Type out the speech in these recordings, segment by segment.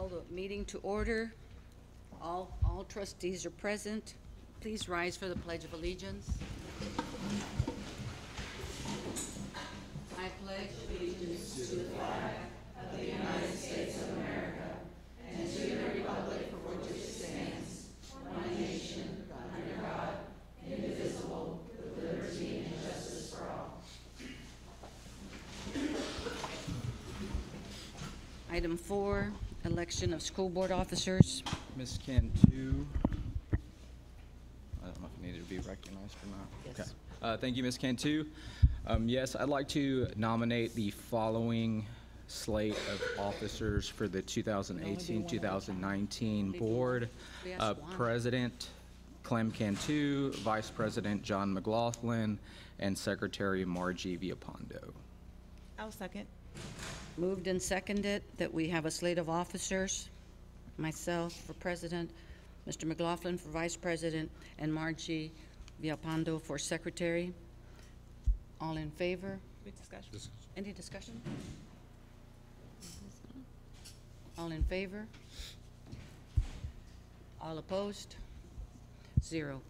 Call the meeting to order. All trustees are present. Please rise for the Pledge of Allegiance. I pledge allegiance to the flag of the United States of America and to the republic for which it stands, one nation, under God, indivisible, with liberty and justice for all. Item 4, election of school board officers. Ms. Cantu. I don't know if you needed to be recognized or not. Yes. Okay. Thank you, Ms. Cantu. Yes, I'd like to nominate the following slate of officers for the 2018-2019 board. President Clem Cantu, Vice President John McLaughlin, and Secretary Margie Villalpando. I'll second. Moved and seconded that we have a slate of officers. Myself for president, Mr. McLaughlin for vice president, and Margie Villalpando for secretary. All in favor? Discussion. Any discussion? All in favor? All opposed? 0.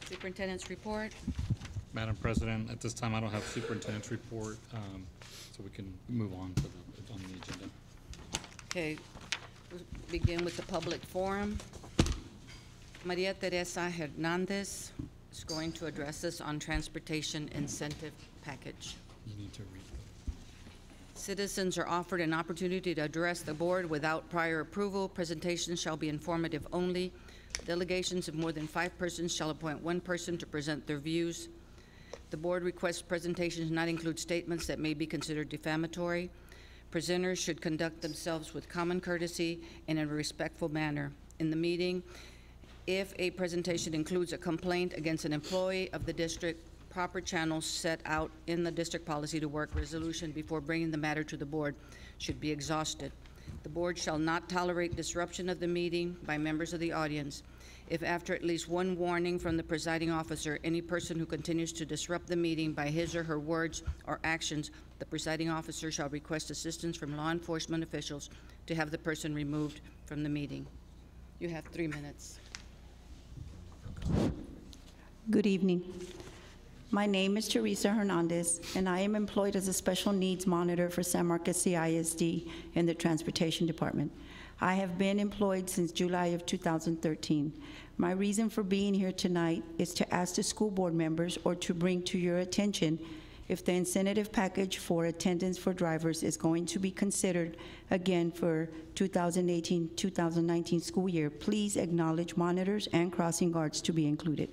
Superintendent's report. Madam President, at this time I don't have superintendent's report, so we can move on to on the agenda. Okay, we'll begin with the public forum. Maria Teresa Hernandez is going to address us on transportation incentive package. You need to read. Citizens are offered an opportunity to address the board without prior approval. Presentations shall be informative only. Delegations of more than 5 persons shall appoint 1 person to present their views. The board requests presentations not include statements that may be considered defamatory. Presenters should conduct themselves with common courtesy and in a respectful manner. In the meeting, if a presentation includes a complaint against an employee of the district, proper channels set out in the district policy to work resolution before bringing the matter to the board should be exhausted. The board shall not tolerate disruption of the meeting by members of the audience. If after at least 1 warning from the presiding officer, any person who continues to disrupt the meeting by his or her words or actions, the presiding officer shall request assistance from law enforcement officials to have the person removed from the meeting. You have 3 minutes. Good evening. My name is Teresa Hernandez, and I am employed as a special needs monitor for San Marcos CISD in the Transportation Department. I have been employed since July of 2013. My reason for being here tonight is to ask the school board members or to bring to your attention if the incentive package for attendance for drivers is going to be considered again for 2018-2019 school year. Please acknowledge monitors and crossing guards to be included.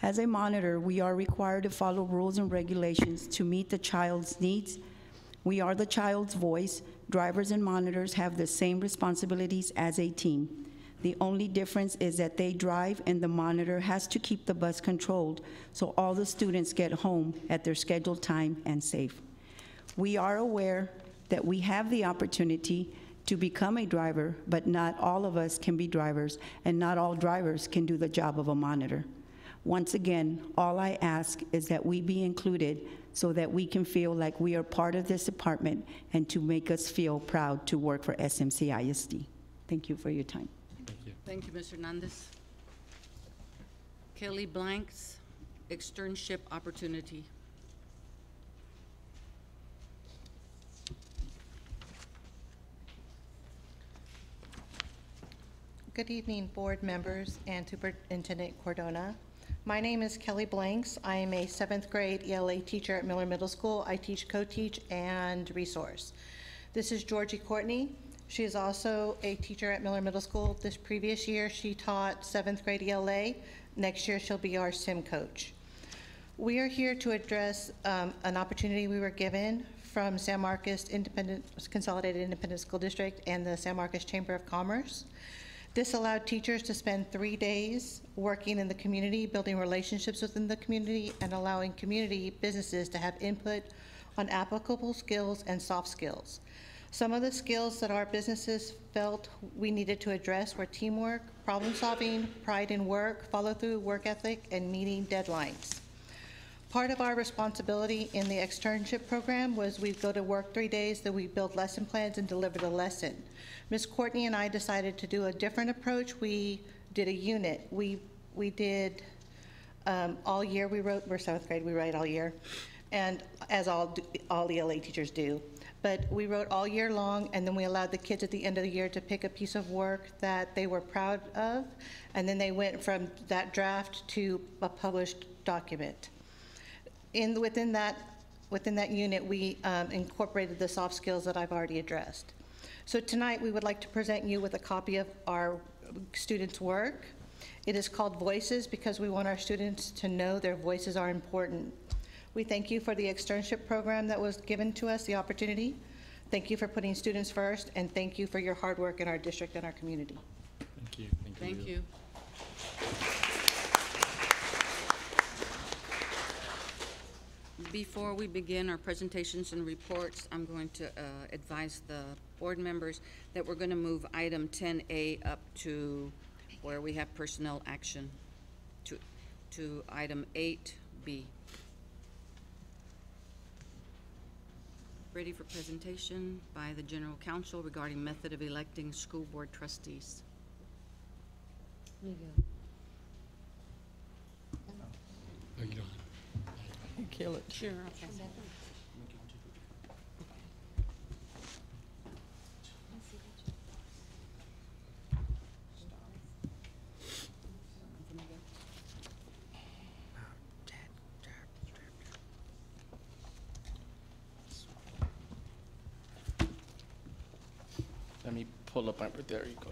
As a monitor, we are required to follow rules and regulations to meet the child's needs. We are the child's voice. Drivers and monitors have the same responsibilities as a team. The only difference is that they drive and the monitor has to keep the bus controlled so all the students get home at their scheduled time and safe. We are aware that we have the opportunity to become a driver, but not all of us can be drivers, and not all drivers can do the job of a monitor. Once again, all I ask is that we be included so that we can feel like we are part of this department and to make us feel proud to work for SMCISD. Thank you for your time. Thank you. Thank you, Ms. Hernandez. Kelly Blanks, externship opportunity. Good evening, board members and Superintendent Cordona. My name is Kelly Blanks. I am a 7th grade ELA teacher at Miller Middle School. I teach, co-teach, and resource. This is Georgie Courtney. She is also a teacher at Miller Middle School. This previous year, she taught 7th grade ELA. Next year, she'll be our sim coach. We are here to address an opportunity we were given from San Marcos Consolidated Independent School District and the San Marcos Chamber of Commerce. This allowed teachers to spend 3 days working in the community, building relationships within the community, and allowing community businesses to have input on applicable skills and soft skills. Some of the skills that our businesses felt we needed to address were teamwork, problem solving, pride in work, follow through, work ethic, and meeting deadlines. Part of our responsibility in the externship program was we'd go to work 3 days, then we build lesson plans and deliver the lesson. Ms. Courtney and I decided to do a different approach. We did a unit. We did all year. We're seventh grade, we write all year, and as all ELA teachers do. But we wrote all year long, and then we allowed the kids at the end of the year to pick a piece of work that they were proud of, and then they went from that draft to a published document. Within that unit, we incorporated the soft skills that I've already addressed. So tonight, we would like to present you with a copy of our students' work. It is called Voices because we want our students to know their voices are important. We thank you for the externship program that was given to us, the opportunity. Thank you for putting students first, and thank you for your hard work in our district and our community. Thank you. Thank you. Before we begin our presentations and reports, I'm going to advise the board members that we're going to move item 10A up to where we have personnel action to item 8B. Ready for presentation by the General Counsel regarding method of electing school board trustees. Oh, you don't. Kill it. Sure. Okay. Let me pull up my, there you go.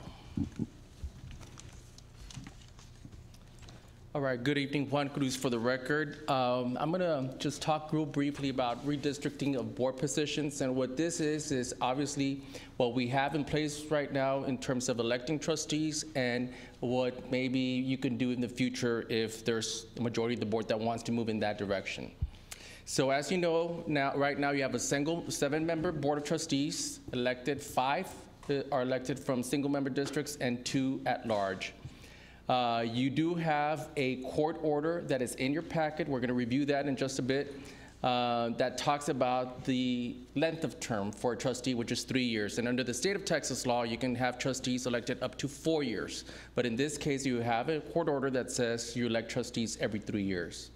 All right, good evening, Juan Cruz for the record. I'm gonna just talk real briefly about redistricting of board positions, and what this is obviously what we have in place right now in terms of electing trustees and what maybe you can do in the future if there's a majority of the board that wants to move in that direction. So as you know, right now you have a single 7-member board of trustees elected. 5 are elected from single-member districts and 2 at large. You do have a court order that is in your packet. We're going to review that in just a bit. That talks about the length of term for a trustee, which is 3 years. And under the state of Texas law, you can have trustees elected up to 4 years. But in this case, you have a court order that says you elect trustees every 3 years.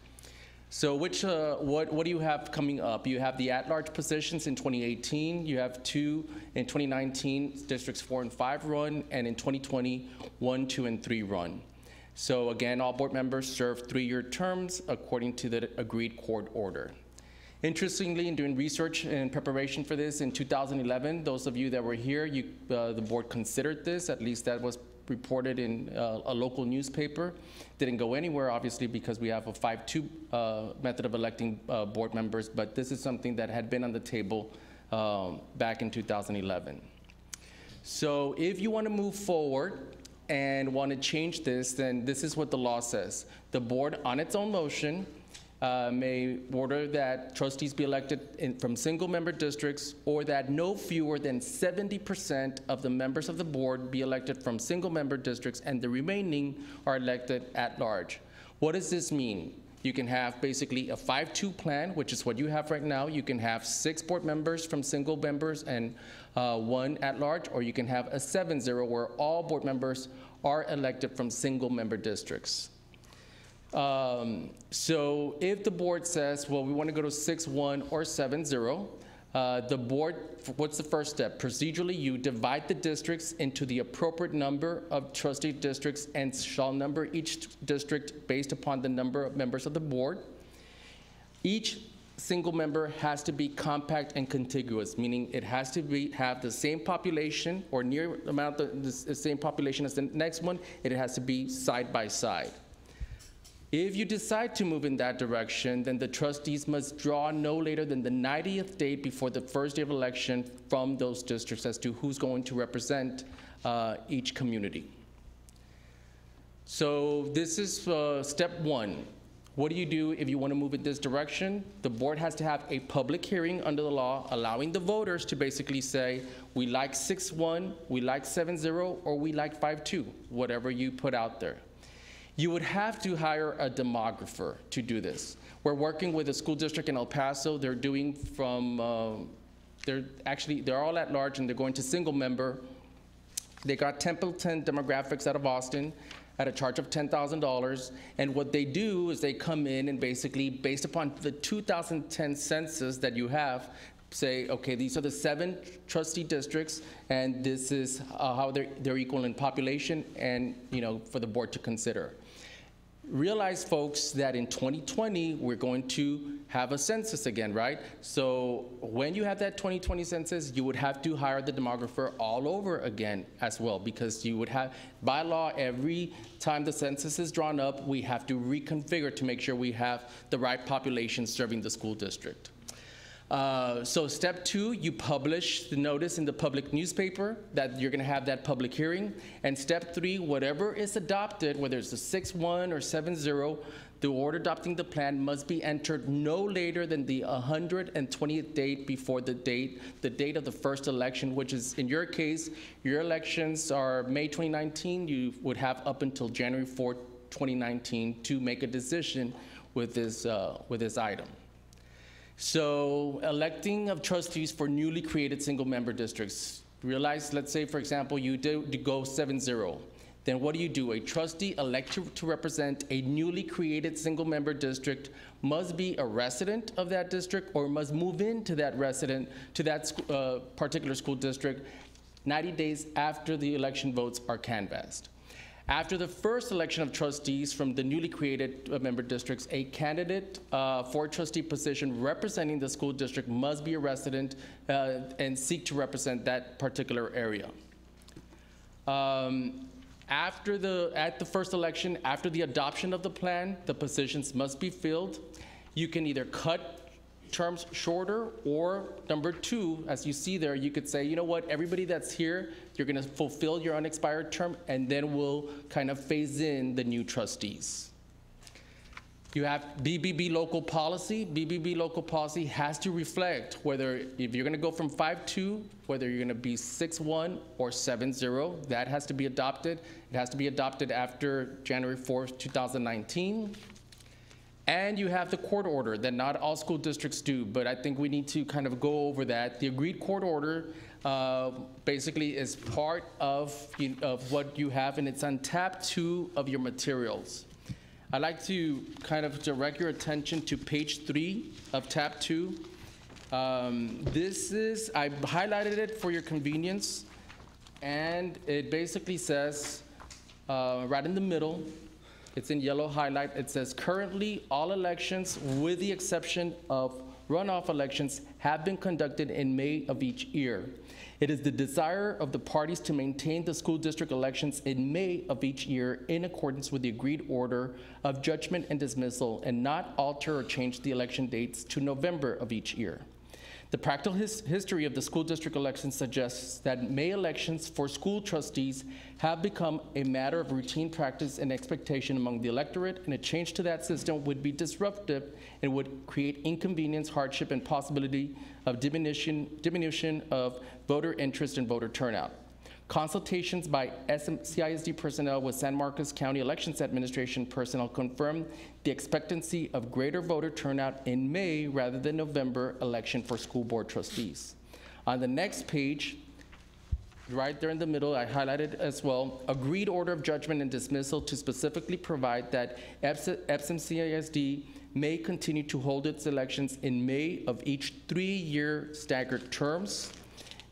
So what do you have coming up? You have the at-large positions in 2018. You have 2 in 2019, districts 4 and 5 run, and in 2020, 1, 2, and 3 run. So again, all board members serve 3-year terms according to the agreed court order. Interestingly, in doing research and preparation for this in 2011, those of you that were here, the board considered this, at least that was reported in a local newspaper. Didn't go anywhere, obviously, because we have a 5-2 method of electing board members, but this is something that had been on the table back in 2011. So if you want to move forward and want to change this, then this is what the law says. The board, on its own motion, may order that trustees be elected from single-member districts, or that no fewer than 70% of the members of the board be elected from single-member districts, and the remaining are elected at large. What does this mean? You can have basically a 5-2 plan, which is what you have right now. You can have 6 board members from single members and 1 at large, or you can have a 7-0 where all board members are elected from single-member districts. So if the board says, well, we want to go to 6-1 or 7-0, the board, what's the first step? Procedurally, you divide the districts into the appropriate number of trustee districts and shall number each district based upon the number of members of the board. Each single member has to be compact and contiguous, meaning it has to have the same population or near amount of the same population as the next one. It has to be side by side. If you decide to move in that direction, then the trustees must draw no later than the 90th date before the first day of election from those districts as to who's going to represent each community. So this is step 1. What do you do if you want to move in this direction? The board has to have a public hearing under the law, allowing the voters to basically say, we like 6-1, we like 7-0, or we like 5-2, whatever you put out there. You would have to hire a demographer to do this. We're working with a school district in El Paso. They're doing from, they're all at large and they're going to single member. They got Templeton Demographics out of Austin at a charge of $10,000. And what they do is they come in and basically, based upon the 2010 census that you have, say, okay, these are the 7 trustee districts, and this is how they're equal in population, and for the board to consider. Realize, folks, that in 2020 we're going to have a census again, right? So when you have that 2020 census, you would have to hire the demographer all over again as well, because you would have, by law, every time the census is drawn up, we have to reconfigure to make sure we have the right population serving the school district. So step 2, you publish the notice in the public newspaper that you're gonna have that public hearing. And step 3, whatever is adopted, whether it's a 6-1 or 7-0, the order adopting the plan must be entered no later than the 120th date before the date of the first election, which is, in your case, your elections are May 2019. You would have up until January 4, 2019 to make a decision with this item. So electing of trustees for newly created single-member districts. Realize, let's say, for example, you go 7-0. Then what do? A trustee elected to represent a newly created single-member district must be a resident of that district or must move into that particular school district 90 days after the election votes are canvassed. After the first election of trustees from the newly created member districts, a candidate for a trustee position representing the school district must be a resident and seek to represent that particular area. At the first election, after the adoption of the plan, the positions must be filled. You can either cut terms shorter, or number 2, as you see there, you could say, you know what, everybody that's here, you're gonna fulfill your unexpired term, and then we'll kind of phase in the new trustees. You have BBB local policy. BBB local policy has to reflect whether, if you're gonna go from 5-2, whether you're gonna be 6-1 or 7-0, that has to be adopted. It has to be adopted after January 4th, 2019. And you have the court order that not all school districts do, but I think we need to kind of go over that. The agreed court order basically is part of what you have, and it's on tab 2 of your materials. I'd like to kind of direct your attention to page 3 of tab 2. I highlighted it for your convenience, and it basically says, right in the middle, it's in yellow highlight. It says, currently, all elections, with the exception of runoff elections, have been conducted in May of each year. It is the desire of the parties to maintain the school district elections in May of each year in accordance with the agreed order of judgment and dismissal, and not alter or change the election dates to November of each year. The practical history of the school district elections suggests that May elections for school trustees have become a matter of routine practice and expectation among the electorate, and a change to that system would be disruptive and would create inconvenience, hardship, and possibility of diminution of voter interest and voter turnout. Consultations by SMCISD personnel with San Marcos County Elections Administration personnel confirmed the expectancy of greater voter turnout in May rather than November election for school board trustees. On the next page, right there in the middle, I highlighted as well, agreed order of judgment and dismissal to specifically provide that SMCISD may continue to hold its elections in May of each 3-year staggered terms.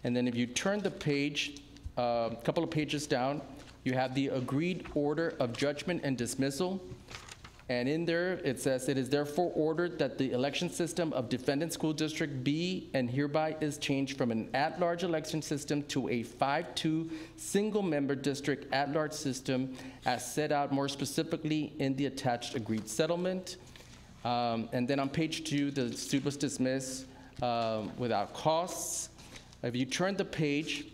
And then if you turn the page, a couple of pages down, you have the agreed order of judgment and dismissal. And in there, it says, it is therefore ordered that the election system of defendant school district be and hereby is changed from an at-large election system to a 5-2 single-member district at-large system as set out more specifically in the attached agreed settlement. And then on page 2, the suit was dismissed without costs. If you turn the page,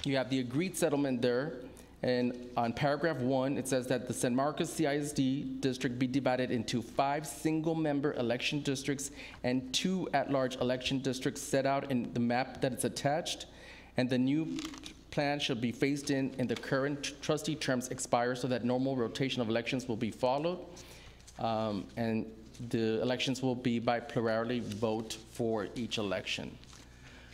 you have the agreed settlement there, and on paragraph 1, it says that the San Marcos CISD district be divided into 5 single-member election districts and 2 at-large election districts set out in the map that is attached, and the new plan shall be phased in the current trustee terms expire so that normal rotation of elections will be followed. And the elections will be by plurality vote for each election.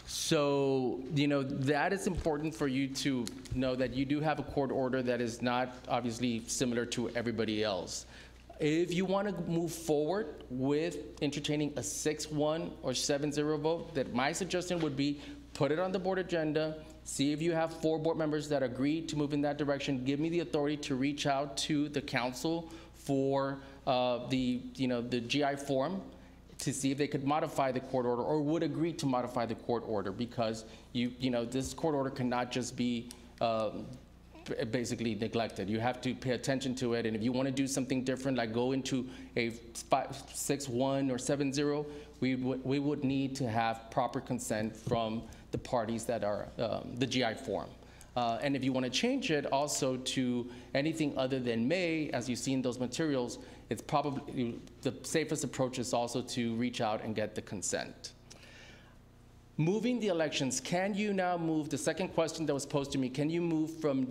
So, that is important for you to know that you do have a court order that is not obviously similar to everybody else. If you want to move forward with entertaining a 6-1 or 7-0 vote, that my suggestion would be put it on the board agenda, see if you have 4 board members that agree to move in that direction, give me the authority to reach out to the council for the GI form to see if they could modify the court order or would agree to modify the court order, because this court order cannot just be basically neglected. You have to pay attention to it, and if you want to do something different, like go into a 6-1 or 7-0, we would need to have proper consent from the parties that are the GI form. And if you want to change it also to anything other than May, as you see in those materials, it's probably the safest approach is also to reach out and get the consent. Moving the elections, can you now move, the second question that was posed to me, can you move from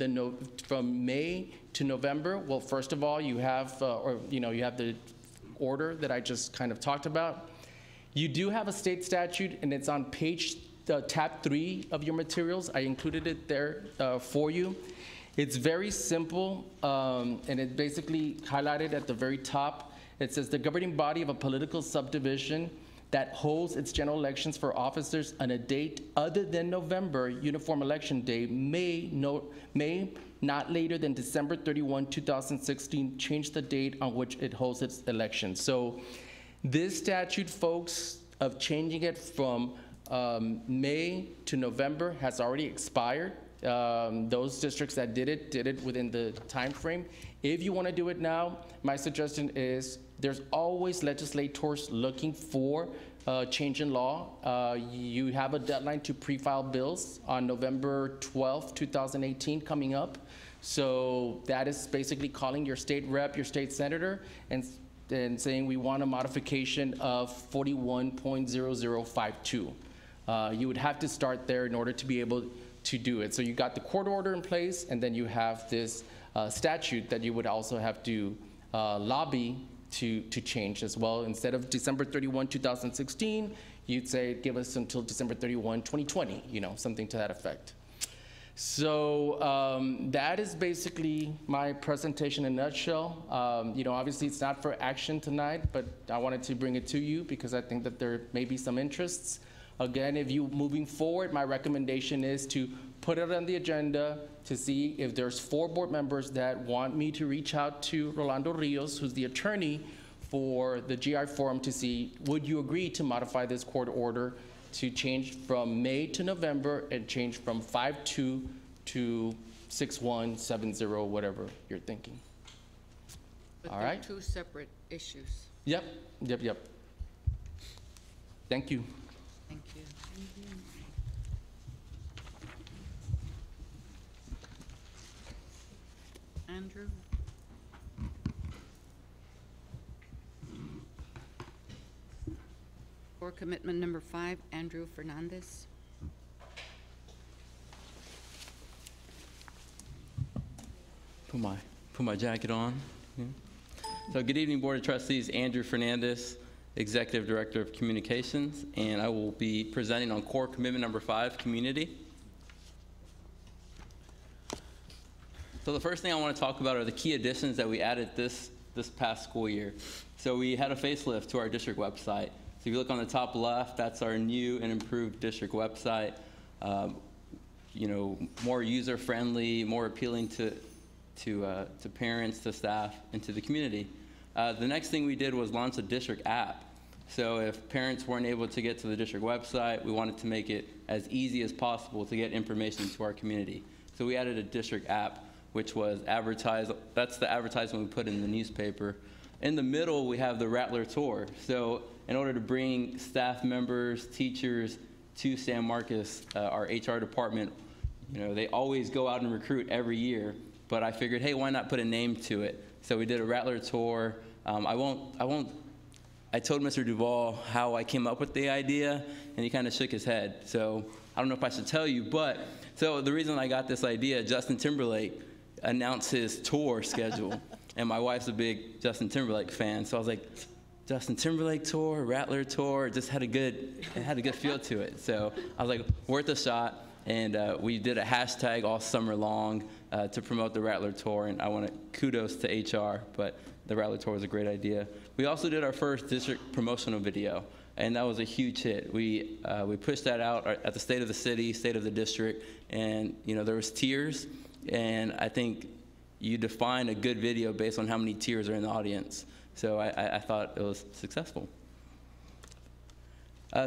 May to November? Well, first of all, you have, you have the order that I just kind of talked about. You do have a state statute, and it's on page tab 3 of your materials. I included it there for you. It's very simple, and it basically highlighted at the very top. It says the governing body of a political subdivision that holds its general elections for officers on a date other than November Uniform Election Day may not later than December 31, 2016 change the date on which it holds its election. So this statute, folks, of changing it from May to November has already expired. Those districts that did it within the time frame. If you want to do it now, my suggestion is there's always legislators looking for change in law. You have a deadline to pre-file bills on November 12th, 2018 coming up. So that is basically calling your state rep, your state senator, and saying we want a modification of 41.0052. You would have to start there in order to be able to do it. So you got the court order in place, and then you have this statute that you would also have to lobby to change as well. Instead of December 31, 2016, you'd say give us until December 31, 2020, something to that effect. So that is basically my presentation in a nutshell. Obviously it's not for action tonight, but I wanted to bring it to you because I think that there may be some interests. Again, if you moving forward, my recommendation is to put it on the agenda to see if there's 4 board members that want me to reach out to Rolando Rios, who's the attorney for the GI forum, to see, would you agree to modify this court order to change from May to November and change from 5-2 to 6-1, 7-0, whatever you're thinking. But All they're right? 2 separate issues. Yep. Thank you. Thank you. Andrew? For commitment number 5, Andrew Fernandez. Put my jacket on. Yeah. So good evening, Board of Trustees. Andrew Fernandez, Executive Director of Communications, and I will be presenting on core commitment number 5, community. So the first thing I want to talk about are the key additions that we added this past school year. So we had a facelift to our district website. So if you look on the top left, that's our new and improved district website. More user-friendly, more appealing to parents, to staff, and to the community. The next thing we did was launch a district app. So if parents weren't able to get to the district website, we wanted to make it as easy as possible to get information to our community. So we added a district app, which was advertised. That's the advertisement we put in the newspaper. In the middle, we have the Rattler Tour. So in order to bring staff members, teachers to San Marcos, our HR department, they always go out and recruit every year. But I figured, hey, why not put a name to it? So we did a Rattler Tour. I won't I told Mr. Duvall how I came up with the idea, and he kind of shook his head. So I don't know if I should tell you, but so the reason I got this idea, Justin Timberlake announced his tour schedule, and my wife's a big Justin Timberlake fan, so I was like, Justin Timberlake tour, Rattler tour, it just had a good feel to it. So I was like, worth a shot, and we did a hashtag all summer long to promote the Rattler tour, and I want to kudos to HR, but the Rattler tour was a great idea. We also did our first district promotional video, and that was a huge hit. We pushed that out at the state of the city, state of the district, and there was tears, and I think you define a good video based on how many tears are in the audience. So I thought it was successful.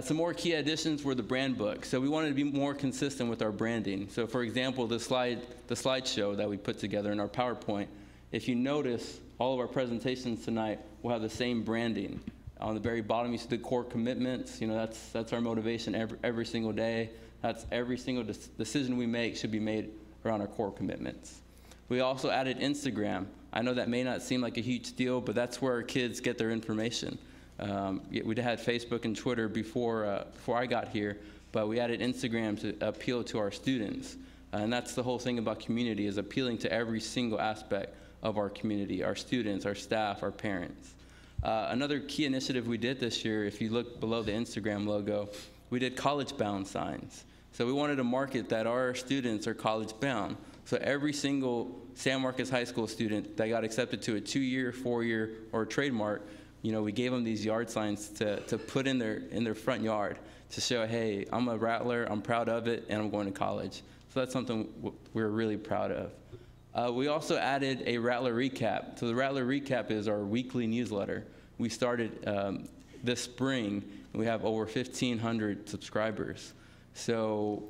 Some more key additions were the brand book. So we wanted to be more consistent with our branding. So for example, the slideshow that we put together in our PowerPoint, if you notice, all of our presentations tonight will have the same branding. On the very bottom, you see the core commitments. That's our motivation every single day. That's every single decision we make should be made around our core commitments. We also added Instagram. I know that may not seem like a huge deal, but that's where our kids get their information. We had Facebook and Twitter before I got here, but we added Instagram to appeal to our students. And that's the whole thing about community, is appealing to every single aspect of our community, our students, our staff, our parents. Another key initiative we did this year, if you look below the Instagram logo, we did college-bound signs. So we wanted to market that our students are college-bound. So every single San Marcos High School student that got accepted to a 2-year, 4-year, or a trademark, we gave them these yard signs to put in their front yard to show, hey, I'm a Rattler, I'm proud of it, and I'm going to college. So that's something we're really proud of. We also added a Rattler Recap. So the Rattler Recap is our weekly newsletter. We started this spring, and we have over 1,500 subscribers. So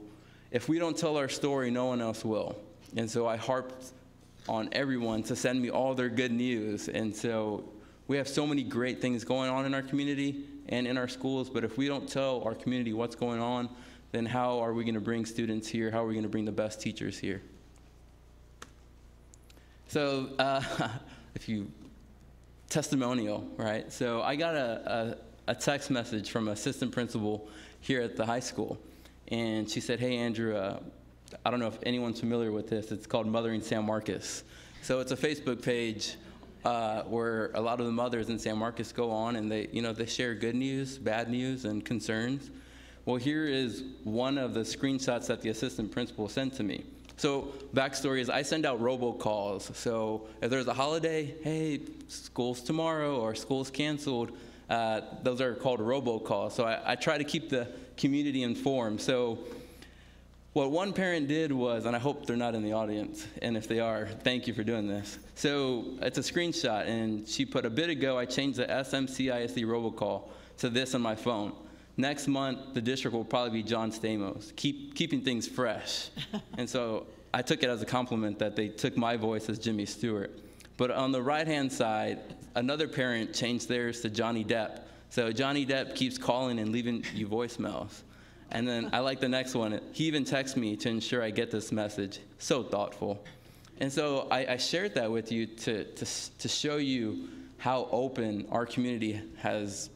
if we don't tell our story, no one else will. And so I harped on everyone to send me all their good news. And so we have so many great things going on in our community and in our schools, but if we don't tell our community what's going on, then how are we going to bring students here? How are we going to bring the best teachers here? So testimonial, right? So I got a text message from an assistant principal here at the high school, and she said, hey, Andrew, I don't know if anyone's familiar with this. It's called Mothering San Marcos. So it's a Facebook page where a lot of the mothers in San Marcos go on, and they share good news, bad news, and concerns. Well, here is one of the screenshots that the assistant principal sent to me. So backstory is I send out robocalls. So if there's a holiday, hey, school's tomorrow or school's canceled, those are called robocalls. So I try to keep the community informed. So what one parent did was, and I hope they're not in the audience, and if they are, thank you for doing this. So it's a screenshot, and she put, a bit ago, I changed the SMCISD robocall to this on my phone. Next month, the district will probably be John Stamos, keeping things fresh. And so I took it as a compliment that they took my voice as Jimmy Stewart. But on the right-hand side, another parent changed theirs to Johnny Depp. So Johnny Depp keeps calling and leaving you voicemails. And then I like the next one. He even texts me to ensure I get this message. So thoughtful. And so I shared that with you to show you how open our community has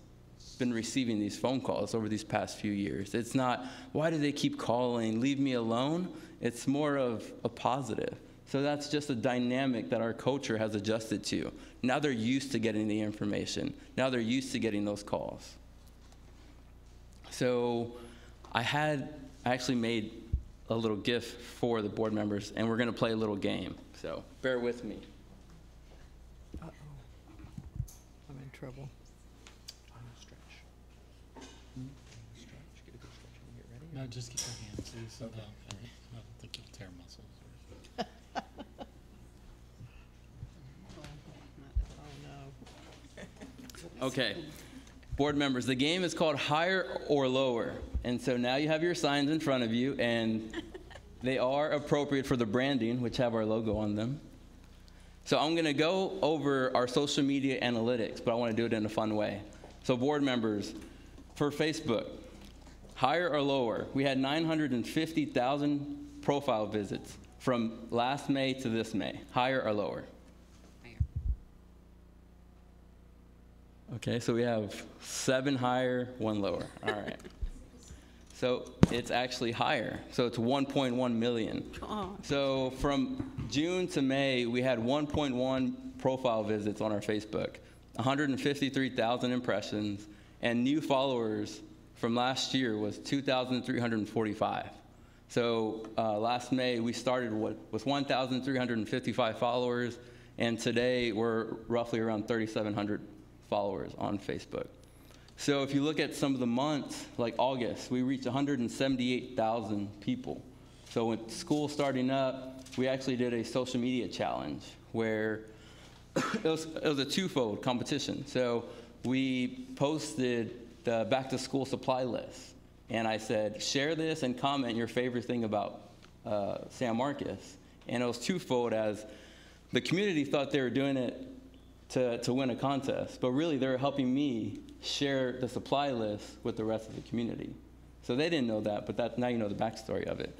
been receiving these phone calls over these past few years. It's not, why do they keep calling? Leave me alone. It's more of a positive. So that's just a dynamic that our culture has adjusted to. Now they're used to getting the information. Now they're used to getting those calls. So I actually made a little GIF for the board members, and we're going to play a little game. So bear with me. Uh-oh. I'm in trouble. No, just keep your hands loose. Okay. I don't think you'll tear muscles. Oh, no. Okay. Board members, the game is called Higher or Lower. And so now you have your signs in front of you, and they are appropriate for the branding, which have our logo on them. So I'm going to go over our social media analytics, but I want to do it in a fun way. So board members, for Facebook, higher or lower? We had 950,000 profile visits from last May to this May. Higher or lower? Higher. Okay, so we have 7 higher, 1 lower. All right. So it's actually higher. So it's 1.1 million. So from June to May, we had 1.1 profile visits on our Facebook, 153,000 impressions, and new followers from last year was 2,345. So last May, we started with 1,355 followers, and today we're roughly around 3,700 followers on Facebook. So if you look at some of the months, like August, we reached 178,000 people. So with school starting up, we actually did a social media challenge where it was a twofold competition. So we posted the back to school supply list. And I said, share this and comment your favorite thing about San Marcos. And it was twofold, as the community thought they were doing it to win a contest, but really they were helping me share the supply list with the rest of the community. So they didn't know that, but now you know the backstory of it.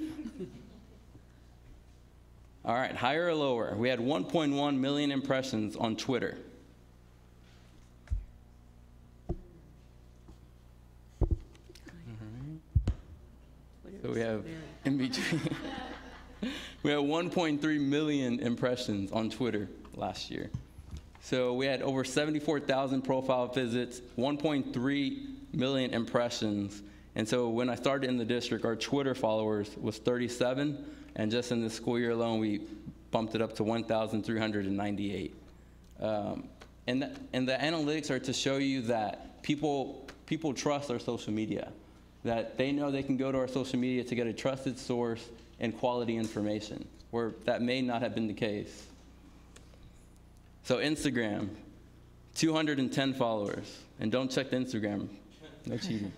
All right, higher or lower? We had 1.1 million impressions on Twitter. So we have in between. We had 1.3 million impressions on Twitter last year. So we had over 74,000 profile visits, 1.3 million impressions. And so when I started in the district, our Twitter followers was 37. And just in this school year alone, we bumped it up to 1,398. And the analytics are to show you that people trust our social media, that they know they can go to our social media to get a trusted source and quality information, where that may not have been the case. So Instagram, 210 followers. And don't check the Instagram, no cheating.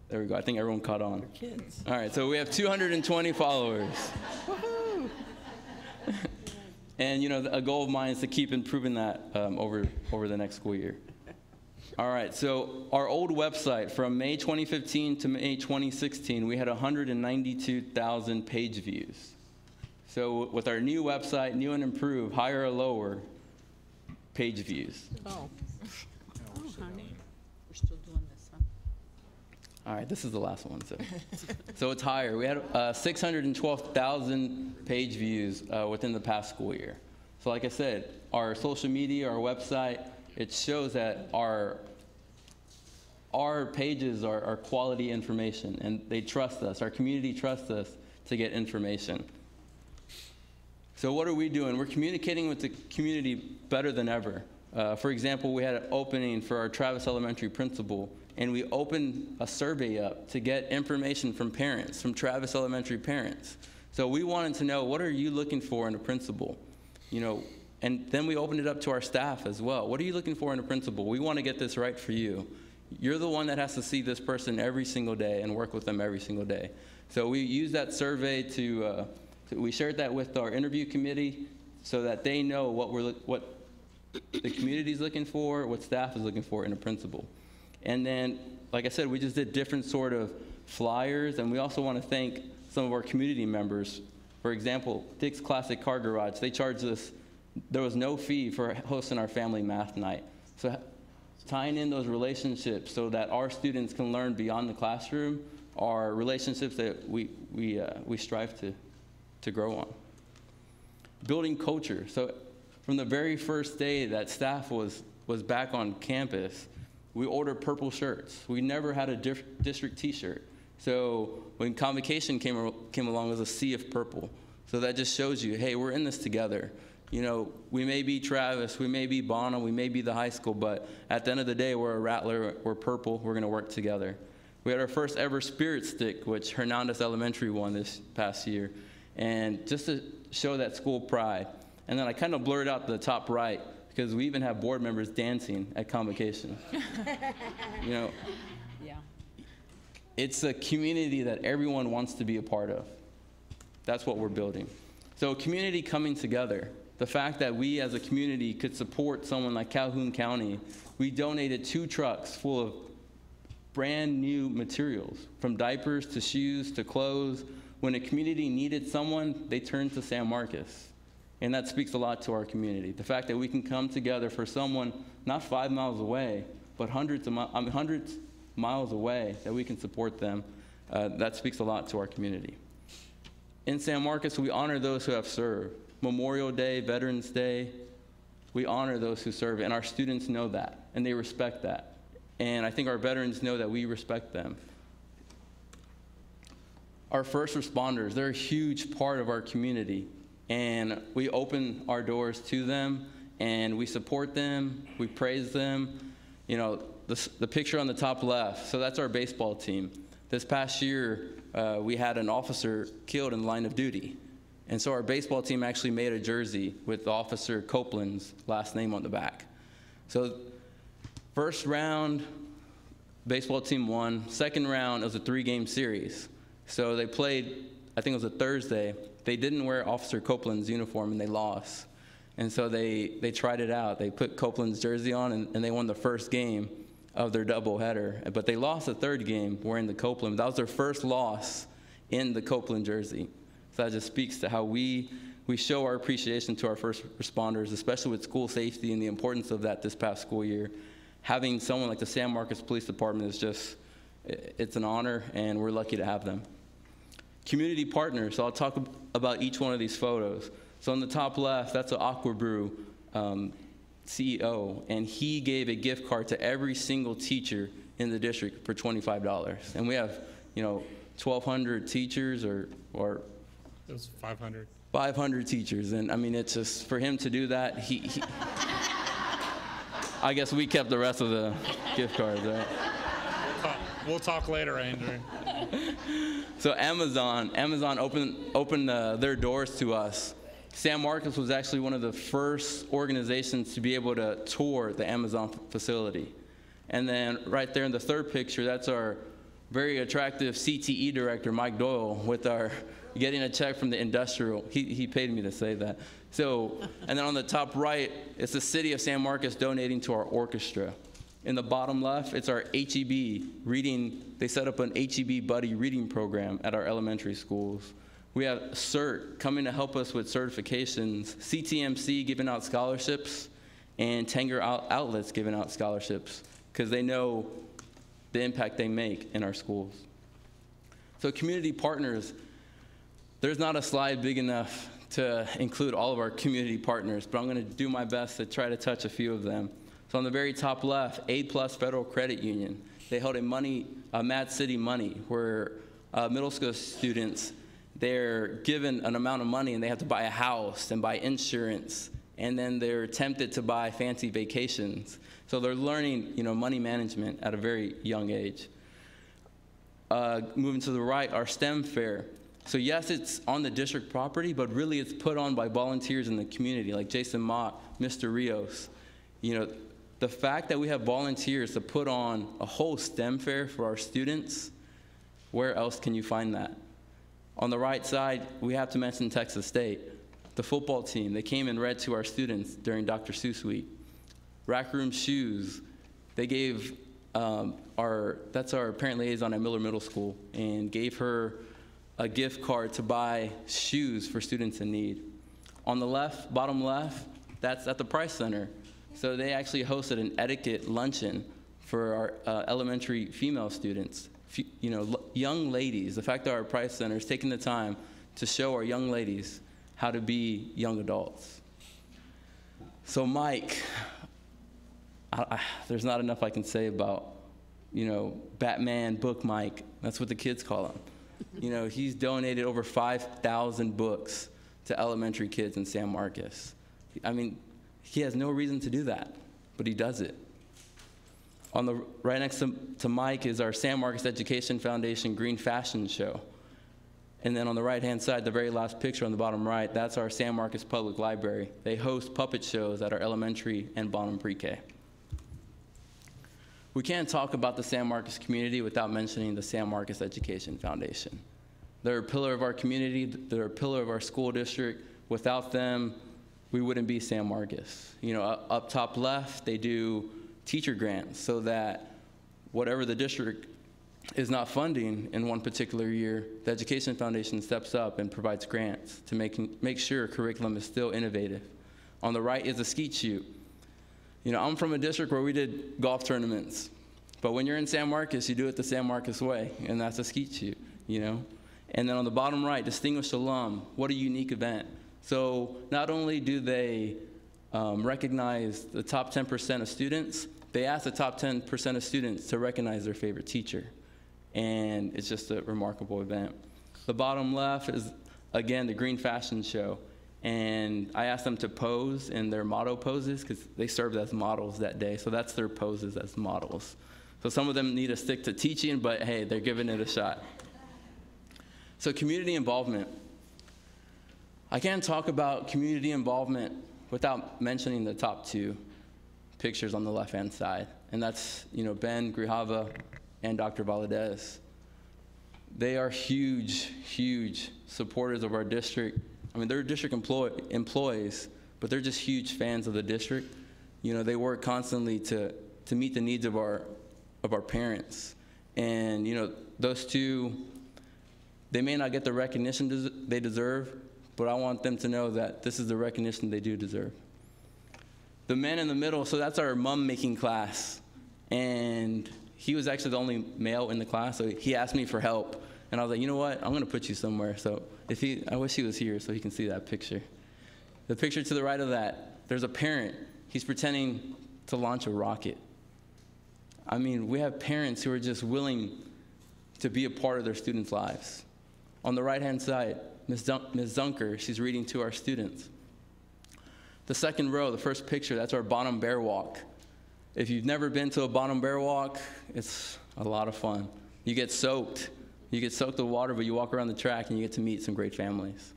There we go, I think everyone caught on. Kids. All right, so we have 220 followers. Woohoo! And a goal of mine is to keep improving that over the next school year. All right, so our old website from May 2015 to May 2016, we had 192,000 page views. So with our new website, new and improved, higher or lower page views. Oh. Oh, honey. We're still doing this, huh? All right, this is the last one. So it's higher. We had 612,000 page views within the past school year. So like I said, our social media, our website, it shows that our pages are quality information, and they trust us. Our community trusts us to get information. So what are we doing? We're communicating with the community better than ever. For example, we had an opening for our Travis Elementary principal, and we opened a survey up to get information from parents, from Travis Elementary parents. So we wanted to know, what are you looking for in a principal? And then we opened it up to our staff as well. What are you looking for in a principal? We want to get this right for you. You're the one that has to see this person every single day and work with them every single day. So we used that survey we shared that with our interview committee so that they know what the community's looking for, what staff is looking for in a principal. And then, like I said, we just did different sort of flyers, and we also want to thank some of our community members. For example, Dick's Classic Car Garage, they charged us, there was no fee for hosting our family math night. So tying in those relationships so that our students can learn beyond the classroom are relationships that we strive to grow on. Building culture. So from the very first day that staff was back on campus, we ordered purple shirts. We never had a district t-shirt. So when convocation came along, it was a sea of purple. So that just shows you, hey, we're in this together. We may be Travis, we may be Bonham, we may be the high school, but at the end of the day, we're a Rattler, we're purple, we're gonna work together. We had our first ever Spirit Stick, which Hernandez Elementary won this past year. And just to show that school pride. And then I kind of blurred out the top right because we even have board members dancing at convocation. Yeah. It's a community that everyone wants to be a part of. That's what we're building. So community coming together. The fact that we as a community could support someone like Calhoun County, we donated 2 trucks full of brand new materials, from diapers to shoes to clothes. When a community needed someone, they turned to San Marcos. And that speaks a lot to our community. The fact that we can come together for someone not 5 miles away, but hundreds miles away, that we can support them, that speaks a lot to our community. In San Marcos, we honor those who have served. Memorial Day, Veterans Day, we honor those who serve, and our students know that, and they respect that. And I think our veterans know that we respect them. Our first responders, they're a huge part of our community, and we open our doors to them, and we support them, we praise them. You know, the picture on the top left, so that's our baseball team. This past year, we had an officer killed in the line of duty. And so our baseball team actually made a jersey with Officer Copeland's last name on the back. So first round, baseball team won. Second round, it was a 3-game series. So they played, I think it was a Thursday. They didn't wear Officer Copeland's uniform, and they lost. And so they tried it out. They put Copeland's jersey on, and they won the first game of their doubleheader. But they lost the third game wearing the Copeland. That was their first loss in the Copeland jersey. So that just speaks to how we show our appreciation to our first responders, especially with school safety and the importance of that this past school year. Having someone like the San Marcos Police Department is just, it's an honor, and we're lucky to have them. Community partners, so I'll talk about each one of these photos. So on the top left, that's an Aqua Brew CEO, and he gave a gift card to every single teacher in the district for $25. And we have, 1,200 teachers or It was 500. 500 teachers, and I mean, it's just, for him to do that, he I guess we kept the rest of the gift cards, right? We'll talk later, Andrew. So Amazon opened their doors to us. San Marcos was actually one of the first organizations to be able to tour the Amazon facility. And then right there in the third picture, that's our very attractive CTE director, Mike Doyle, with our getting a check from the industrial. He paid me to say that. So, and then on the top right, it's the city of San Marcos donating to our orchestra. In the bottom left, it's our HEB reading. They set up an HEB buddy reading program at our elementary schools. We have CERT coming to help us with certifications, CTMC giving out scholarships, and Tanger Outlets giving out scholarships because they know the impact they make in our schools. So community partners, there's not a slide big enough to include all of our community partners, but I'm going to do my best to try to touch a few of them. So on the very top left, A+ Federal Credit Union. They held a Mad City Money, where middle school students, they're given an amount of money and they have to buy a house and buy insurance, and then they're tempted to buy fancy vacations. So they're learning, money management at a very young age. Moving to the right, our STEM fair. So yes, it's on the district property, but really it's put on by volunteers in the community, like Jason Mott, Mr. Rios. The fact that we have volunteers to put on a whole STEM fair for our students, where else can you find that? On the right side, we have to mention Texas State. The football team, they came and read to our students during Dr. Seuss Week. Rack Room Shoes, they gave that's our parent liaison at Miller Middle School, and gave her a gift card to buy shoes for students in need. On the left, bottom left, that's at the Price Center. So they actually hosted an etiquette luncheon for our elementary female students. Young ladies, the fact that our Price Center is taking the time to show our young ladies how to be young adults. So Mike, there's not enough I can say about, Batman Book Mike. That's what the kids call him. He's donated over 5,000 books to elementary kids in San Marcos. I mean, he has no reason to do that, but he does it. On the right next to Mike is our San Marcos Education Foundation Green Fashion Show. And then on the right-hand side, the very last picture on the bottom right, that's our San Marcos Public Library. They host puppet shows at our elementary and bottom pre-K. We can't talk about the San Marcos community without mentioning the San Marcos Education Foundation. They're a pillar of our community. They're a pillar of our school district. Without them, we wouldn't be San Marcos. Up top left, they do teacher grants so that whatever the district is not funding in one particular year, the Education Foundation steps up and provides grants to make sure curriculum is still innovative. On the right is a skeet shoot. You know, I'm from a district where we did golf tournaments, but when you're in San Marcos, you do it the San Marcos way, and that's a skeet shoot, you know? And then on the bottom right, distinguished alum, what a unique event. So not only do they recognize the top 10% of students, they ask the top 10% of students to recognize their favorite teacher. And it's just a remarkable event. The bottom left is, again, the green fashion show. And I asked them to pose in their motto poses because they served as models that day. So that's their poses as models. So some of them need to stick to teaching, but hey, they're giving it a shot. So community involvement. I can't talk about community involvement without mentioning the top two pictures on the left-hand side. And that's, you know, Ben Grijalva and Dr. Valadez. They are huge, huge supporters of our district. I mean, they're district employees, but they're just huge fans of the district. You know, they work constantly to meet the needs of our parents. And, you know, those two, they may not get the recognition they deserve, but I want them to know that this is the recognition they do deserve. The man in the middle, so that's our mom-making class. And he was actually the only male in the class, so he asked me for help. And I was like, you know what, I'm gonna put you somewhere. So I wish he was here so he can see that picture. The picture to the right of that, there's a parent. He's pretending to launch a rocket. I mean, we have parents who are just willing to be a part of their students' lives. On the right-hand side, Ms. Zunker, she's reading to our students. The second row, the first picture, that's our Bottom Bear Walk. If you've never been to a Bottom Bear Walk, it's a lot of fun. You get soaked. You get soaked with water, but you walk around the track and you get to meet some great families.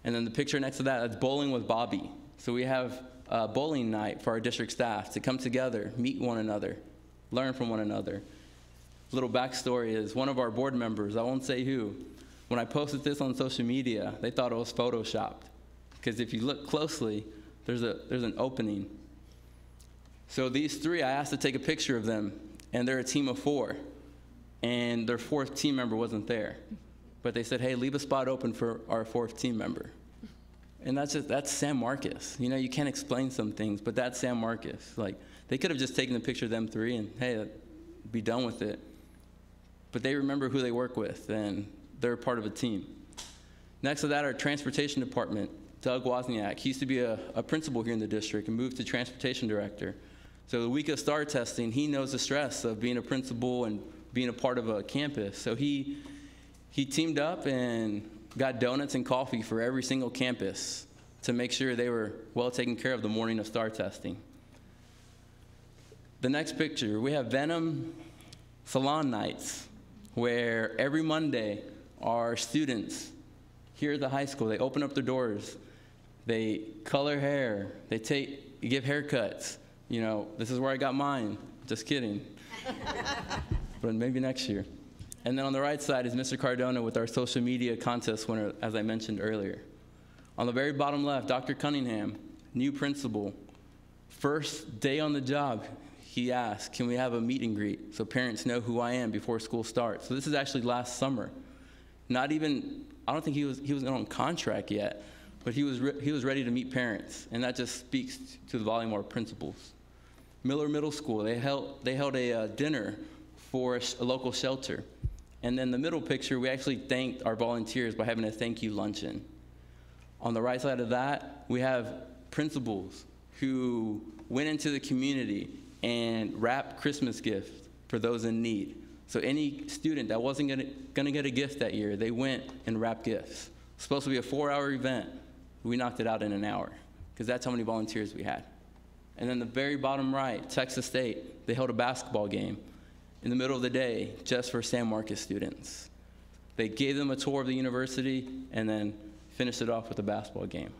And then the picture next to that, that's Bowling with Bobby. So we have a bowling night for our district staff to come together, meet one another, learn from one another. Little backstory is one of our board members, I won't say who, when I posted this on social media, they thought it was photoshopped. Because if you look closely, there's an opening. So these three, I asked to take a picture of them, and they're a team of 4. And their 4th team member wasn't there. But they said, hey, leave a spot open for our 4th team member. And that's San Marcos. You know, you can't explain some things, but that's San Marcos. Like, they could have just taken a picture of them 3 and, hey, be done with it. But they remember who they work with, and they're part of a team. Next to that, our transportation department, Doug Wozniak. He used to be a principal here in the district and moved to transportation director. So the week of STAR testing, he knows the stress of being a principal and being a part of a campus. So he teamed up and got donuts and coffee for every single campus to make sure they were well taken care of the morning of STAR testing. The next picture, we have Venom Salon Nights, where every Monday our students here at the high school, they open up their doors, they color hair, they give haircuts. You know, this is where I got mine. Just kidding. But maybe next year. And then on the right side is Mr. Cardona with our social media contest winner, as I mentioned earlier. On the very bottom left, Dr. Cunningham, new principal. First day on the job, he asked, can we have a meet and greet so parents know who I am before school starts? So this is actually last summer. Not even, I don't think he was on contract yet, but he was ready to meet parents, and that just speaks to the volume of our principals. Miller Middle School, they held a dinner for a local shelter. And then the middle picture, we actually thanked our volunteers by having a thank you luncheon. On the right side of that, we have principals who went into the community and wrapped Christmas gifts for those in need. So any student that wasn't gonna get a gift that year, they went and wrapped gifts. It's supposed to be a 4-hour event. We knocked it out in an hour, because that's how many volunteers we had. And then the very bottom right, Texas State, they held a basketball game in the middle of the day just for San Marcos students. They gave them a tour of the university and then finished it off with a basketball game.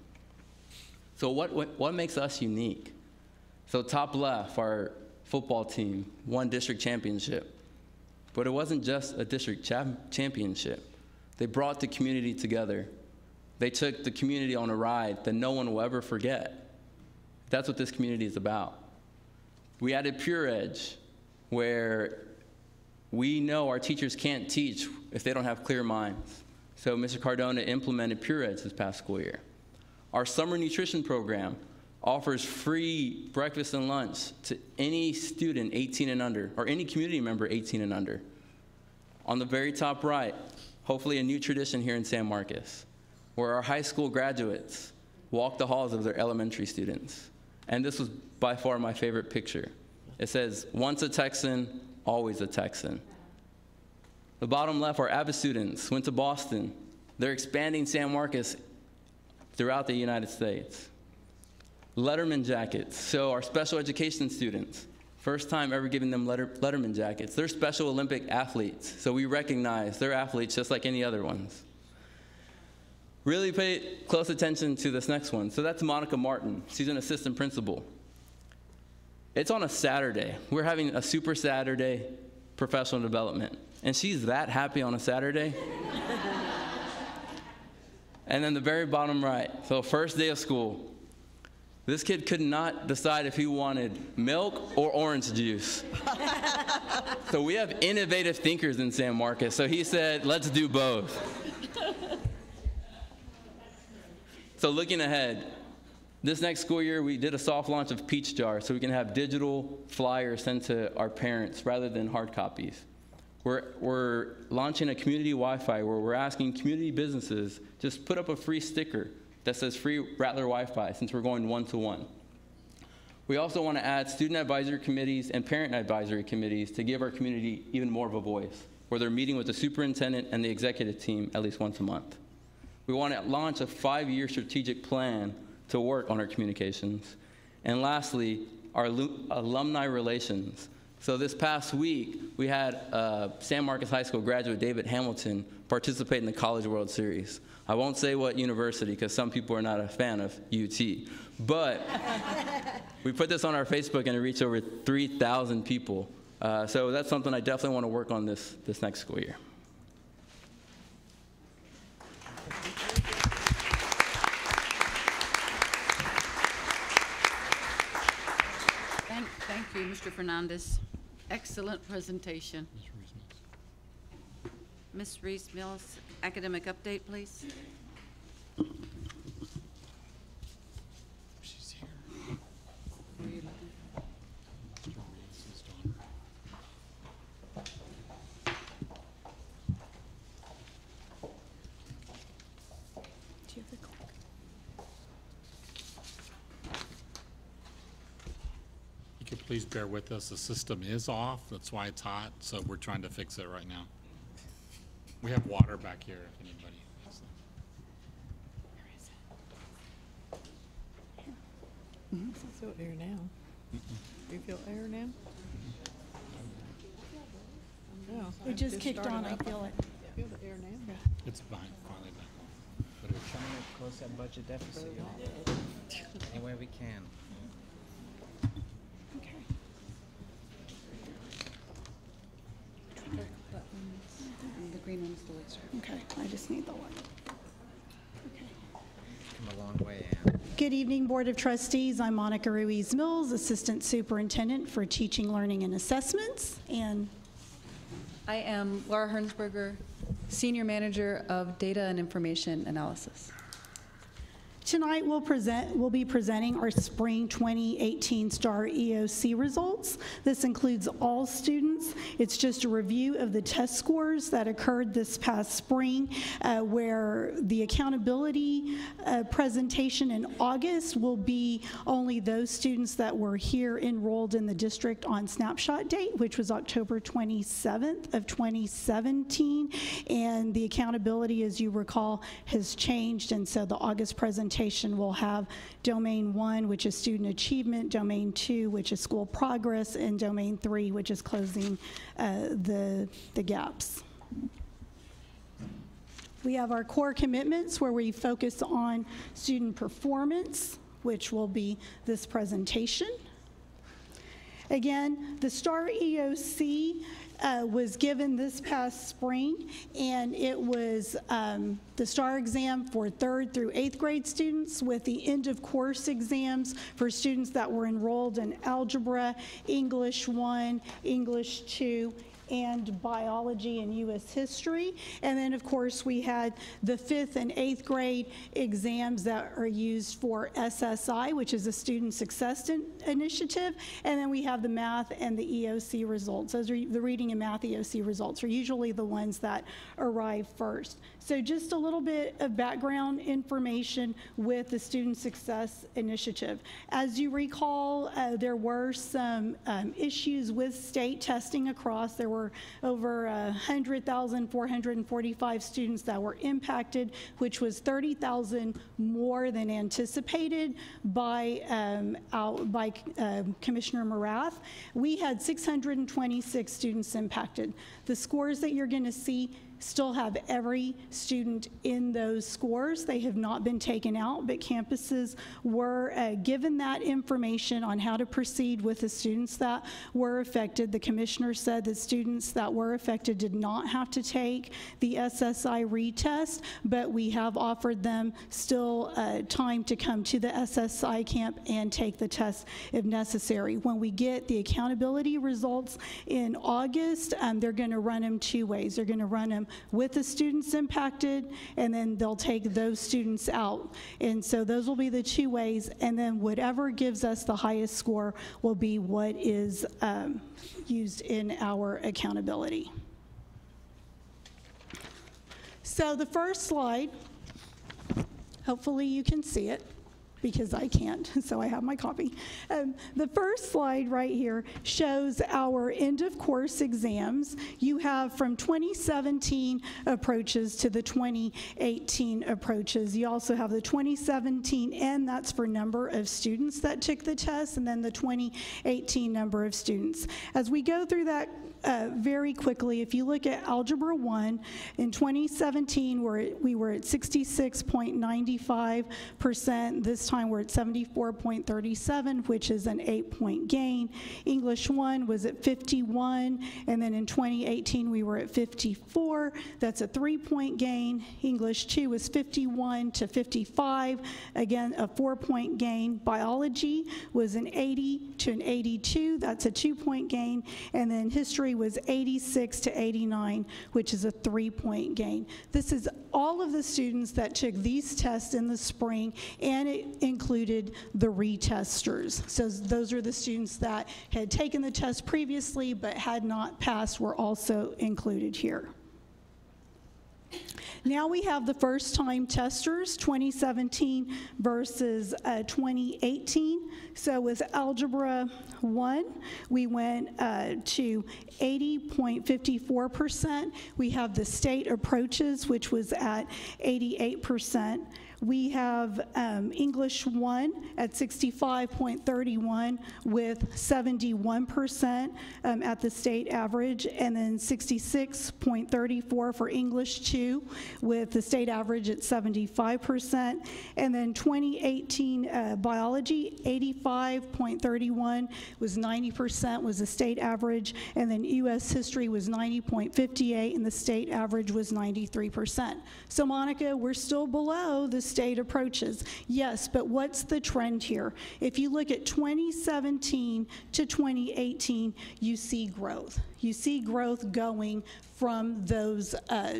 So what makes us unique? So top left, our football team won district championship. But it wasn't just a district championship. They brought the community together. They took the community on a ride that no one will ever forget. That's what this community is about. We added Pure Edge, where We know our teachers can't teach if they don't have clear minds. So Mr. Cardona implemented Pure-Eds this past school year. Our summer nutrition program offers free breakfast and lunch to any student 18 and under, or any community member 18 and under. On the very top right, hopefully a new tradition here in San Marcos, where our high school graduates walk the halls of their elementary students. And this was by far my favorite picture. It says, once a Texan, always a Texan. The bottom left, our ABBA students went to Boston. They're expanding San Marcos throughout the United States. Letterman jackets. So our special education students, first time ever giving them Letterman jackets. They're Special Olympic athletes, so we recognize they're athletes just like any other ones. Really pay close attention to this next one. So that's Monica Martin. She's an assistant principal. It's on a Saturday. We're having a Super Saturday professional development, and she's that happy on a Saturday. And then the very bottom right, so first day of school. This kid could not decide if he wanted milk or orange juice. So we have innovative thinkers in San Marcos. So he said, let's do both. So looking ahead, this next school year, we did a soft launch of Peach Jar so we can have digital flyers sent to our parents rather than hard copies. We're launching a community Wi-Fi where we're asking community businesses just put up a free sticker that says free Rattler Wi-Fi since we're going one-to-one. We also want to add student advisory committees and parent advisory committees to give our community even more of a voice, where they're meeting with the superintendent and the executive team at least once a month. We want to launch a 5-year strategic plan to work on our communications. And lastly, our alumni relations. So this past week, we had San Marcos High School graduate David Hamilton participate in the College World Series. I won't say what university because some people are not a fan of UT, but we put this on our Facebook and it reached over 3,000 people. So that's something I definitely want to work on this next school year. Thank you, Mr. Fernandez. Excellent presentation. Ms. Reese-Mills, academic update, please. She's here. Where are you looking? Do you have the clock? You could please bear with us. The system is off. That's why it's hot. So we're trying to fix it right now. We have water back here if anybody has that. I feel air now. Do you feel air now? No. It just kicked on, I feel it. Feel the air now? It's finally back. But we're trying to close that budget deficit, any way we can. Okay. The green one's the laser. Okay, I just need the one. Okay. Come a long way, Ann. Good evening, Board of Trustees. I'm Monica Ruiz-Mills, Assistant Superintendent for Teaching, Learning, and Assessments. And I am Laura Hernsberger, Senior Manager of Data and Information Analysis. tonight we'll be presenting our Spring 2018 STAR EOC results. This includes all students. It's just a review of the test scores that occurred this past spring, where the accountability presentation in August will be only those students that were here enrolled in the district on snapshot date, which was October 27th of 2017. And the accountability, as you recall, has changed, and so the August presentation will have Domain 1, which is student achievement, Domain 2, which is school progress, and Domain 3, which is closing the gaps. We have our core commitments where we focus on student performance, which will be this presentation. Again, the STAR EOC was given this past spring, and it was the STAR exam for 3rd through 8th grade students, with the end of course exams for students that were enrolled in Algebra, English 1, English 2, and biology and U.S. history. And then, of course, we had the 5th and 8th grade exams that are used for SSI, which is a Student Success Initiative. And then we have the math and the EOC results. Those are the reading and math EOC results are usually the ones that arrive first. So just a little bit of background information with the Student Success Initiative. As you recall, there were some issues with state testing across. There were over 100,445 students that were impacted, which was 30,000 more than anticipated by Commissioner Morath. We had 626 students impacted. The scores that you're going to see still have every student in those scores. They have not been taken out, but campuses were given that information on how to proceed with the students that were affected. The commissioner said that students that were affected did not have to take the SSI retest, but we have offered them still time to come to the SSI camp and take the test if necessary. When we get the accountability results in August, they're going to run them two ways. They're going to run them with the students impacted, and then they'll take those students out. And so those will be the two ways, and then whatever gives us the highest score will be what is used in our accountability. So the first slide, hopefully you can see it, because I can't, so I have my copy. The first slide right here shows our end of course exams. You have from 2017 approaches to the 2018 approaches. You also have the 2017 N, that's for number of students that took the test, and then the 2018 number of students. As we go through that very quickly, if you look at Algebra 1, in 2017 we were at 66.95%. This time we're at 74.37, which is an 8-point gain. English 1 was at 51, and then in 2018 we were at 54. That's a 3-point gain. English 2 was 51 to 55, again a 4-point gain. Biology was an 80 to an 82, that's a 2-point gain. And then history was 86 to 89, which is a 3-point gain. This is all of the students that took these tests in the spring, and it included the retesters. So those are the students that had taken the test previously but had not passed, were also included here. Now we have the first-time testers, 2017 versus 2018. So with Algebra 1, we went to 80.54%. We have the state approaches, which was at 88%. We have English 1 at 65.31 with 71% at the state average, and then 66.34 for English 2 with the state average at 75%. And then 2018 biology, 85.31 was 90% was the state average, and then U.S. history was 90.58 and the state average was 93%. So Monica, we're still below the state approaches. Yes, but what's the trend here? If you look at 2017 to 2018, you see growth. You see growth going from those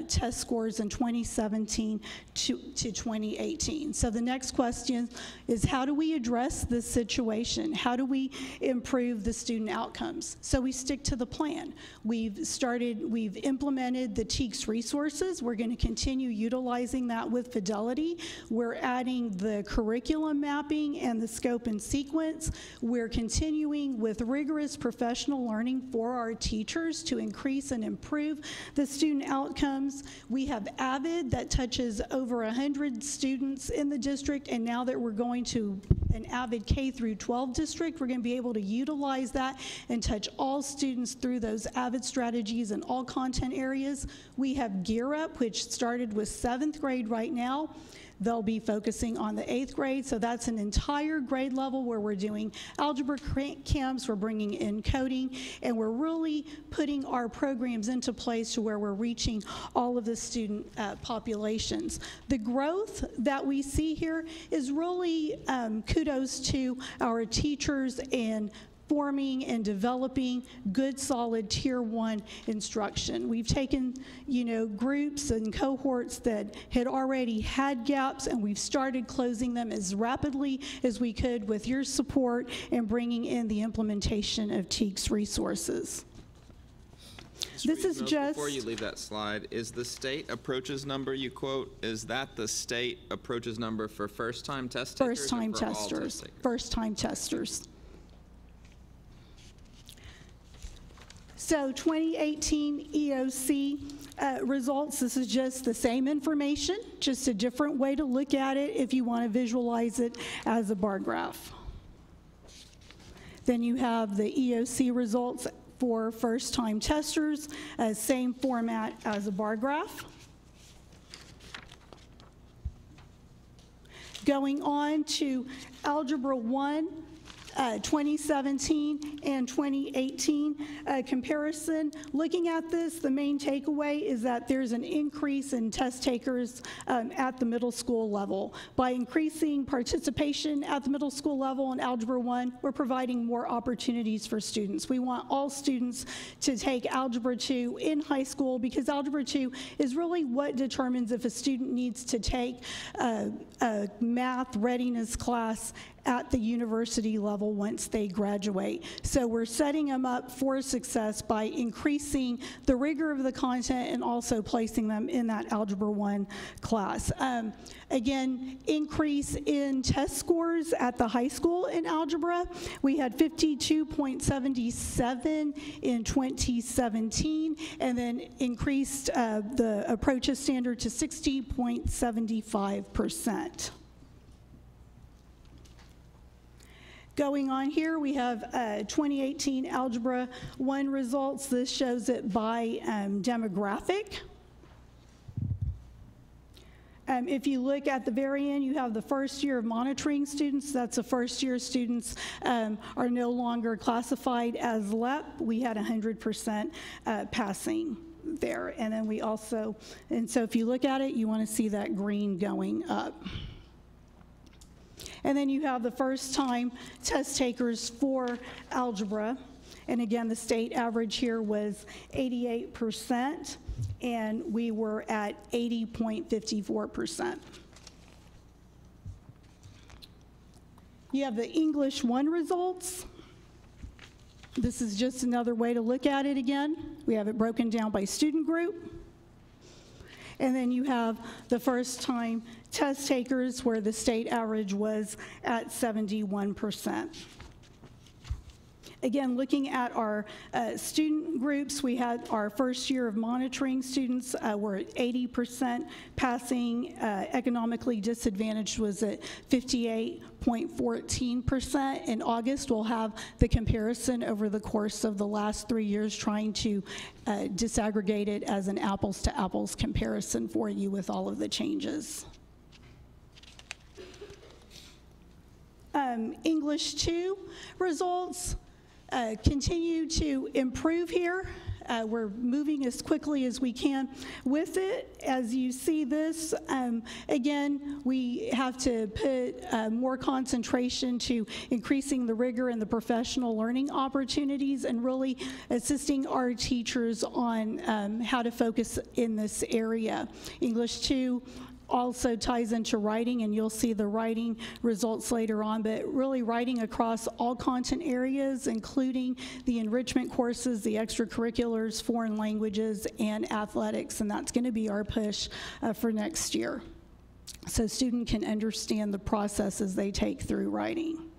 test scores in 2017 to 2018. So the next question is, how do we address this situation? How do we improve the student outcomes? So we stick to the plan. We've implemented the TEACS resources. We're going to continue utilizing that with Fidelity. We're adding the curriculum mapping and the scope and sequence. We're continuing with rigorous professional learning for our teachers to increase and improve the student outcomes. We have AVID that touches over 100 students in the district, and now that we're going to an AVID K through 12 district, we're going to be able to utilize that and touch all students through those AVID strategies in all content areas. We have Gear Up, which started with 7th grade right now. They'll be focusing on the 8th grade, so that's an entire grade level where we're doing algebra camps, we're bringing in coding, and we're really putting our programs into place to where we're reaching all of the student populations. The growth that we see here is really kudos to our teachers and forming and developing good, solid Tier 1 instruction. We've taken, groups and cohorts that had already had gaps, and we've started closing them as rapidly as we could with your support and bringing in the implementation of TEACS resources. This is just... Before you leave that slide, is the state approaches number you quote, is that the state approaches number for first-time test takers? First-time testers. First-time testers. So 2018 EOC results, this is just the same information, just a different way to look at it if you want to visualize it as a bar graph. Then you have the EOC results for first-time testers, same format as a bar graph. Going on to Algebra 1, 2017 and 2018 comparison. Looking at this, the main takeaway is that there's an increase in test takers at the middle school level. By increasing participation at the middle school level in Algebra 1, we're providing more opportunities for students. We want all students to take Algebra 2 in high school because Algebra 2 is really what determines if a student needs to take a math readiness class at the university level once they graduate. So we're setting them up for success by increasing the rigor of the content and also placing them in that Algebra 1 class. Again, increase in test scores at the high school in algebra. We had 52.77 in 2017, and then increased the approaches standard to 60.75%. Going on here, we have 2018 Algebra 1 results. This shows it by demographic. If you look at the very end, you have the first year of monitoring students. That's the first year students are no longer classified as LEP. We had 100% passing there. And then we also, and so if you look at it, you want to see that green going up. And then you have the first time test takers for algebra. And again, the state average here was 88%, and we were at 80.54%. You have the English 1 results. This is just another way to look at it again. We have it broken down by student group. And then you have the first time test takers where the state average was at 71%. Again, looking at our student groups, we had our first year of monitoring students were at 80% passing. Economically disadvantaged was at 58.14%. In August, we'll have the comparison over the course of the last 3 years, trying to disaggregate it as an apples to apples comparison for you with all of the changes. English 2 results continue to improve here. We're moving as quickly as we can with it. As you see this, again, we have to put more concentration to increasing the rigor and the professional learning opportunities and really assisting our teachers on how to focus in this area. English 2 also ties into writing, and you'll see the writing results later on, but really writing across all content areas, including the enrichment courses, the extracurriculars, foreign languages, and athletics, and that's going to be our push for next year. So students can understand the processes they take through writing.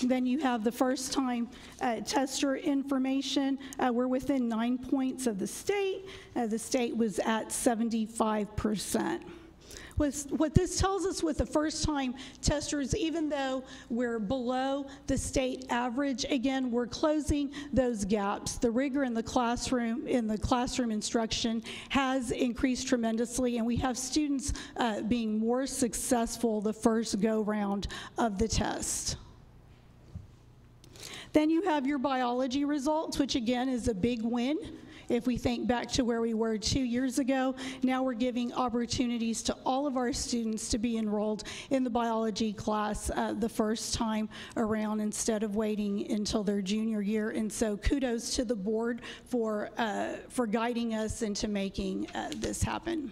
Then you have the first time tester information. We're within 9 points of the state. The state was at 75%. What this tells us with the first time testers, even though we're below the state average, again, we're closing those gaps. The rigor in the classroom instruction has increased tremendously, and we have students being more successful the first go round of the test. Then you have your biology results, which again is a big win. if we think back to where we were 2 years ago, now we're giving opportunities to all of our students to be enrolled in the biology class the first time around instead of waiting until their junior year. And so kudos to the board for guiding us into making this happen.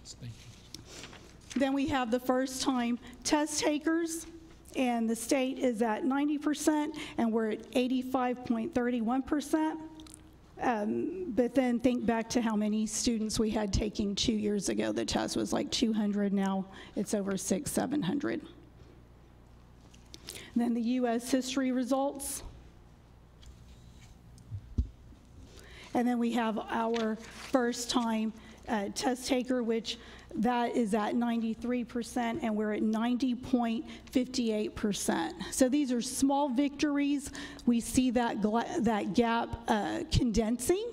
Thank you. Then we have the first time test takers, and the state is at 90%, and we're at 85.31%. But then think back to how many students we had taking 2 years ago. The test was like 200, now it's over 700. Then the U.S. history results. And then we have our first time test taker, which that is at 93%, and we're at 90.58%. So these are small victories. We see that gap condensing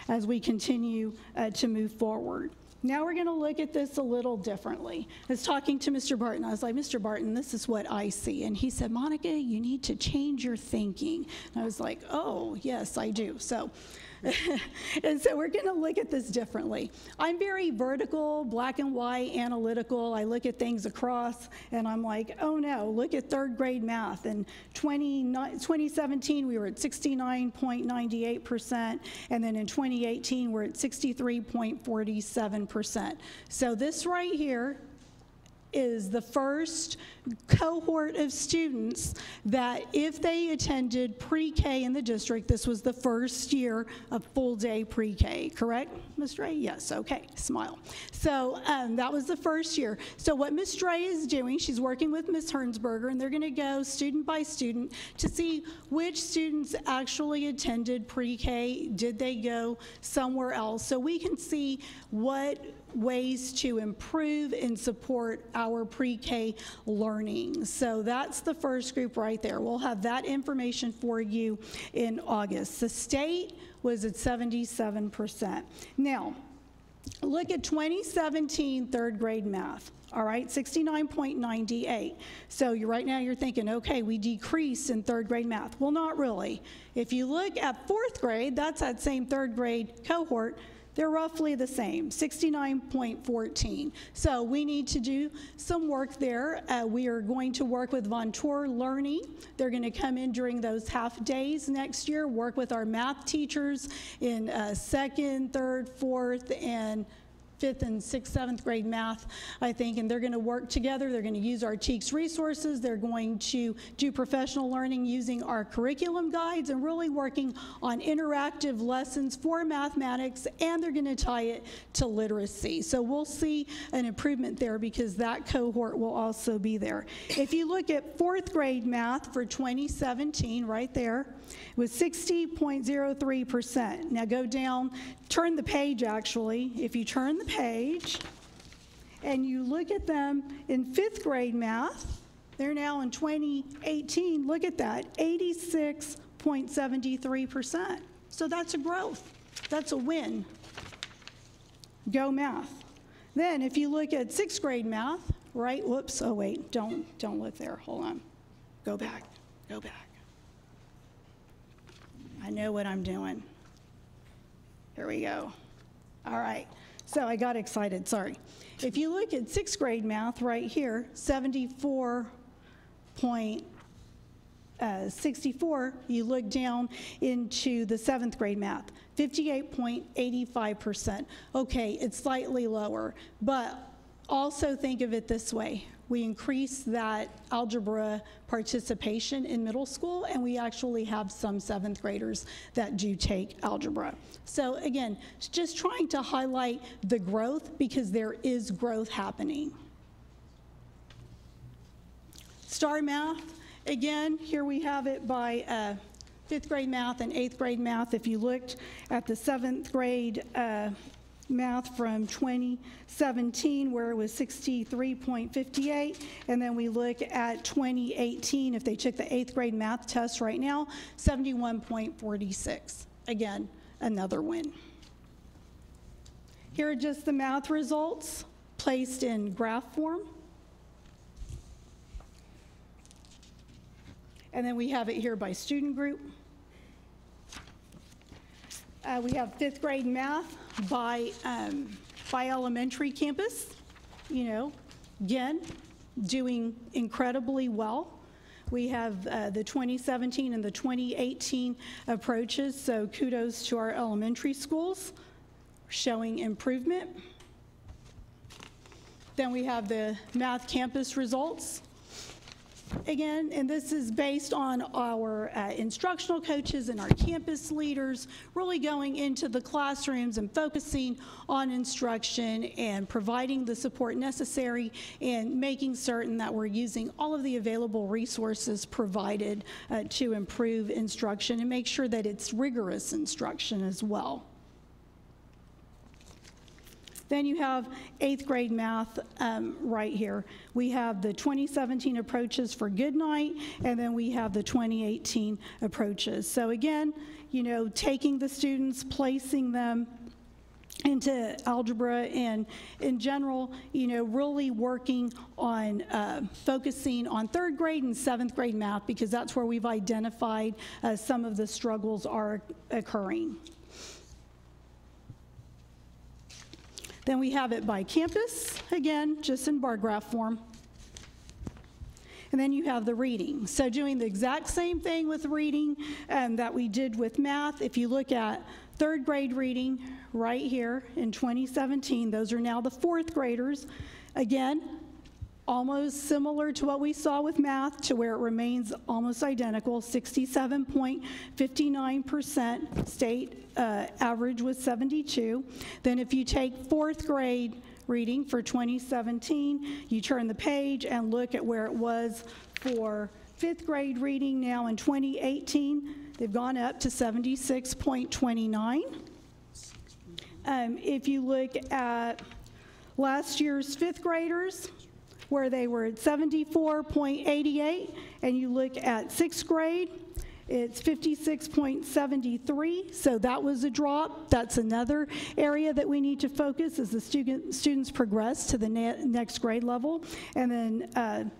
as we continue to move forward. Now we're going to look at this a little differently. I was talking to Mr. Barton. I was like, Mr. Barton, this is what I see. And he said, Monica, you need to change your thinking. And I was like, oh, yes, I do. And so we're going to look at this differently. I'm very vertical, black and white, analytical. I look at things across, and I'm like, oh no, look at third grade math. In 2017, we were at 69.98%, and then in 2018, we're at 63.47%. So this right here is the first cohort of students that if they attended pre-K in the district, this was the first year of full-day pre-K, correct, Ms. Dre? Yes, okay, smile. So that was the first year. So what Ms. Dre is doing, she's working with Ms. Hernsberger, and they're gonna go student by student to see which students actually attended pre-K, did they go somewhere else, so we can see what ways to improve and support our pre-K learning. So that's the first group right there. We'll have that information for you in August. The state was at 77%. Now, look at 2017 third grade math. All right, 69.98. So right now you're thinking, okay, we decreased in third grade math. Well, not really. If you look at fourth grade, that's that same third grade cohort, they're roughly the same, 69.14. So we need to do some work there. We are going to work with Vontour Learning. They're going to come in during those half days next year, work with our math teachers in second, third, fourth, and fifth and sixth, seventh grade math, I think, and they're going to work together. They're going to use our TEACS resources. They're going to do professional learning using our curriculum guides and really working on interactive lessons for mathematics, and they're going to tie it to literacy. So we'll see an improvement there because that cohort will also be there. If you look at fourth grade math for 2017, right there, it was 60.03%. Now go down, turn the page actually. If you turn the page and you look at them in fifth grade math, they're now in 2018, look at that, 86.73%. So that's a growth. That's a win. Go math. Then if you look at sixth grade math, right, whoops, oh wait, don't look there, hold on. Go back, go back. I know what I'm doing. Here we go. All right, so I got excited, sorry. If you look at sixth grade math right here, 74.64, you look down into the seventh grade math, 58.85%. Okay, it's slightly lower, but also think of it this way. We increased that algebra participation in middle school, and we actually have some seventh graders that do take algebra. So again, just trying to highlight the growth because there is growth happening. STAR math, again, here we have it by fifth grade math and eighth grade math. If you looked at the seventh grade math from 2017 where it was 63.58, and then we look at 2018 if they took the eighth grade math test right now, 71.46. Again, another win. Here are just the math results placed in graph form. And then we have it here by student group. We have 5th grade math by elementary campus, you know, again, doing incredibly well. We have the 2017 and the 2018 approaches, so kudos to our elementary schools showing improvement. Then we have the math campus results. Again, and this is based on our instructional coaches and our campus leaders really going into the classrooms and focusing on instruction and providing the support necessary and making certain that we're using all of the available resources provided to improve instruction and make sure that it's rigorous instruction as well. Then you have 8th grade math right here. We have the 2017 approaches for Goodnight, and then we have the 2018 approaches. So again, you know, taking the students, placing them into algebra, and in general, you know, really working on focusing on 3rd grade and 7th grade math, because that's where we've identified some of the struggles are occurring. Then we have it by campus, again, just in bar graph form. And then you have the reading. So doing the exact same thing with reading that we did with math. If you look at 3rd grade reading right here in 2017, those are now the 4th graders. Again, almost similar to what we saw with math, to where it remains almost identical, 67.59%. State average was 72. Then if you take 4th grade reading for 2017, you turn the page and look at where it was for 5th grade reading now in 2018. They've gone up to 76.29. If you look at last year's 5th graders, where they were at 74.88, and you look at 6th grade, it's 56.73, so that was a drop. That's another area that we need to focus as the students progress to the next grade level. And then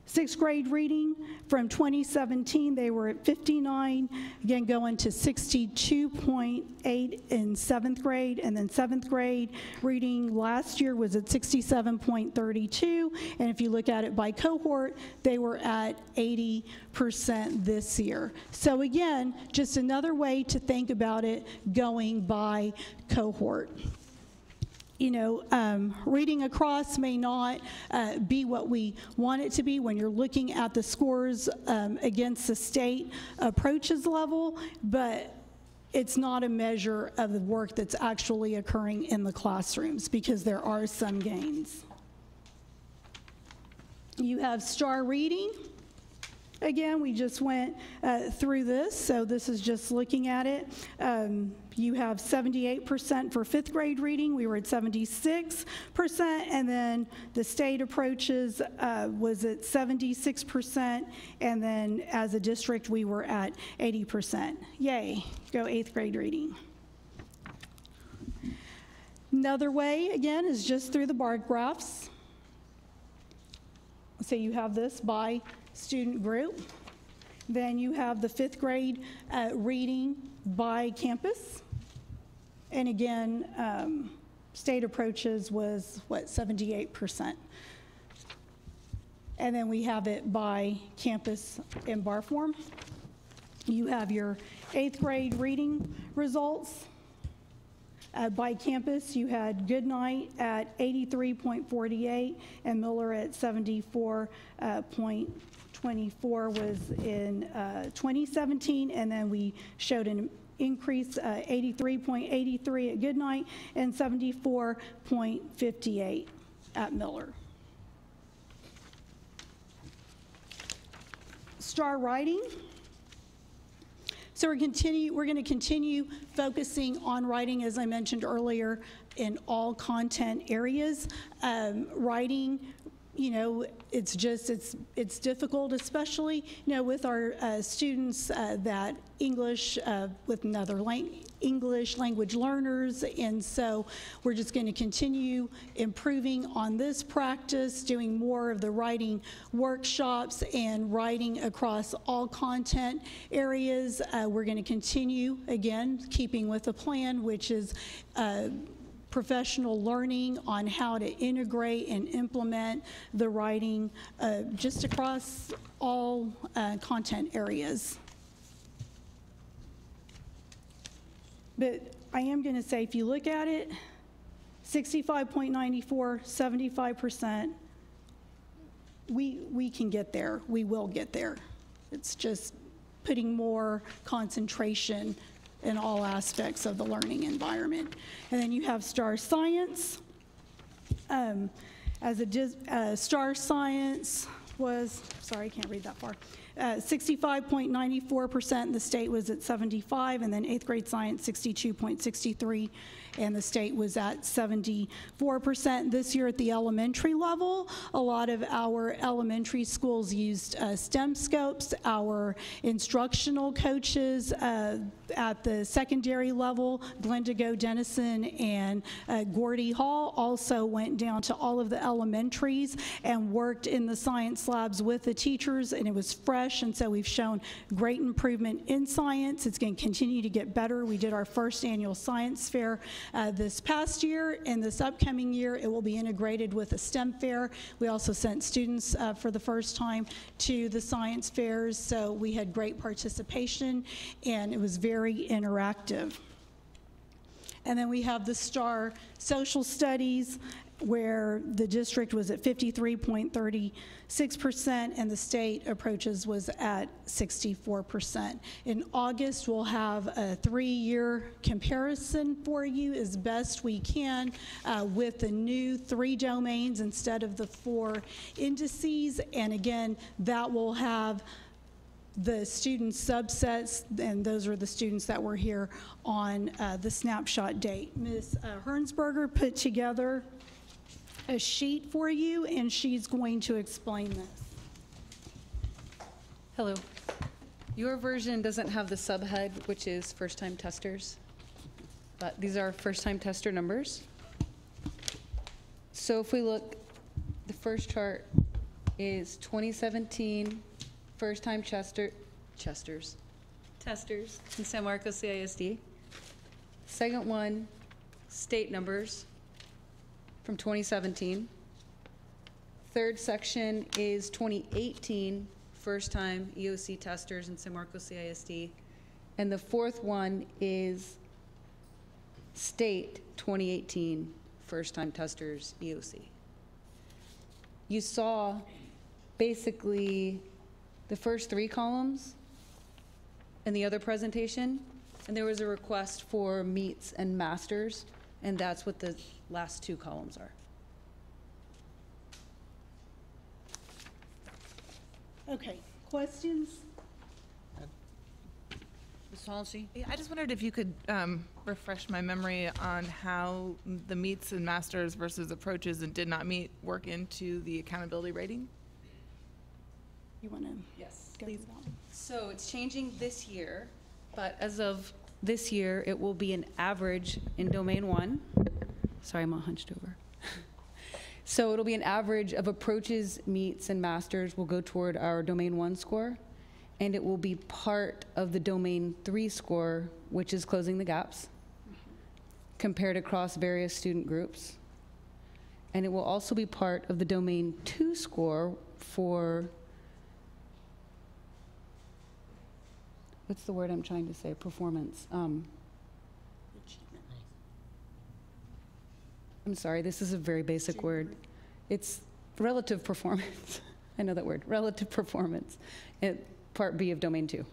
6th grade reading from 2017, they were at 59, again going to 62.8 in 7th grade, and then 7th grade reading last year was at 67.32, and if you look at it by cohort, they were at 80% this year. So again, just another way to think about it going by cohort. You know, reading across may not be what we want it to be when you're looking at the scores against the state approaches level, but it's not a measure of the work that's actually occurring in the classrooms, because there are some gains. You have STAR reading. Again, we just went through this, so this is just looking at it. You have 78% for 5th grade reading. We were at 76%, and then the state approaches was at 76%, and then as a district, we were at 80%. Yay, go 8th grade reading. Another way, again, is just through the bar graphs. So you have this by student group. Then you have the 5th grade reading by campus. And again, state approaches was, what, 78%. And then we have it by campus in bar form. You have your 8th grade reading results. By campus, you had Goodnight at 83.48 and Miller at 74.24 was in 2017, and then we showed an increase 83.83 at Goodnight and 74.58 at Miller. STAR writing. So we're going to continue focusing on writing, as I mentioned earlier, in all content areas. Writing you know, it's difficult, especially, you know, with our students that English with another English language learners. And so we're just going to continue improving on this practice, doing more of the writing workshops and writing across all content areas. We're going to continue, again, keeping with the plan, which is professional learning on how to integrate and implement the writing just across all content areas. But I am going to say, if you look at it, 65.94, 75%, we can get there. We will get there. It's just putting more concentration in all aspects of the learning environment. And then you have STAR Science. STAR Science was, sorry, I can't read that far. 65.94%, the state was at 75, and then 8th grade science 62.63, and the state was at 74%. This year at the elementary level, a lot of our elementary schools used STEM scopes. Our instructional coaches at the secondary level, Glendigo Dennison and Gordy Hall, also went down to all of the elementaries and worked in the science labs with the teachers, and it was fresh. And so we've shown great improvement in science. It's going to continue to get better. We did our first annual science fair this past year, and this upcoming year it will be integrated with a STEM fair. We also sent students for the first time to the science fairs, so we had great participation, and it was very interactive. And then we have the STAR Social Studies, where the district was at 53.36% and the state approaches was at 64%. In August, we'll have a 3-year comparison for you as best we can with the new 3 domains instead of the 4 indices. And again, that will have the student subsets, and those are the students that were here on the snapshot date. Ms. Hernsberger put together a sheet for you, and she's going to explain this. Hello. Your version doesn't have the subhead, which is first-time testers, but these are first-time tester numbers. So if we look, the first chart is 2017 first-time testers in San Marcos CISD. Second one, state numbers from 2017. Third section is 2018 first-time EOC testers in San Marcos CISD. And the fourth one is state 2018 first-time testers EOC. You saw basically the first 3 columns in the other presentation, and there was a request for meets and masters, and that's what the last 2 columns are. Okay, questions? Ms. Halsey? Yeah, I just wondered if you could refresh my memory on how the meets and masters versus approaches and did not meet work into the accountability rating? You want to? Yes, please. So it's changing this year, but as of this year, it will be an average in domain 1. Sorry, I'm all hunched over. So it'll be an average of approaches, meets, and masters will go toward our domain 1 score, and it will be part of the domain 3 score, which is closing the gaps, compared across various student groups. And it will also be part of the domain 2 score for, what's the word I'm trying to say, performance. I'm sorry, this is a very basic word. It's relative performance. I know that word, relative performance. Part B of domain 2.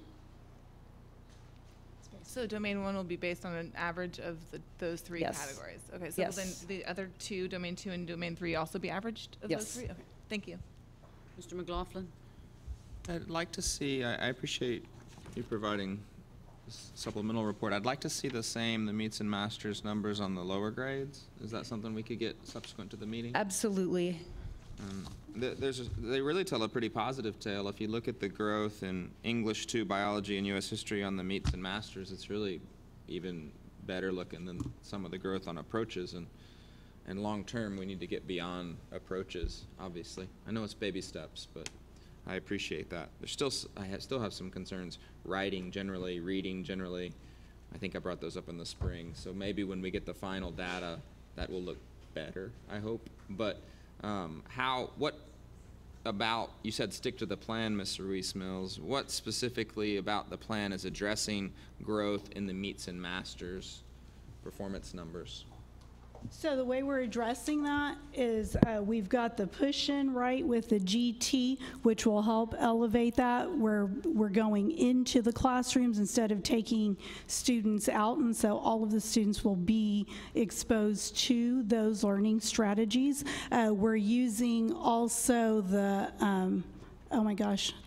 So domain 1 will be based on an average of those 3 Yes. categories. Okay, so Yes. will then the other 2, domain 2 and domain 3, also be averaged of Yes. those 3? Okay, thank you. Mr. McLaughlin? I'd like to see, I appreciate you providing this supplemental report. I'd like to see the meets and masters numbers on the lower grades. Is that something we could get subsequent to the meeting? Absolutely. They really tell a pretty positive tale. If you look at the growth in English 2, biology, and U.S. history on the meets and masters, it's really even better looking than some of the growth on approaches. And long term, we need to get beyond approaches, obviously. I know it's baby steps, but I appreciate that. I still have some concerns. Writing generally, reading generally. I think I brought those up in the spring. So maybe when we get the final data, that will look better, I hope. But what about, you said stick to the plan, Mr. Ruiz-Mills. What specifically about the plan is addressing growth in the meets and masters performance numbers? So the way we're addressing that is we've got the push-in, right, with the GT, which will help elevate that. We're going into the classrooms instead of taking students out, and so all of the students will be exposed to those learning strategies. We're using also the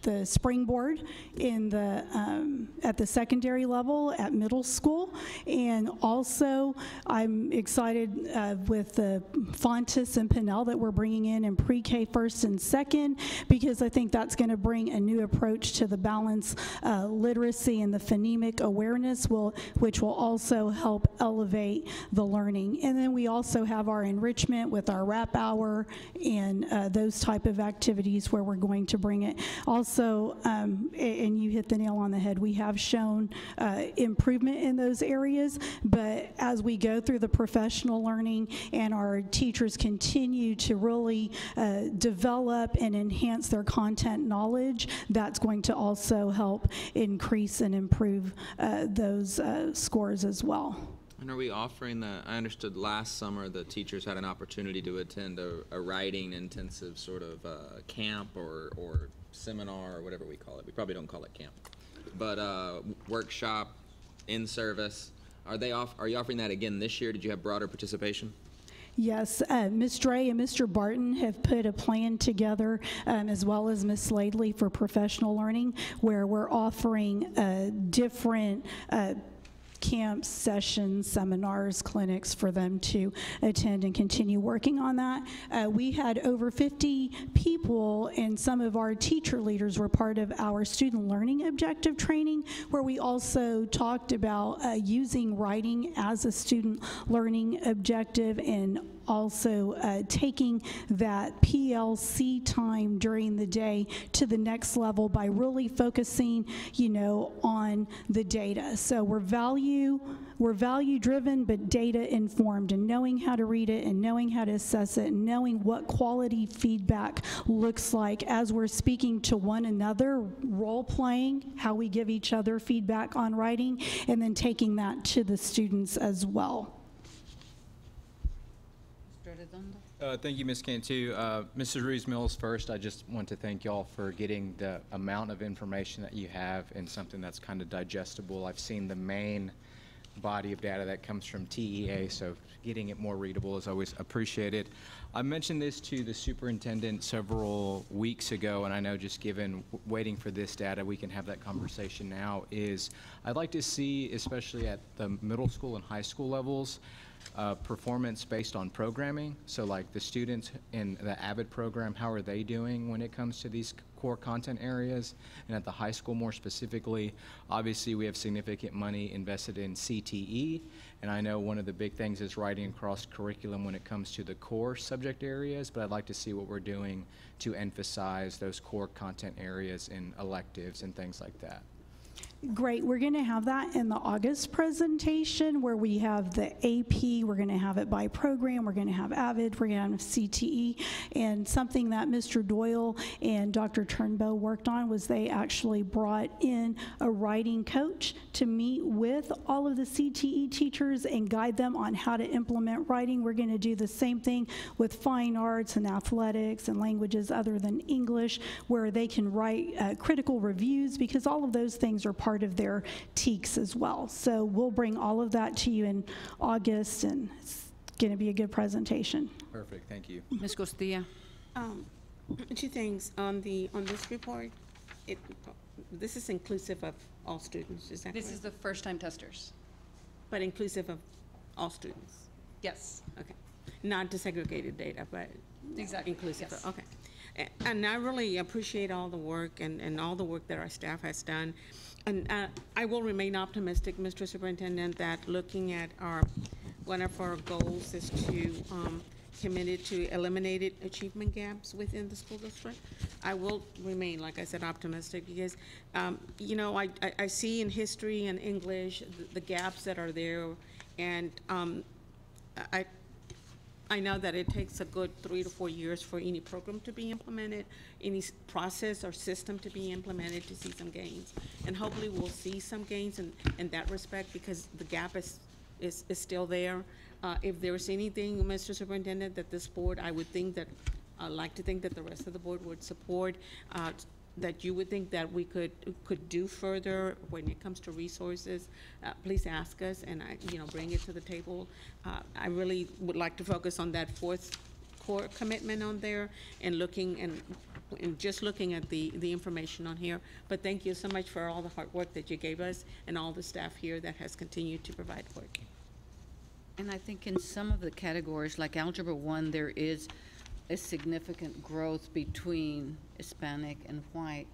the springboard in the at the secondary level at middle school, and also I'm excited with the Fontes and Pinnell that we're bringing in pre-K first and second, because I think that's going to bring a new approach to the balanced literacy and the phonemic awareness, which will also help elevate the learning. And then we also have our enrichment with our rap hour and those type of activities where we're going to bring it. Also, and you hit the nail on the head, we have shown improvement in those areas, but as we go through the professional learning and our teachers continue to really develop and enhance their content knowledge, that's going to also help increase and improve those scores as well. And are we offering I understood last summer the teachers had an opportunity to attend a writing intensive sort of camp or seminar or whatever we call it. We probably don't call it camp, but workshop in service. Are you offering that again this year? Did you have broader participation? Yes, Ms. Dre and Mr. Barton have put a plan together, as well as Ms. Sladley, for professional learning, where we're offering different camps, sessions, seminars, clinics for them to attend and continue working on that. We had over 50 people, and some of our teacher leaders were part of our student learning objective training, where we also talked about using writing as a student learning objective, and also taking that PLC time during the day to the next level by really focusing, on the data. So we're value driven, but data informed, and knowing how to read it and knowing how to assess it and knowing what quality feedback looks like as we're speaking to one another, role playing, how we give each other feedback on writing, and then taking that to the students as well. Thank you, Ms. Cantu. Mrs. Ruiz-Mills, first, I just want to thank y'all for getting the amount of information that you have and something that's kind of digestible. I've seen the main body of data that comes from TEA, so getting it more readable is always appreciated. I mentioned this to the superintendent several weeks ago, and I know just waiting for this data, we can have that conversation now, is I'd like to see, especially at the middle school and high school levels, performance based on programming. So like the students in the AVID program, how are they doing when it comes to these core content areas? And at the high school more specifically, obviously we have significant money invested in CTE, and I know one of the big things is writing across curriculum when it comes to the core subject areas, but I'd like to see what we're doing to emphasize those core content areas in electives and things like that. Great. We're going to have that in the August presentation, where we have the AP. We're going to have it by program. We're going to have AVID. We're going to have CTE. And something that Mr. Doyle and Dr. Turnbow worked on was they actually brought in a writing coach to meet with all of the CTE teachers and guide them on how to implement writing. We're going to do the same thing with fine arts and athletics and languages other than English, where they can write critical reviews, because all of those things are part of their TEKS as well. So we'll bring all of that to you in August, and it's going to be a good presentation. Perfect, thank you. Ms. Costilla. Two things on this report. This is inclusive of all students, is that correct? This is the first-time testers. But inclusive of all students? Yes. Okay. Not desegregated data, but exactly inclusive. yes. Okay. And I really appreciate all the work and all the work that our staff has done. And I will remain optimistic, Mr. Superintendent, that looking at one of our goals is to committed to eliminated achievement gaps within the school district. I will remain, like I said, optimistic because, you know, I see in history and English the gaps that are there, and I know that it takes a good 3 to 4 years for any program to be implemented, any process or system to be implemented to see some gains. And hopefully we'll see some gains in that respect because the gap is still there. If there's anything, Mr. Superintendent, that this board, I would think that, I'd like to think that the rest of the board would support, that you would think that we could do further when it comes to resources, please ask us and bring it to the table. I really would like to focus on that fourth core commitment on there and just looking at the information on here. But thank you so much for all the hard work that you gave us and all the staff here that has continued to provide work. And I think in some of the categories, like Algebra 1, there is a significant growth between Hispanic and white,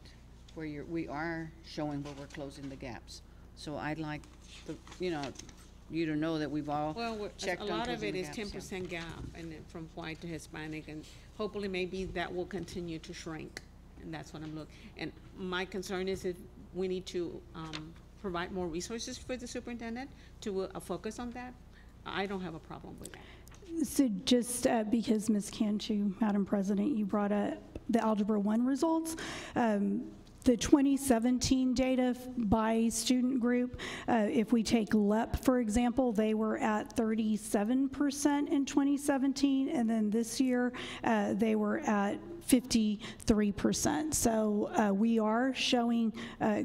where we are showing where we're closing the gaps. So I'd like you to know that we've all checked on a lot of it closing is the gaps, 10% gap, and then from white to Hispanic, and hopefully maybe that will continue to shrink, and that's what I'm looking. And my concern is that we need to provide more resources for the superintendent to focus on that. I don't have a problem with that. So just because Ms. Cantu, Madam President, you brought up the Algebra 1 results, the 2017 data by student group, if we take LEP, for example, they were at 37% in 2017, and then this year they were at 53%. So we are showing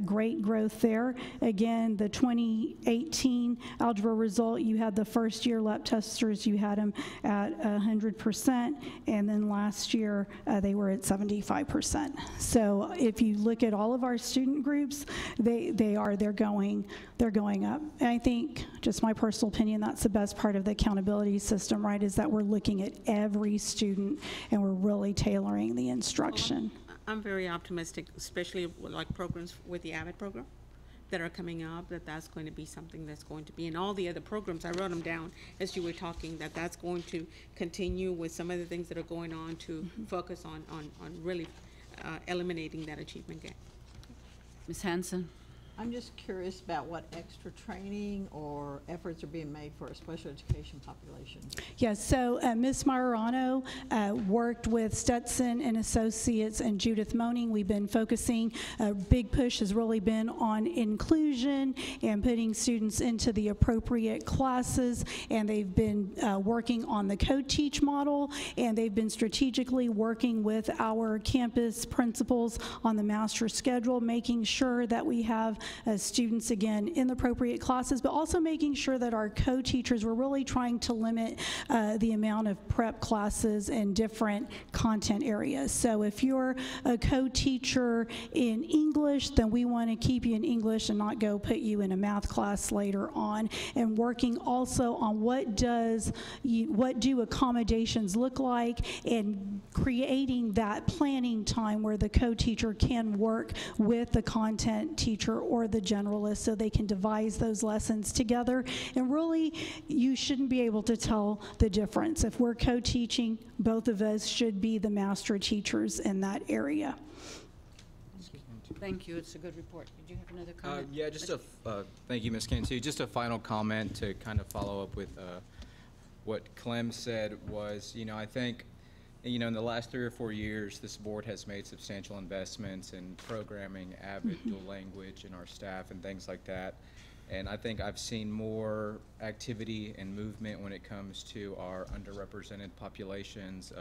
great growth there. Again, the 2018 algebra result, you had the first year LEP testers, you had them at 100%, and then last year they were at 75%. So if you look at all of our student groups, they're going up. And I think, just my personal opinion, that's the best part of the accountability system, right, is that we're looking at every student and we're really tailoring the instruction. Well, I'm very optimistic, especially with like programs with the AVID program that are coming up, that's going to be something that's going to be in all the other programs. I wrote them down as you were talking, that's going to continue with some of the things that are going on to focus on really eliminating that achievement gap. Ms. Hanson? I'm just curious about what extra training or efforts are being made for a special education population. Yes, so Ms. Marano worked with Stetson and Associates and Judith Moaning. We've been focusing, a big push has really been on inclusion and putting students into the appropriate classes, and they've been working on the co-teach model, and they've been strategically working with our campus principals on the master schedule, making sure that we have students, again, in the appropriate classes, but also making sure that our co-teachers, we're really trying to limit the amount of prep classes in different content areas. So if you're a co-teacher in English, then we want to keep you in English and not go put you in a math class later on, and working also on what do accommodations look like, and creating that planning time where the co-teacher can work with the content teacher or the generalist so they can devise those lessons together. And really, you shouldn't be able to tell the difference. If we're co-teaching, both of us should be the master teachers in that area. Thank you. It's a good report. Did you have another comment? Yeah, just thank you, Ms. Cantu. Just a final comment to kind of follow up with what Clem said was, I think, in the last 3 or 4 years, this board has made substantial investments in programming, AVID, dual language, and our staff and things like that. And I think I've seen more activity and movement when it comes to our underrepresented populations,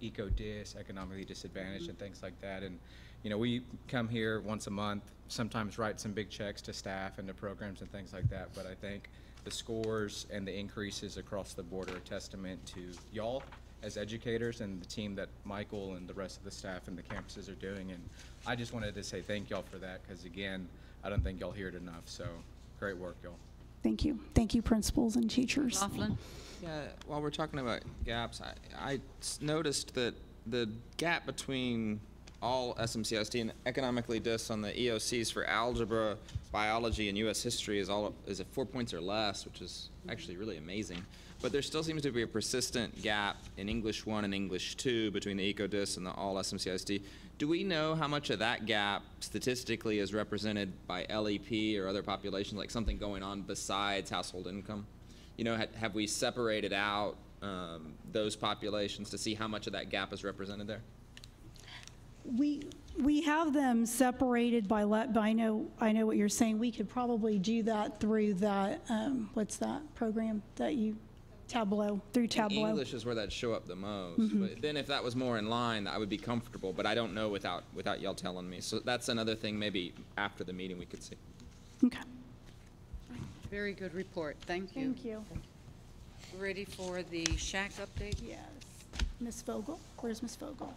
eco-dis, economically disadvantaged, and things like that. And, we come here once a month, sometimes write some big checks to staff and to programs and things like that. But I think the scores and the increases across the board are a testament to y'all as educators and the team that Michael and the rest of the staff and the campuses are doing. And I just wanted to say thank y'all for that, because again, I don't think y'all hear it enough. So great work, y'all. Thank you. Thank you, principals and teachers. Laughlin? Yeah, while we're talking about gaps, I noticed that the gap between all SMCISD and economically dis on the EOCs for algebra, biology, and U.S. history is at 4 points or less, which is actually really amazing. But there still seems to be a persistent gap in English 1 and English 2 between the ECODIS and the all SMCISD. Do we know how much of that gap statistically is represented by LEP or other populations, like something going on besides household income? You know, have we separated out those populations to see how much of that gap is represented there? We have them separated by I know what you're saying. We could probably do that through that, what's that program that you, Tableau, through Tableau. In English is where that'd show up the most. But then if that was more in line, I would be comfortable, but I don't know without y'all telling me. So that's another thing maybe after the meeting we could see. Okay. Very good report. Thank you. Thank you. Ready for the shack update? Yes. Ms. Vogel, where's Ms. Vogel?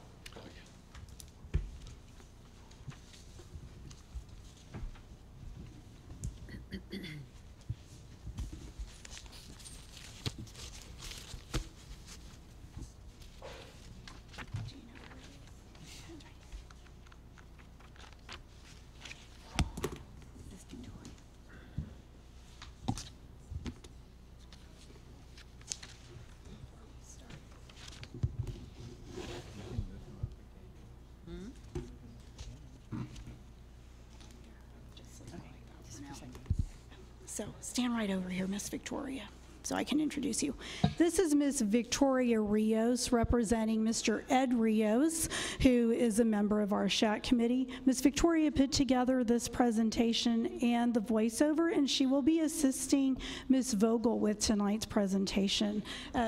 So stand right over here, Miss Victoria, so I can introduce you. This is Miss Victoria Rios representing Mr. Ed Rios, who is a member of our SHAC committee. Miss Victoria put together this presentation and the voiceover, and she will be assisting Miss Vogel with tonight's presentation.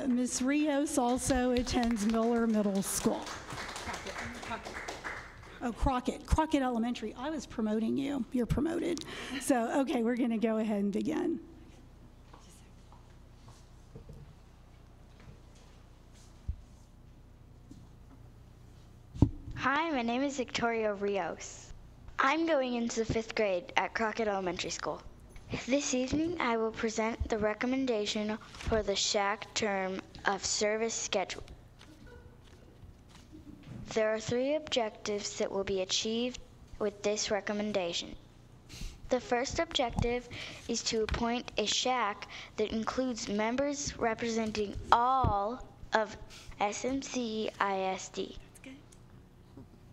Miss Rios also attends Miller Middle School. Oh, Crockett Elementary. I was promoting you. You're promoted. So, okay, we're going to go ahead and begin. Hi, my name is Victoria Rios. I'm going into the 5th grade at Crockett Elementary School. This evening, I will present the recommendation for the SHAC term of service schedule. There are 3 objectives that will be achieved with this recommendation. The first objective is to appoint a SHAC that includes members representing all of SMCISD.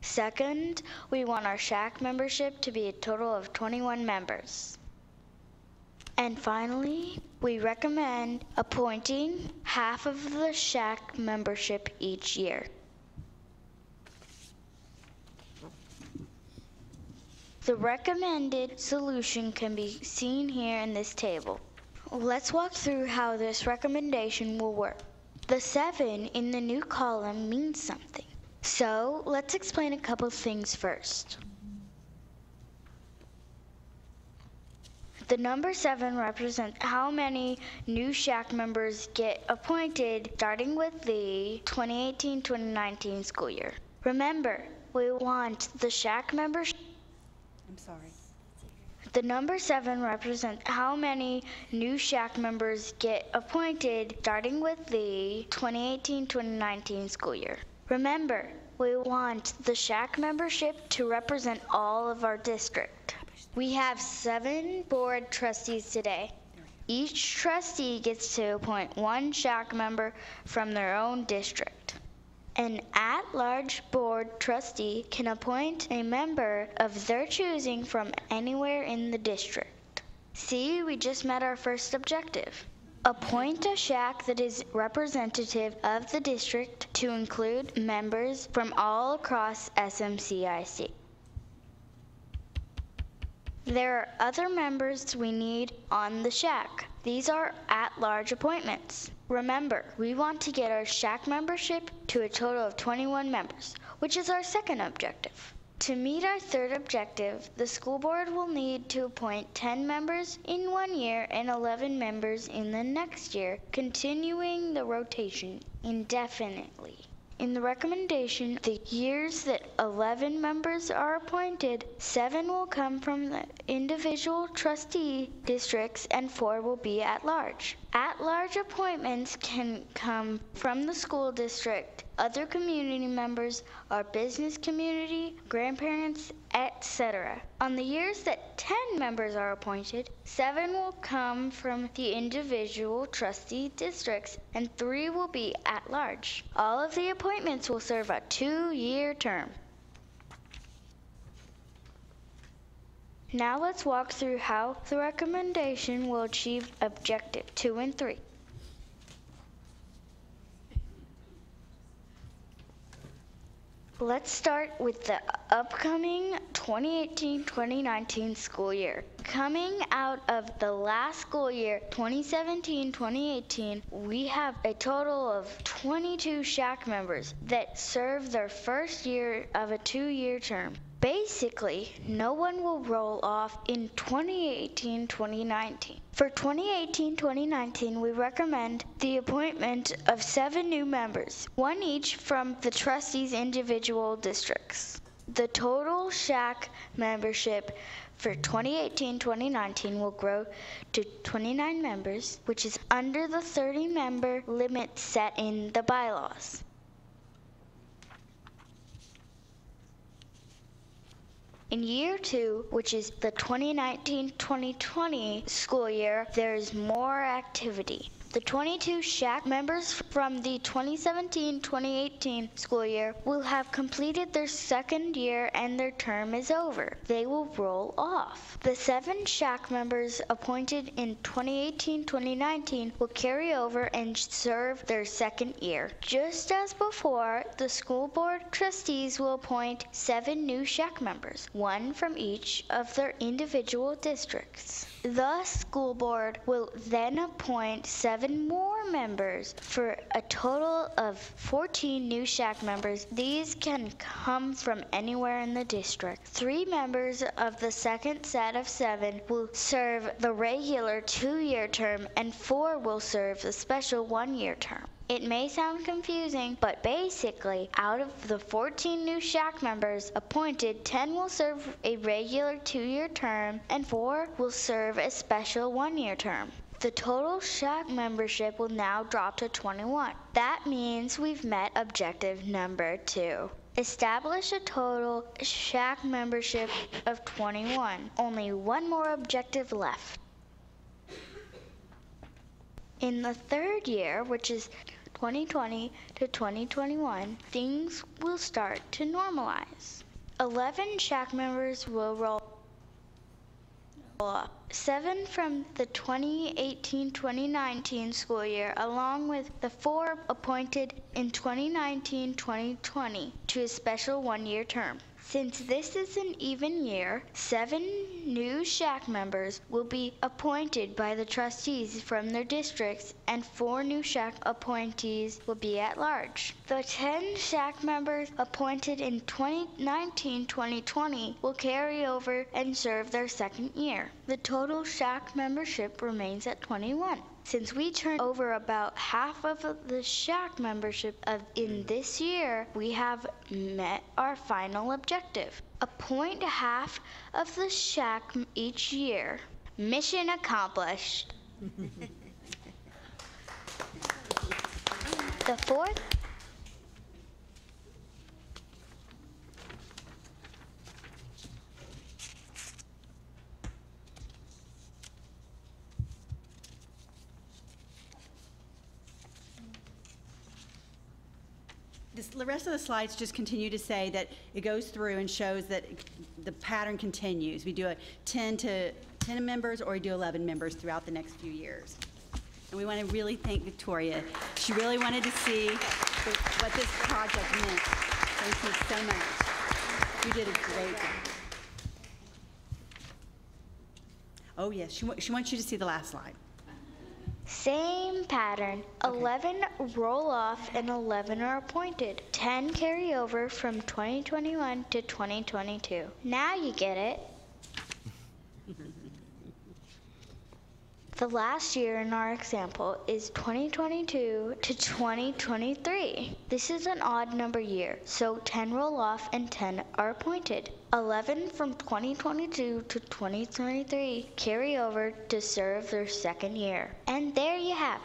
Second, we want our SHAC membership to be a total of 21 members. And finally, we recommend appointing half of the SHAC membership each year. The recommended solution can be seen here in this table. Let's walk through how this recommendation will work. The 7 in the new column means something. So let's explain a couple things first. The number 7 represents how many new SHAC members get appointed starting with the 2018-2019 school year. Remember, we want the SHAC members. I'm sorry. The number 7 represents how many new SHAC members get appointed starting with the 2018-2019 school year. Remember, we want the SHAC membership to represent all of our district. We have 7 board trustees today. Each trustee gets to appoint 1 SHAC member from their own district. An at-large board trustee can appoint a member of their choosing from anywhere in the district. See, we just met our first objective. Appoint a SHAC that is representative of the district to include members from all across SMCIC. There are other members we need on the SHAC. These are at-large appointments. Remember, we want to get our SHAC membership to a total of 21 members, which is our second objective. To meet our third objective, the school board will need to appoint 10 members in 1 year and 11 members in the next year, continuing the rotation indefinitely. In the recommendation, the years that 11 members are appointed, 7 will come from the individual trustee districts and 4 will be at large. At-large appointments can come from the school district, other community members, our business community, grandparents, etc. On the years that 10 members are appointed, 7 will come from the individual trustee districts and 3 will be at large. All of the appointments will serve a 2-year term. Now let's walk through how the recommendation will achieve objective 2 and 3. Let's start with the upcoming 2018-2019 school year. Coming out of the last school year, 2017-2018, we have a total of 22 SHAC members that serve their first year of a 2-year term. Basically, no one will roll off in 2018-2019. For 2018-2019, we recommend the appointment of 7 new members, 1 each from the trustees' individual districts. The total SHAC membership for 2018-2019 will grow to 29 members, which is under the 30-member limit set in the bylaws. In year 2, which is the 2019-2020 school year, there is more activity. The 22 SHAC members from the 2017-2018 school year will have completed their second year and their term is over. They will roll off. The 7 SHAC members appointed in 2018-2019 will carry over and serve their second year. Just as before, the school board trustees will appoint 7 new SHAC members, 1 from each of their individual districts. The school board will then appoint 7 more members for a total of 14 new SHAC members. These can come from anywhere in the district. 3 members of the second set of 7 will serve the regular 2-year term and 4 will serve the special 1-year term. It may sound confusing, but basically, out of the 14 new SHAC members appointed, 10 will serve a regular 2-year term and 4 will serve a special 1-year term. The total SHAC membership will now drop to 21. That means we've met objective number 2. Establish a total SHAC membership of 21. Only 1 more objective left. In the 3rd year, which is 2020 to 2021, things will start to normalize. 11 SHAC members will roll up. 7 from the 2018-2019 school year, along with the 4 appointed in 2019-2020 to a special 1-year term. Since this is an even year, 7 new SHAC members will be appointed by the trustees from their districts and 4 new SHAC appointees will be at large. The 10 SHAC members appointed in 2019-2020 will carry over and serve their second year. The total SHAC membership remains at 21. Since we turned over about half of the SHAC membership in this year, we have met our final objective. Appoint half of the SHAC each year. Mission accomplished. The 4th The rest of the slides just continue to say that it goes through and shows that the pattern continues. We do a 10 members or we do 11 members throughout the next few years. And we want to really thank Victoria. She really wanted to see what this project meant. Thank you so much. You did a great job. Oh yes, she wants you to see the last slide. Same pattern. 11 roll off and 11 are appointed. 10 carry over from 2021 to 2022. Now you get it. The last year in our example is 2022 to 2023. This is an odd number year, so 10 roll off and 10 are appointed. 11 from 2022 to 2023 carry over to serve their second year. And there you have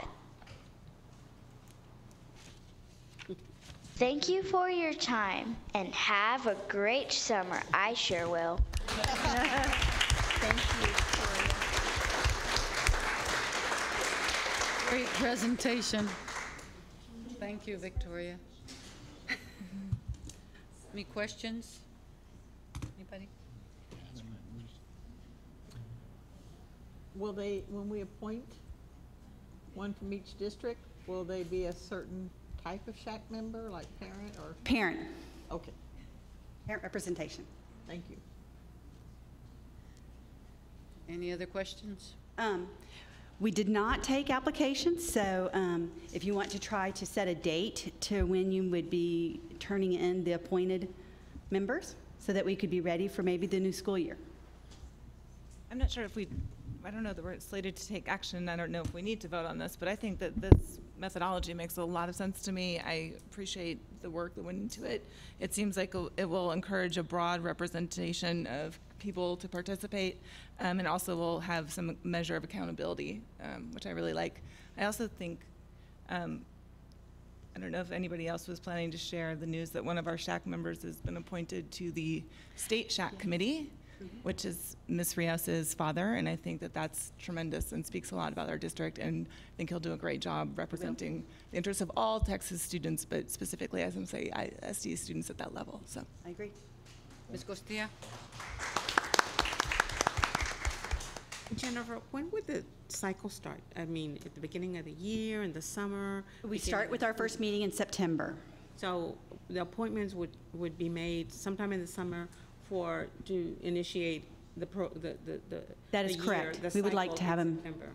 it. Thank you for your time, and have a great summer. I sure will. Thank you, Victoria. Great presentation. Thank you, Victoria. Any questions? Anybody? Will they, when we appoint one from each district, will they be a certain type of SHAC member, like parent or? Parent, Okay, parent representation. thank you. Any other questions? We did not take applications, so if you want to try to set a date to when you would be turning in the appointed members, so that we could be ready for maybe the new school year. I'm not sure if I don't know that we're slated to take action. I don't know if we need to vote on this, but I think that this methodology makes a lot of sense to me. I appreciate the work that went into it. It seems like it will encourage a broad representation of people to participate, and also will have some measure of accountability, which I really like. I also think, I don't know if anybody else was planning to share the news that one of our SHAC members has been appointed to the State SHAC Committee, which is Ms. Rios's father, and I think that that's tremendous and speaks a lot about our district, and I think he'll do a great job representing the interests of all Texas students, but specifically SMCISD students at that level. So I agree. Ms. Costilla? Jennifer, when would the cycle start? I mean, at the beginning of the year, in the summer? We start with our first meeting in September. So the appointments would be made sometime in the summer to initiate the That is the correct. year, the We would like cycle to have in them. September.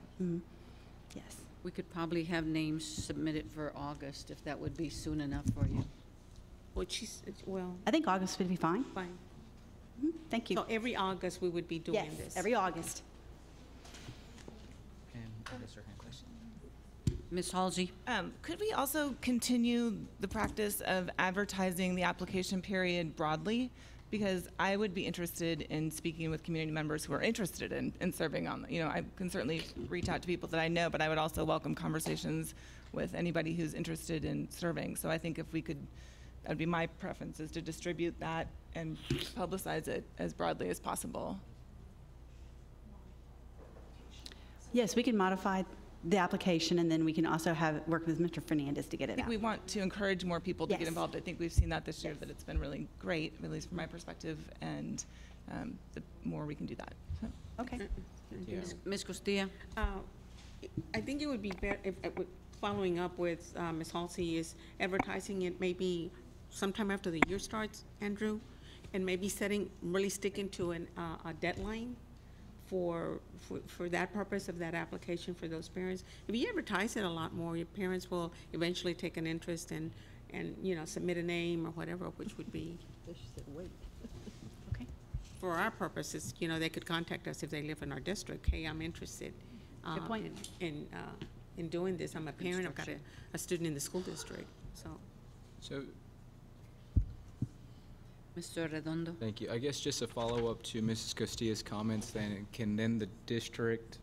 Yes. We could probably have names submitted for August, if that would be soon enough for you. Well, I think August would be fine. fine. Thank you. So every August, we would be doing Yes, this? every August. Ms. Halsey? Could we also continue the practice of advertising the application period broadly? Because I would be interested in speaking with community members who are interested in serving on, I can certainly reach out to people that I know, but I would also welcome conversations with anybody who's interested in serving. So I think if we could, that would be my preference, is to distribute that and publicize it as broadly as possible. Yes, we can modify the application, and then we can also work with Mr. Fernandez to get I it think out. we want to encourage more people to get Yes. involved. I think we've seen that this year, that it's been really great, at least from my perspective, and the more we can do that. So. Okay. Ms. Costilla? I think it would be better if, following up with Ms. Halsey, is advertising it maybe sometime after the year starts, Andrew, and maybe really sticking to a deadline for that purpose of that application for those parents. If you advertise it a lot more, your parents will eventually take an interest and submit a name or whatever, which would be. They should say, wait. Okay. For our purposes, they could contact us if they live in our district. Hey, I'm interested Good point. in doing this. I'm a parent. I've got a student in the school district. So, Mr. Redondo? thank you. I guess just a follow-up to Mrs. Costilla's comments, then, can then the district,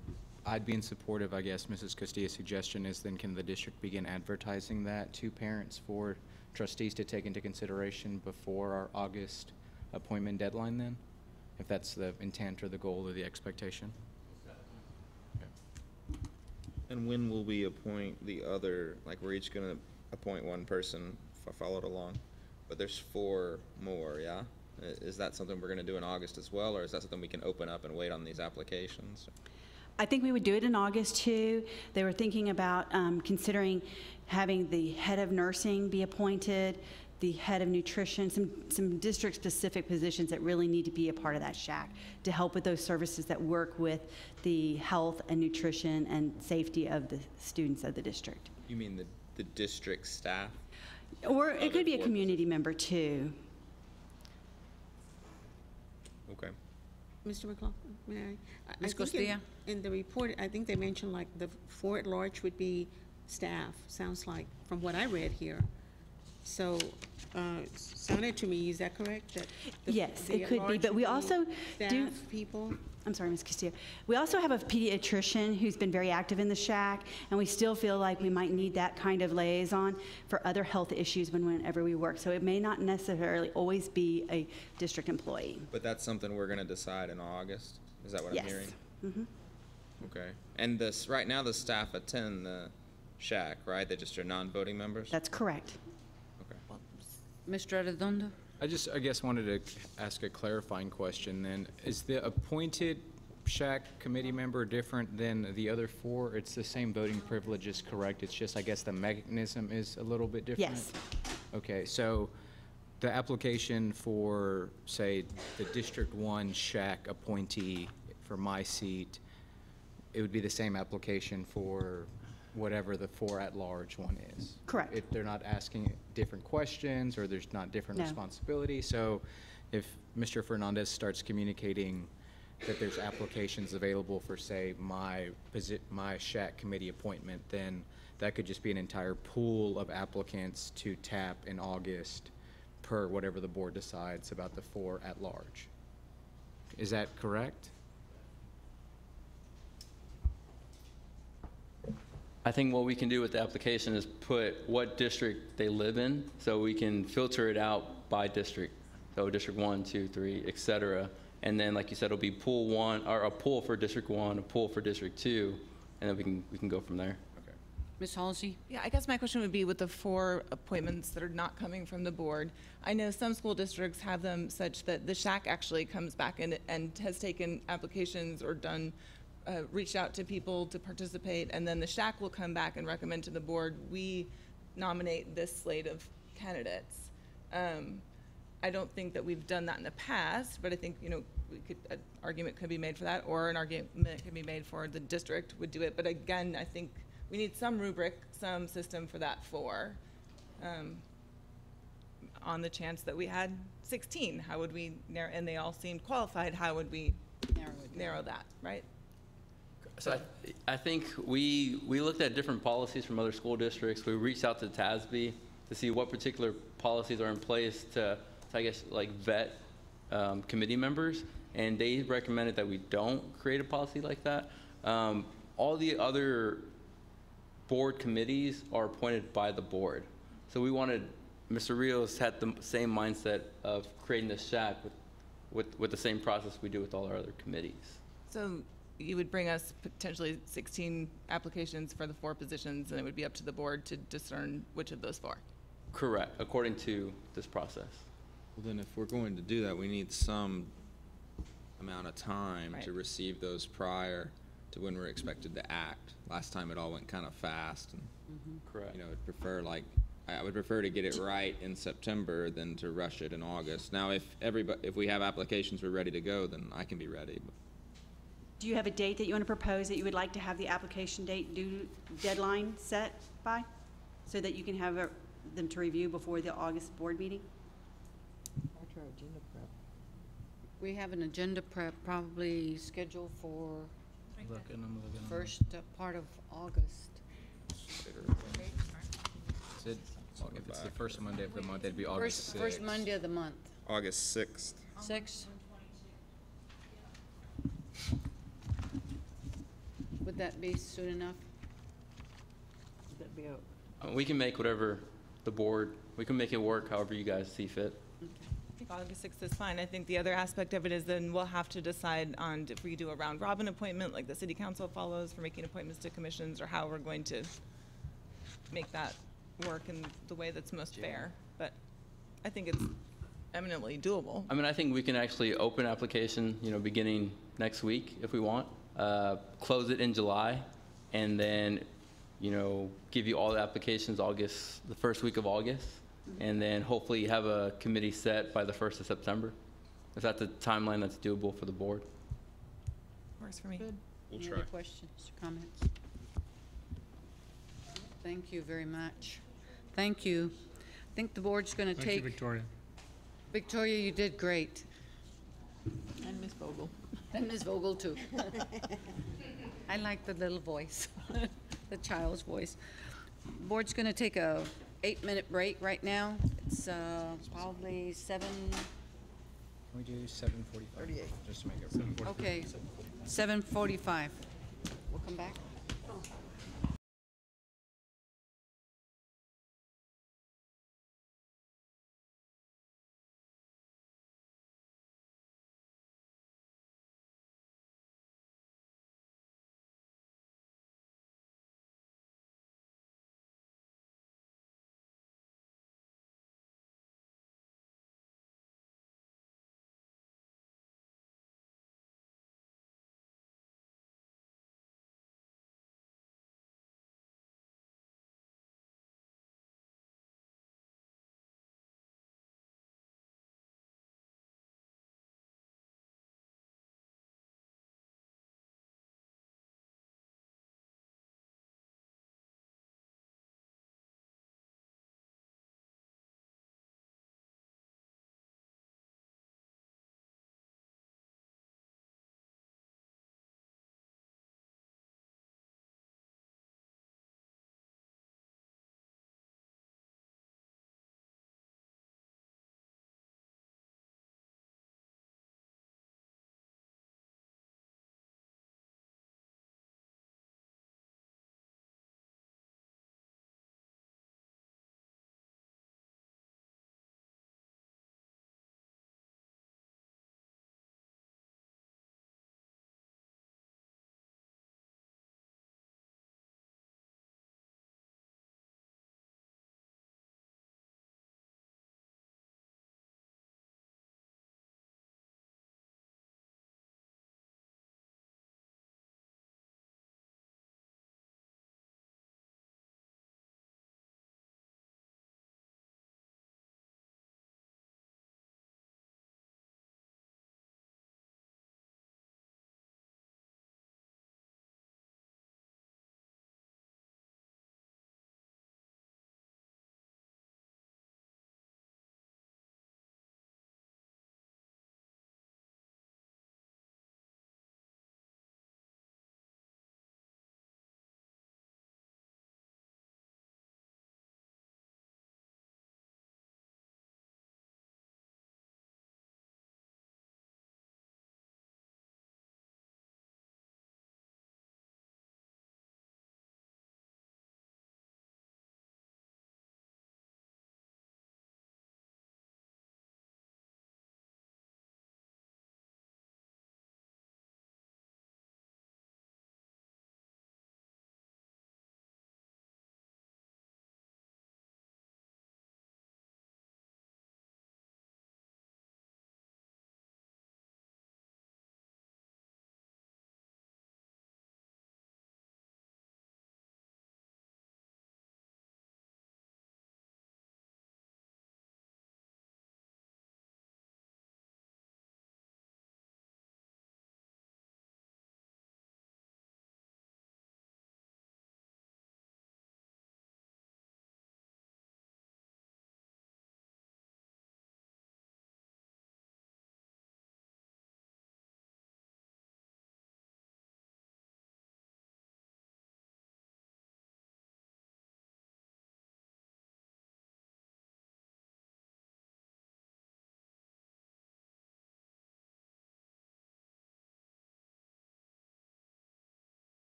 I'd be in support of, I guess, Mrs. Costilla's suggestion is then can the district begin advertising that to parents for trustees to take into consideration before our August appointment deadline then? If that's the intent or the goal or the expectation? And when will we appoint the other, like, we're each gonna appoint one person, if I followed along, but there's 4 more, yeah? Is that something we're gonna do in August as well, or is that something we can open up and wait on these applications? I think we would do it in August too. They were thinking about considering having the head of nursing be appointed, the head of nutrition, some district-specific positions that really need to be a part of that SHAC to help with those services that work with the health and nutrition and safety of the students of the district. You mean the district staff? Or it could be a community member too. Okay. Mr. McLaughlin, may I? Ms. think in- Costilla? In the report, I think they mentioned like the 4 at large would be staff, sounds like, from what I read here. So, sounded to me, is that correct? That the- Yes, the it could be, at-large but we would be also do. Staff, people? I'm sorry, Ms. Castillo. We also have a pediatrician who's been very active in the shack, and we still feel like we might need that kind of liaison for other health issues whenever we work. So it may not necessarily always be a district employee. But that's something we're gonna decide in August? Is that what I'm Yes. hearing? Mhm. Okay. And this, right now, the staff attend the shack, right? They just are non-voting members? That's correct. Okay. Mr. Arredondo? I guess, wanted to ask a clarifying question then. Is the appointed shack committee member different than the other 4? It's the same voting privileges, correct? It's just, I guess, the mechanism is a little bit different? Yes. Okay, so the application for, say, the District 1 shack appointee for my seat, it would be the same application for whatever the 4 at-large one is? Correct. If they're not asking different questions, or there's not different No. responsibility? So if Mr. Fernandez starts communicating that there's applications available for, say, my shack committee appointment, then that could just be an entire pool of applicants to tap in August per whatever the board decides about the 4 at-large. Is that correct? I think what we can do with the application is put what district they live in, so we can filter it out by district. So District 1, 2, 3, et cetera. And then, like you said, it'll be pool 1, or a pool for District 1, a pool for District 2, and then we can go from there. Okay. Ms. Halsey? Yeah, I guess my question would be with the 4 appointments that are not coming from the board. I know some school districts have them such that the shack actually comes back and has taken applications or done, reached out to people to participate, and then the shack will come back and recommend to the board, we nominate this slate of candidates. I don't think that we've done that in the past, but I think, an argument could be made for that, or an argument could be made for the district would do it. But again, I think we need some rubric, some system for that 4. On the chance that we had 16, how would we narrow, and they all seemed qualified, how would we narrow that, right? So I think we looked at different policies from other school districts. We reached out to TASB to see what particular policies are in place to I guess, like vet committee members, and they recommended that we don't create a policy like that. All the other board committees are appointed by the board. So we wanted, Mr. Rios had the same mindset of creating this shack with the same process we do with all our other committees. So you would bring us potentially 16 applications for the 4 positions, and it would be up to the board to discern which of those 4. Correct, according to this process. Well, then if we're going to do that, we need some amount of time Right. to receive those prior to when we're expected to act. Last time it all went kind of fast, and, Correct. I would prefer to get it right in September than to rush it in August. Now, if we have applications we're ready to go, then I can be ready. But Do you have a date that you want to propose that you would like to have the application deadline set by? So that you can have them to review before the August board meeting? What's our agenda prep? We have an agenda prep probably scheduled for first part of August. If it's the first Monday of the month, it'd be August 6th. First Monday of the month. August 6th. 6? Would that be soon enough? Would that be We can make whatever the board, we can make it work however you guys see fit. I think August 6th is fine. I think the other aspect of it is then we'll have to decide on if we do a round robin appointment like the city council follows for making appointments to commissions, or how we're going to make that work in the way that's most fair. But I think it's eminently doable. I mean, I think we can actually open application, beginning next week if we want, close it in July, and then, give you all the applications the first week of August, and then hopefully have a committee set by the 1st of September. Is that the timeline that's doable for the board? Works for me. We'll Any try. other questions or comments? Thank you very much. Thank you. I think the board's going to Thank you, take. Victoria. Victoria, you did great. And Ms. Vogel. And Ms. Vogel, too. I like the little voice, the child's voice. Board's going to take a 8-minute break right now. It's probably 7, Can we do 7:45? Just to make it. okay, 7:45. We'll come back.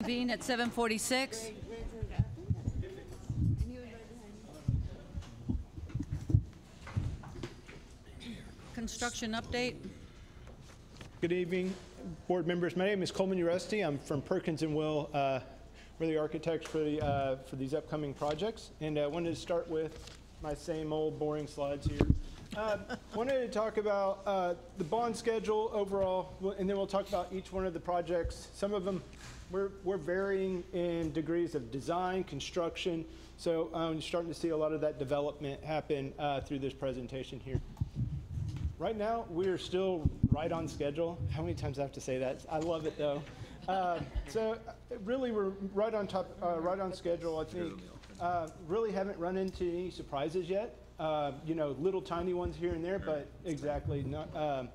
reconvene at 7:46. Construction update. Good evening, board members. My name is Coleman Uresti. I'm from Perkins and Will. We're the architects for these upcoming projects, and I wanted to start with my same old boring slides here. Wanted to talk about the bond schedule overall, and then we'll talk about each one of the projects. Some of them we're varying in degrees of design, construction, so you're starting to see a lot of that development happen through this presentation here. Right now, we're still right on schedule. How many times I have to say that? I love it though. So really, we're right on top, right on schedule. I think really haven't run into any surprises yet. You know, little tiny ones here and there, but exactly not.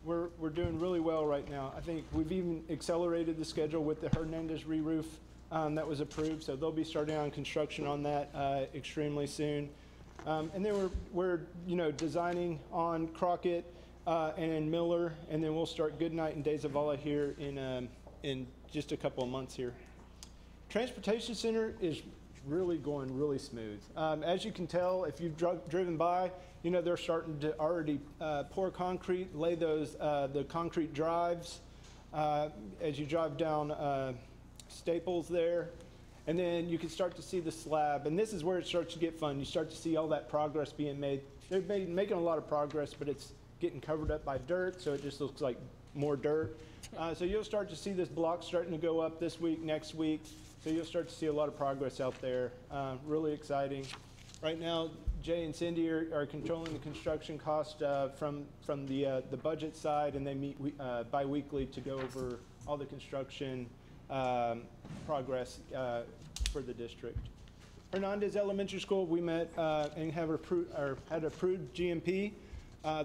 We're doing really well right now. I think we've even accelerated the schedule with the Hernandez re-roof that was approved, so they'll be starting on construction on that extremely soon. And then we're you know, designing on Crockett and Miller, and then we'll start Goodnight and Days of Allah here in just a couple of months here. Transportation Center is really going really smooth. As you can tell, if you've driven by, you know, they're starting to already pour concrete, lay those the concrete drives as you drive down Staples there. And then you can start to see the slab, and this is where it starts to get fun. You start to see all that progress being made. They're making a lot of progress, but it's getting covered up by dirt, so it just looks like more dirt. So you'll start to see this block starting to go up this week, next week. So you'll start to see a lot of progress out there. Really exciting. Right now, Jay and Cindy are controlling the construction cost from the budget side, and they meet bi-weekly to go over all the construction progress for the district. Hernandez Elementary School, we met and had approved GMP.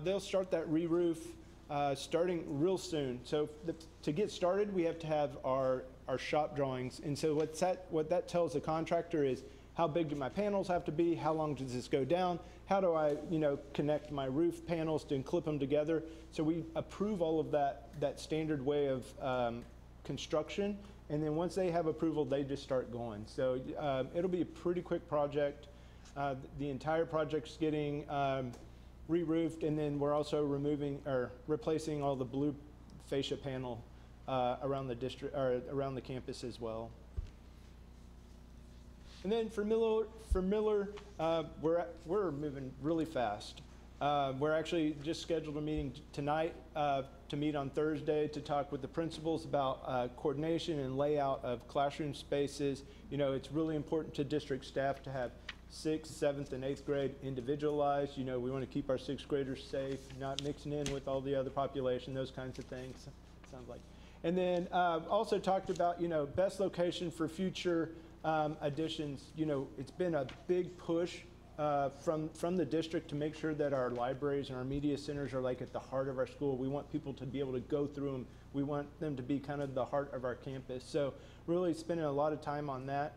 They'll start that re-roof starting real soon. So to get started, we have to have our shop drawings. And so what that tells the contractor is, how big do my panels have to be? How long does this go down? How do I, you know, connect my roof panels and clip them together? So we approve all of that standard way of construction. And then once they have approval, they just start going. So it'll be a pretty quick project. The entire project's getting re-roofed, and then we're also replacing all the blue fascia panel around the district or around the campus as well. And then for Miller, we're moving really fast. We're actually just scheduled a meeting tonight to meet on Thursday to talk with the principals about coordination and layout of classroom spaces. You know, it's really important to district staff to have 6th, 7th, and 8th grade individualized. You know, we want to keep our 6th graders safe, not mixing in with all the other population, those kinds of things, sounds like. And then also talked about, you know, best location for future additions. You know, it's been a big push from the district to make sure that our libraries and our media centers are like at the heart of our school. We want people to be able to go through them. We want them to be kind of the heart of our campus. So really spending a lot of time on that.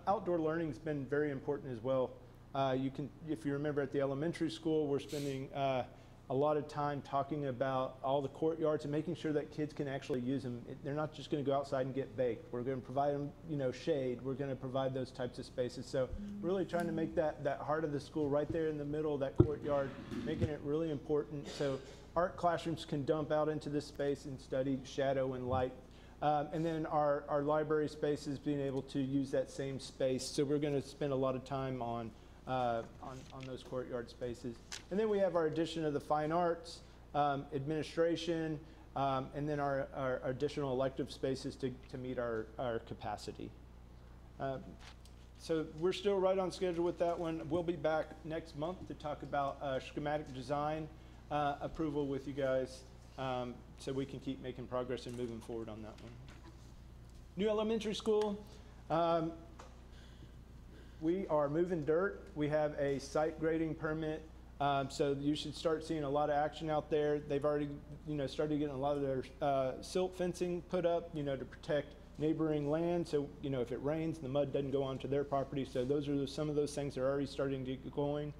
Outdoor learning has been very important as well. If you remember at the elementary school, we're spending a lot of time talking about all the courtyards and making sure that kids can actually use them. They're not just going to go outside and get baked. We're going to provide them, you know, shade. We're going to provide those types of spaces. So really trying to make that heart of the school right there in the middle of that courtyard, making it really important. So art classrooms can dump out into this space and study shadow and light. And then our library spaces being able to use that same space. So we're going to spend a lot of time on those courtyard spaces. And then we have our addition of the fine arts, administration, and then our additional elective spaces to meet our capacity. So we're still right on schedule with that one. We'll be back next month to talk about schematic design approval with you guys, so we can keep making progress and moving forward on that one. New elementary school. We are moving dirt. We have a site grading permit, so you should start seeing a lot of action out there. They've already, you know, started getting a lot of their silt fencing put up, you know, to protect neighboring land. So, you know, if it rains, the mud doesn't go onto their property. So those are some of those things that are already starting to get going.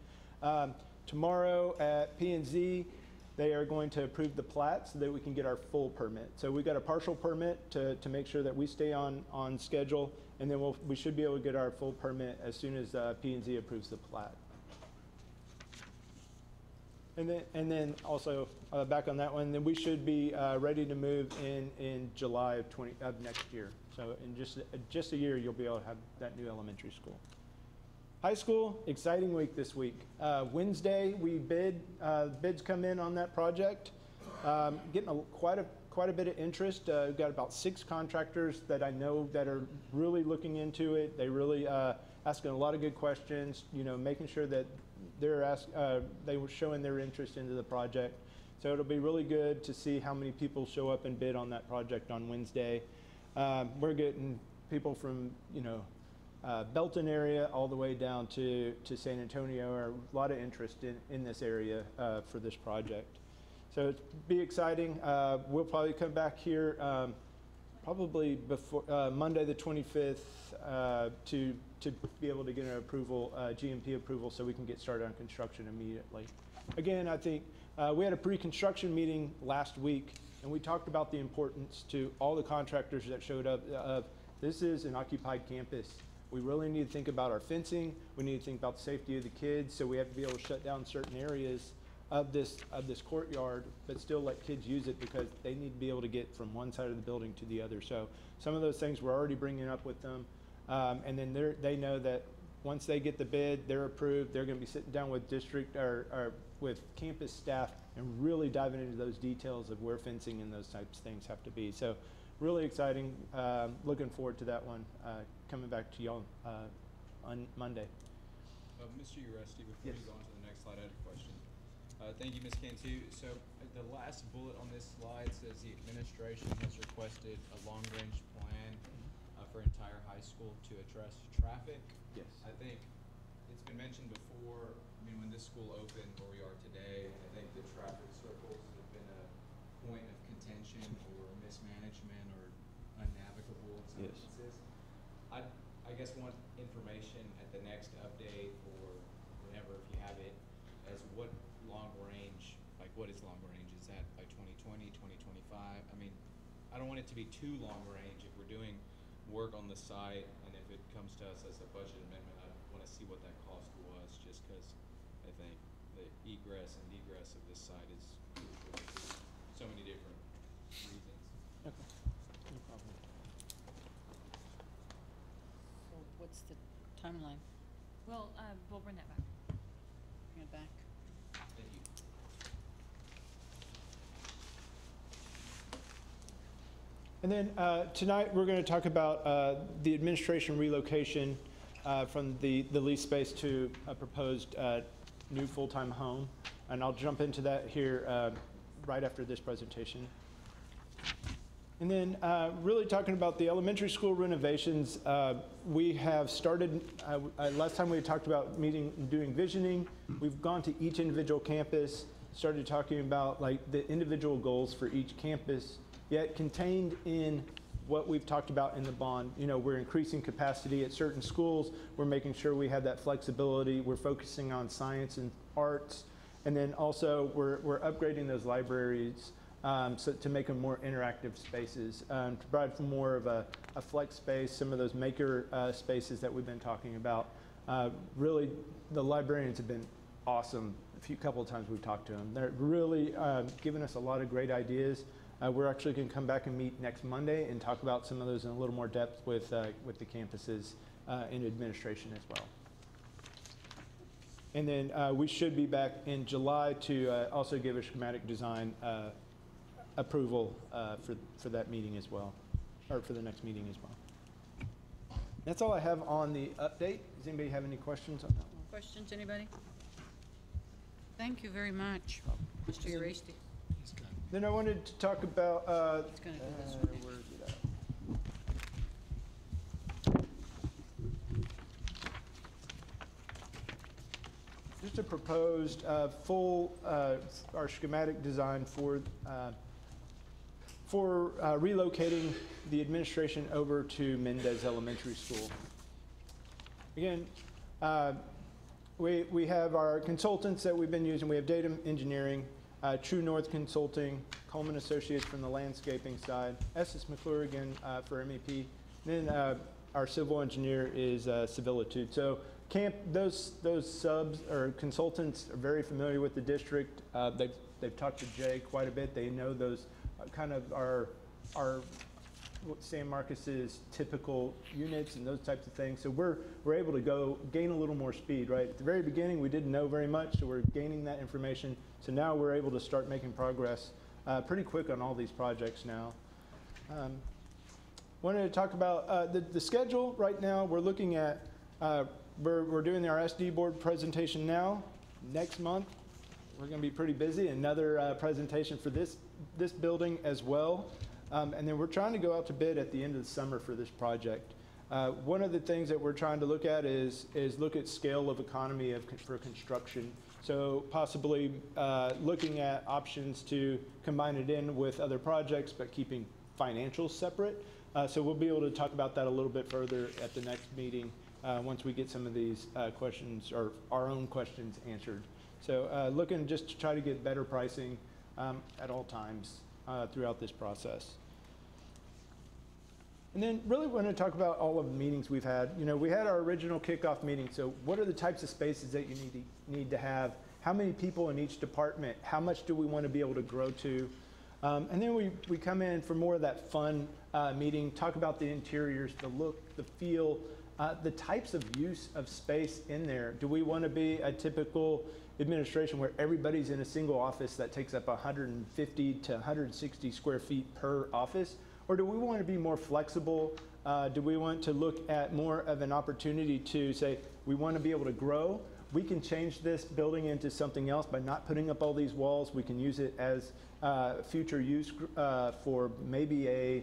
Tomorrow at P&Z, they are going to approve the plat so that we can get our full permit. So we got a partial permit to make sure that we stay on schedule, and then we should be able to get our full permit as soon as P&Z approves the plat. And then also back on that one, then we should be ready to move in July of next year. So in just a year, you'll be able to have that new elementary school. High school, exciting week this week. Wednesday, we bids come in on that project. Getting quite a bit of interest. We've got about 6 contractors that I know that are really looking into it. They really asking a lot of good questions, you know, making sure that they were showing their interest into the project. So it'll be really good to see how many people show up and bid on that project on Wednesday. We're getting people from, you know, Belton area all the way down to San Antonio. Are a lot of interest in this area for this project. So it'll be exciting. We'll probably come back here probably before Monday the 25th to be able to get an approval, GMP approval, so we can get started on construction immediately. Again, I think we had a pre-construction meeting last week, and we talked about the importance to all the contractors that showed up. This is an occupied campus. We really need to think about our fencing. We need to think about the safety of the kids, so we have to be able to shut down certain areas of this courtyard, but still let kids use it because they need to be able to get from one side of the building to the other. So some of those things we're already bringing up with them, and then they know that once they get the bid, they're approved. They're going to be sitting down with district or with campus staff and really diving into those details of where fencing and those types of things have to be. So really exciting. Looking forward to that one coming back to y'all on Monday. Mr. Uresti, before Yes. you go on to the next slide, I had a question. Thank you, Ms. Cantu. So the last bullet on this slide says the administration has requested a long-range plan for entire high school to address traffic. Yes. I think it's been mentioned before, I mean, when this school opened where we are today, I think the traffic circles have been a point of contention or mismanagement or unnavigable in some Yes. instances. I guess want information at the next update or whenever, if you have it, as what long range, like what is long range? Is that by 2020, 2025? I mean, I don't want it to be too long range if we're doing work on the site, and if it comes to us as a budget amendment, I want to see what that cost was, just because I think the egress and egress of this site is crucial for so many different reasons. Okay. No problem. So what's the timeline? Well, we'll bring that back. Bring it back. Thank you. And then tonight we're going to talk about the administration relocation from the lease space to a proposed new full-time home. And I'll jump into that here right after this presentation. And then really talking about the elementary school renovations, we have started, last time we talked about doing visioning. We've gone to each individual campus, started talking about like the individual goals for each campus, yet contained in what we've talked about in the bond. You know, we're increasing capacity at certain schools. We're making sure we have that flexibility. We're focusing on science and arts. And then also we're upgrading those libraries so to make them more interactive spaces, to provide more of a flex space, some of those maker spaces that we've been talking about. Really, the librarians have been awesome. A couple of times we've talked to them. They're really giving us a lot of great ideas. We're actually going to come back and meet next Monday and talk about some of those in a little more depth with the campuses in administration as well. And then we should be back in July to also give a schematic design approval for that meeting as well, or for the next meeting as well. That's all I have on the update. Does anybody have any questions on that one? Questions, anybody? Thank you very much, Mr. Uresti. Then I wanted to talk about, It's gonna go this way. where is it at? Just a proposed full, our schematic design for relocating the administration over to Mendez Elementary School. Again, we have our consultants that we've been using. We have data engineering. True North Consulting, Coleman Associates from the landscaping side, Estes McClure again for MEP. Then our civil engineer is Civilitude. So those subs or consultants are very familiar with the district. They've talked to Jay quite a bit. They know those kind of our San Marcos's typical units and those types of things. So we're able to gain a little more speed, right? At the very beginning, we didn't know very much, so we're gaining that information. So now we're able to start making progress pretty quick on all these projects now. Wanted to talk about the schedule right now. We're looking at, we're doing our SD board presentation now. Next month, we're going to be pretty busy. Another presentation for this building as well. And then we're trying to go out to bid at the end of the summer for this project. One of the things that we're trying to look at is look at scale of economy for construction. So possibly looking at options to combine it in with other projects, but keeping financials separate. So we'll be able to talk about that a little bit further at the next meeting once we get some of these questions or our own questions answered. So looking just to try to get better pricing at all times throughout this process. And then really want to talk about all of the meetings we've had. You know, we had our original kickoff meeting. So what are the types of spaces that you need to have? How many people in each department? How much do we want to be able to grow to? And then we come in for more of that fun meeting, talk about the interiors, the look, the feel, the types of use of space in there. Do we want to be a typical administration where everybody's in a single office that takes up 150 to 160 square feet per office? Or do we want to be more flexible? Do we want to look at more of an opportunity to say, we want to be able to grow? We can change this building into something else by not putting up all these walls. We can use it as future use for maybe a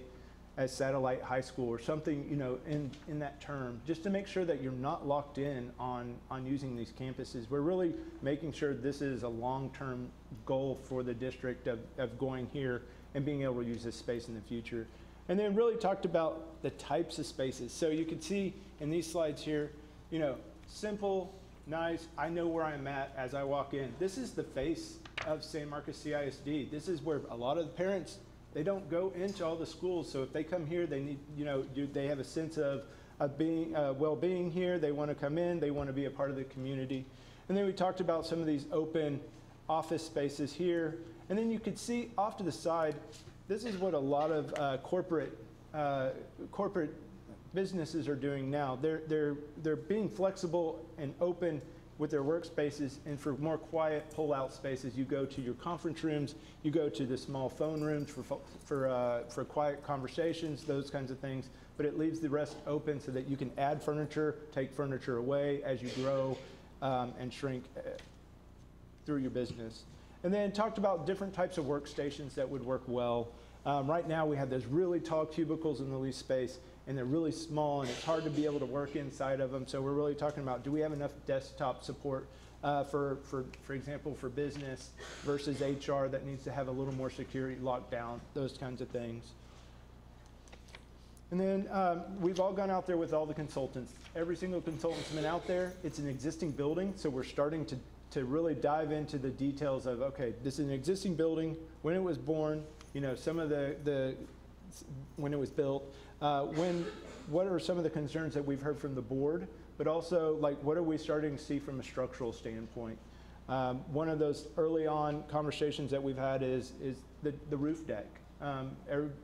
satellite high school or something, you know, in that term, just to make sure that you're not locked in on using these campuses. We're really making sure this is a long-term goal for the district of going here and being able to use this space in the future. And then really talked about the types of spaces. So you can see in these slides here, you know, simple, nice, I know where I'm at as I walk in. This is the face of San Marcos CISD. This is where a lot of the parents, they don't go into all the schools. So if they come here, they need, you know, they have a sense of being well-being here. They want to come in. They want to be a part of the community. And then we talked about some of these open office spaces here. And then you could see off to the side, this is what a lot of corporate businesses are doing now. They're being flexible and open with their workspaces, and for more quiet pull-out spaces, you go to your conference rooms, you go to the small phone rooms for quiet conversations, those kinds of things. But it leaves the rest open so that you can add furniture, take furniture away as you grow and shrink through your business. And then talked about different types of workstations that would work well. Right now we have those really tall cubicles in the lease space, and they're really small, and it's hard to be able to work inside of them. So we're really talking about, do we have enough desktop support for example, for business versus HR that needs to have a little more security lockdown, those kinds of things. And then we've all gone out there with all the consultants. Every single consultant's been out there. It's an existing building, so we're starting to really dive into the details of, okay, this is an existing building, when it was born, you know, some of when it was built, what are some of the concerns that we've heard from the board, but also, like, what are we starting to see from a structural standpoint? One of those early on conversations that we've had is the roof deck.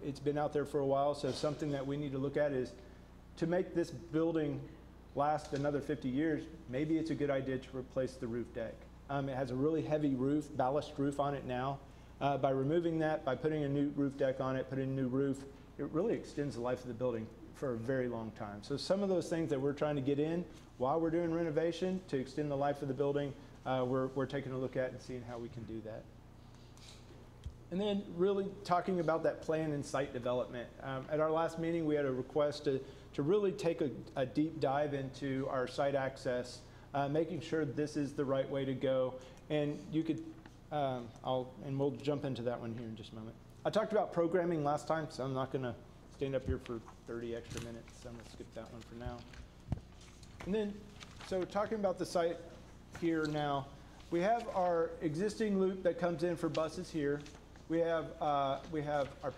It's been out there for a while, so something that we need to look at is to make this building last another 50 years, maybe it's a good idea to replace the roof deck. It has a really heavy roof, ballast roof on it now. By removing that, by putting a new roof deck on it, putting a new roof, it really extends the life of the building for a very long time. So some of those things that we're trying to get in while we're doing renovation to extend the life of the building, we're taking a look at and seeing how we can do that. And then really talking about that plan and site development. At our last meeting, we had a request to really take a deep dive into our site access, making sure this is the right way to go. And you could, and we'll jump into that one here in just a moment. I talked about programming last time, so I'm not gonna stand up here for 30 extra minutes, so I'm gonna skip that one for now. And then, so talking about the site here now, we have our existing loop that comes in for buses here. We have our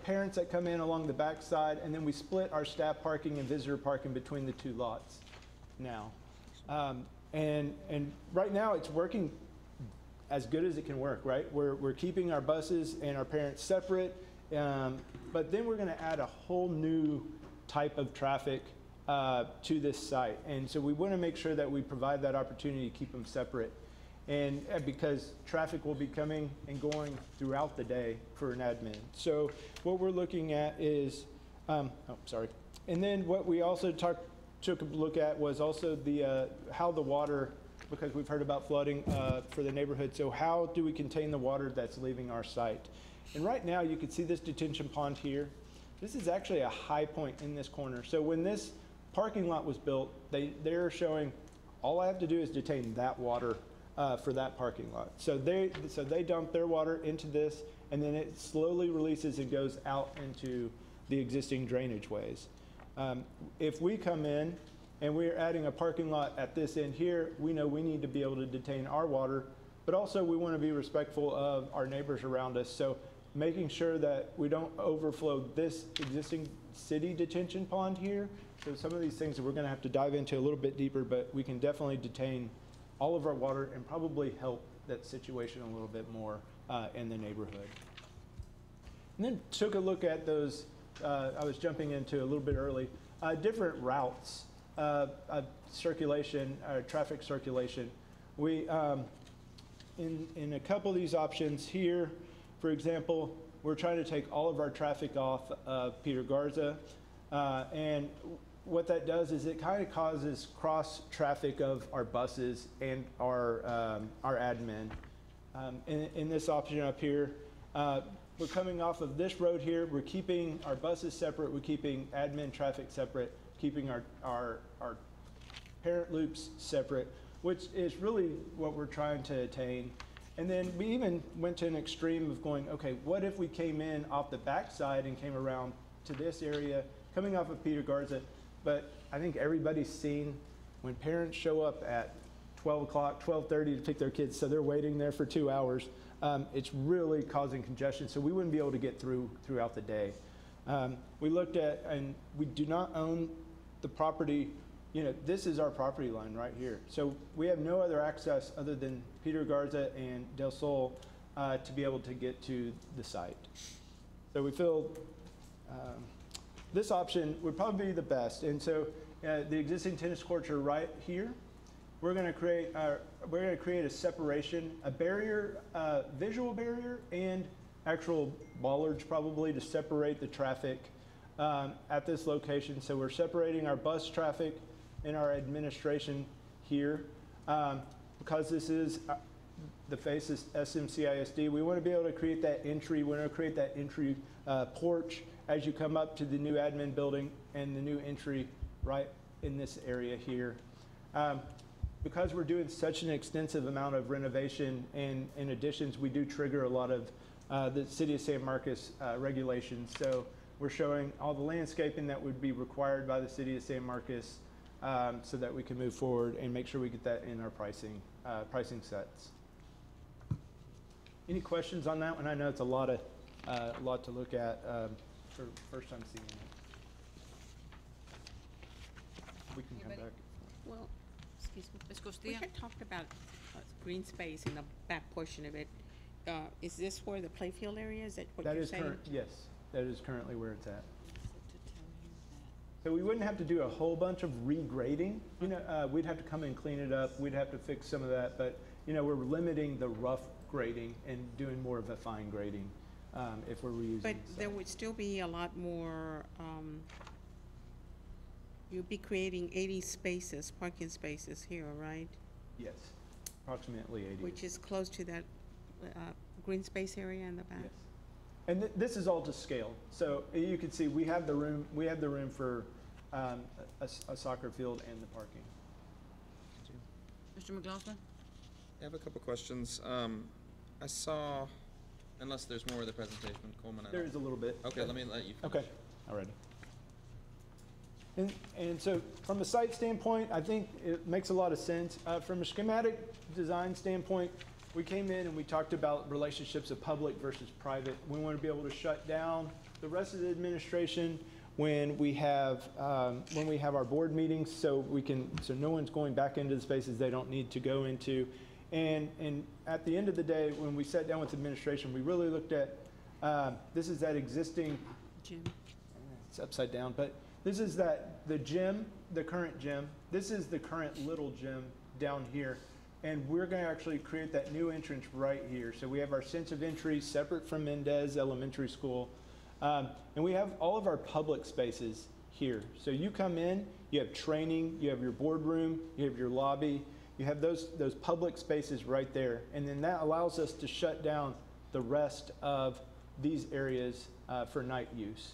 parents that come in along the back side, and then we split our staff parking and visitor parking between the two lots now. And right now it's working as good as it can work, right? We're keeping our buses and our parents separate, but then we're gonna add a whole new type of traffic to this site. And so we wanna make sure that we provide that opportunity to keep them separate. And because traffic will be coming and going throughout the day for an admin. So what we're looking at is, And then what we also took a look at was also the how the water, because we've heard about flooding for the neighborhood, so how do we contain the water that's leaving our site? And right now you can see this detention pond here. This is actually a high point in this corner. So when this parking lot was built, they're showing all I have to do is detain that water for that parking lot. So they dump their water into this, and then it slowly releases and goes out into the existing drainage ways. If we come in and we're adding a parking lot at this end here, we know we need to be able to detain our water, but also we want to be respectful of our neighbors around us. So making sure that we don't overflow this existing city detention pond here. So some of these things that we're going to have to dive into a little bit deeper, but we can definitely detain all of our water and probably help that situation a little bit more in the neighborhood. And then took a look at those, I was jumping into a little bit early, different routes of circulation, traffic circulation. We, in a couple of these options here, for example, we're trying to take all of our traffic off of Peter Garza, and what that does is it kind of causes cross traffic of our buses and our admin. In this option up here, we're coming off of this road here. We're keeping our buses separate. We're keeping admin traffic separate, keeping our parent loops separate, which is really what we're trying to attain. And then we even went to an extreme of going, okay, what if we came in off the backside and came around to this area, coming off of Peter Garza? But I think everybody's seen when parents show up at 12 o'clock, 12:30 to pick their kids, so they're waiting there for 2 hours. It's really causing congestion, so we wouldn't be able to get throughout the day. We looked at, and we do not own the property. You know, this is our property line right here. So we have no other access other than Peter Garza and Del Sol to be able to get to the site. So we feel this option would probably be the best. And so the existing tennis courts are right here. We're going to create a separation, a barrier, visual barrier, and actual bollards probably to separate the traffic at this location. So we're separating our bus traffic and our administration here. Because this is the face is SMCISD, we want to be able to create that entry. We want to create that entry porch as you come up to the new admin building and the new entry right in this area here. Because we're doing such an extensive amount of renovation and additions, we do trigger a lot of the City of San Marcos regulations. So we're showing all the landscaping that would be required by the City of San Marcos so that we can move forward and make sure we get that in our pricing sets. Any questions on that one? I know it's a lot to look at for first time seeing it. We can come back. Well, excuse me. Ms. We Costilla? had talked about green space in the back portion of it. Is this where the playfield area is? That what That you're is saying? current, yes, that is currently where it's at. So we wouldn't have to do a whole bunch of regrading. You know, we'd have to come and clean it up. We'd have to fix some of that, but you know, we're limiting the rough grading and doing more of a fine grading if we're reusing. But there would still be a lot more, you'd be creating 80 spaces, parking spaces here, right? Yes, approximately 80. Which is close to that green space area in the back. Yes. And this is all to scale. So you can see we have the room. We have the room for a soccer field and the parking. Mr. McLaughlin? I have a couple questions. I saw, unless there's more of the presentation, Coleman. There is a little bit. Okay, let me let you finish. Okay, all righty. And so from a site standpoint, I think it makes a lot of sense. From a schematic design standpoint, we came in and we talked about relationships of public versus private. We want to be able to shut down the rest of the administration when we have our board meetings, so no one's going back into the spaces they don't need to go into. And at the end of the day, when we sat down with administration, we really looked at, this is that existing Jim. It's upside down, but this is the gym, the current gym. This is the current little gym down here. And we're going to actually create that new entrance right here. So we have our sense of entry separate from Mendez Elementary School. And we have all of our public spaces here. So you come in, you have training, you have your boardroom, you have your lobby, you have those public spaces right there. And then that allows us to shut down the rest of these areas for night use.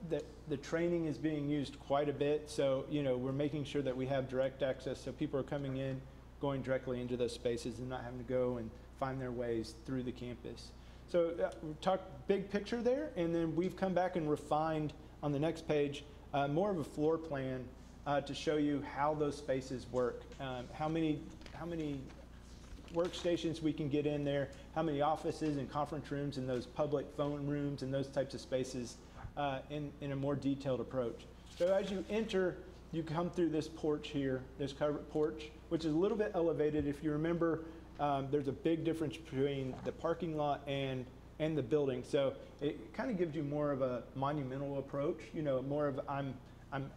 The training is being used quite a bit, so we're making sure that we have direct access, so people are coming in, going directly into those spaces and not having to go and find their ways through the campus. So we talked big picture there, and then we've come back and refined on the next page more of a floor plan to show you how those spaces work, how many workstations we can get in there, how many offices and conference rooms and those public phone rooms and those types of spaces in a more detailed approach. So as you enter, you come through this porch here, this covered porch, which is a little bit elevated. If you remember, there's a big difference between the parking lot and the building. So it kind of gives you more of a monumental approach, more of I'm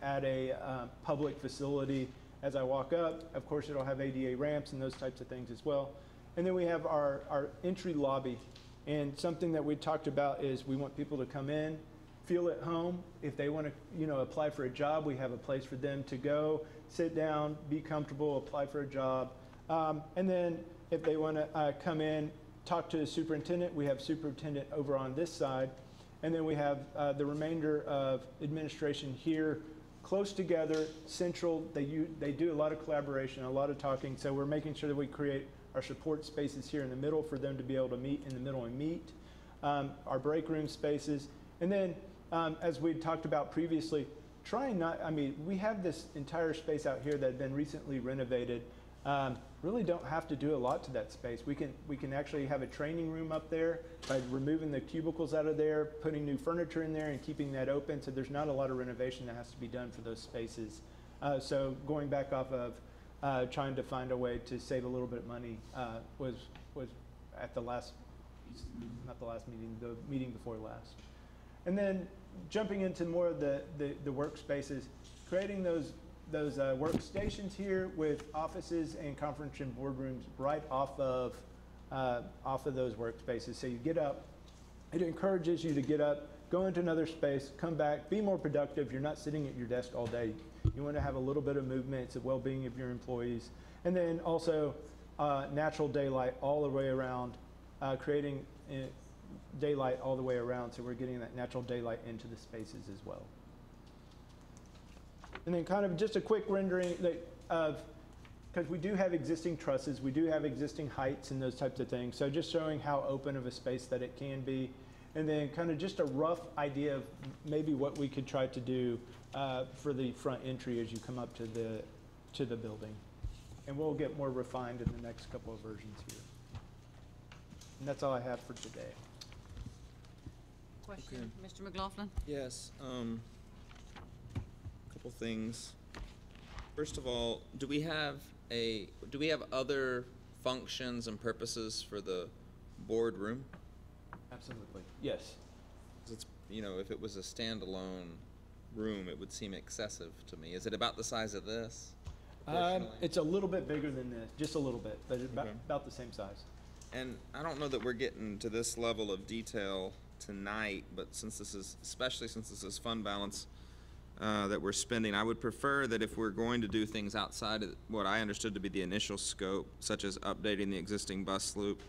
at a public facility. As I walk up, of course, it'll have ADA ramps and those types of things as well. And then we have our entry lobby. And something that we talked about is we want people to come in, feel at home. If they want to, apply for a job, we have a place for them to go, sit down, be comfortable, apply for a job. And then if they want to come in, talk to the superintendent, we have superintendent over on this side. And then we have the remainder of administration here, close together, central. They do a lot of collaboration, a lot of talking. So we're making sure that we create our support spaces here in the middle for them to be able to meet in the middle and meet. Our break room spaces. And then, as we talked about previously, we have this entire space out here that had been recently renovated. Really don't have to do a lot to that space. We can actually have a training room up there by removing the cubicles out of there, putting new furniture in there and keeping that open. So there's not a lot of renovation that has to be done for those spaces. So going back off of trying to find a way to save a little bit of money was at the last, not the last meeting, the meeting before last. And then jumping into more of the workspaces, creating those workstations here with offices and conference and boardrooms right off of those workspaces. So you get up, it encourages you to get up, go into another space, come back, be more productive. You're not sitting at your desk all day. You want to have a little bit of movement. It's the well-being of your employees. And then also natural daylight all the way around, creating daylight all the way around, so we're getting that natural daylight into the spaces as well. And then kind of just a quick rendering of, because we do have existing trusses, we do have existing heights and those types of things, so just showing how open of a space that it can be, and then kind of just a rough idea of maybe what we could try to do for the front entry as you come up to the building. And we'll get more refined in the next couple of versions here. And that's all I have for today. Question, Mr. McLaughlin? Yes, couple things. First of all, do we have other functions and purposes for the boardroom? Absolutely, yes. It's, if it was a standalone room, it would seem excessive to me. Is it about the size of this? It's a little bit bigger than this, just a little bit, but it's about the same size. And I don't know that we're getting to this level of detail tonight, but especially since this is fund balance that we're spending, I would prefer that if we're going to do things outside of what I understood to be the initial scope, such as updating the existing bus loop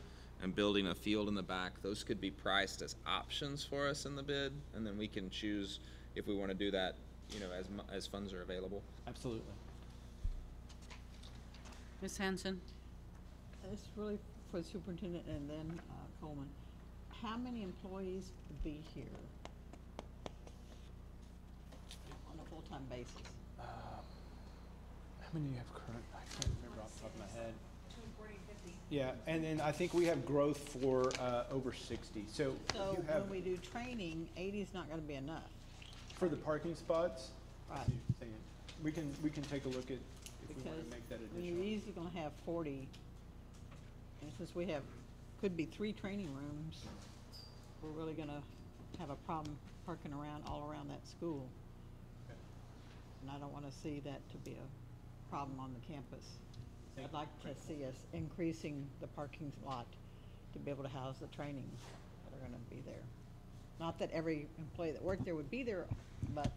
and building a field in the back, those could be priced as options for us in the bid, and then we can choose if we want to do that, as funds are available. Absolutely. Ms. Hanson? It's really for the superintendent and then Coleman. How many employees would be here on a full-time basis? How many do you have current? I can't remember off the top of my head. Yeah, and then I think we have growth for over 60. So So you have, when we do training, 80 is not gonna be enough. for the parking spots, I Right. see what you're saying. We can take a look at if we want Because, to make that I mean, additional. you're easily gonna have 40. And since we have, could be 3 training rooms, we're really gonna have a problem parking around, all around that school. And I don't wanna see that to be a problem on the campus. I'd like to see us increasing the parking lot to be able to house the trainings that are gonna be there. Not that every employee that worked there would be there, but,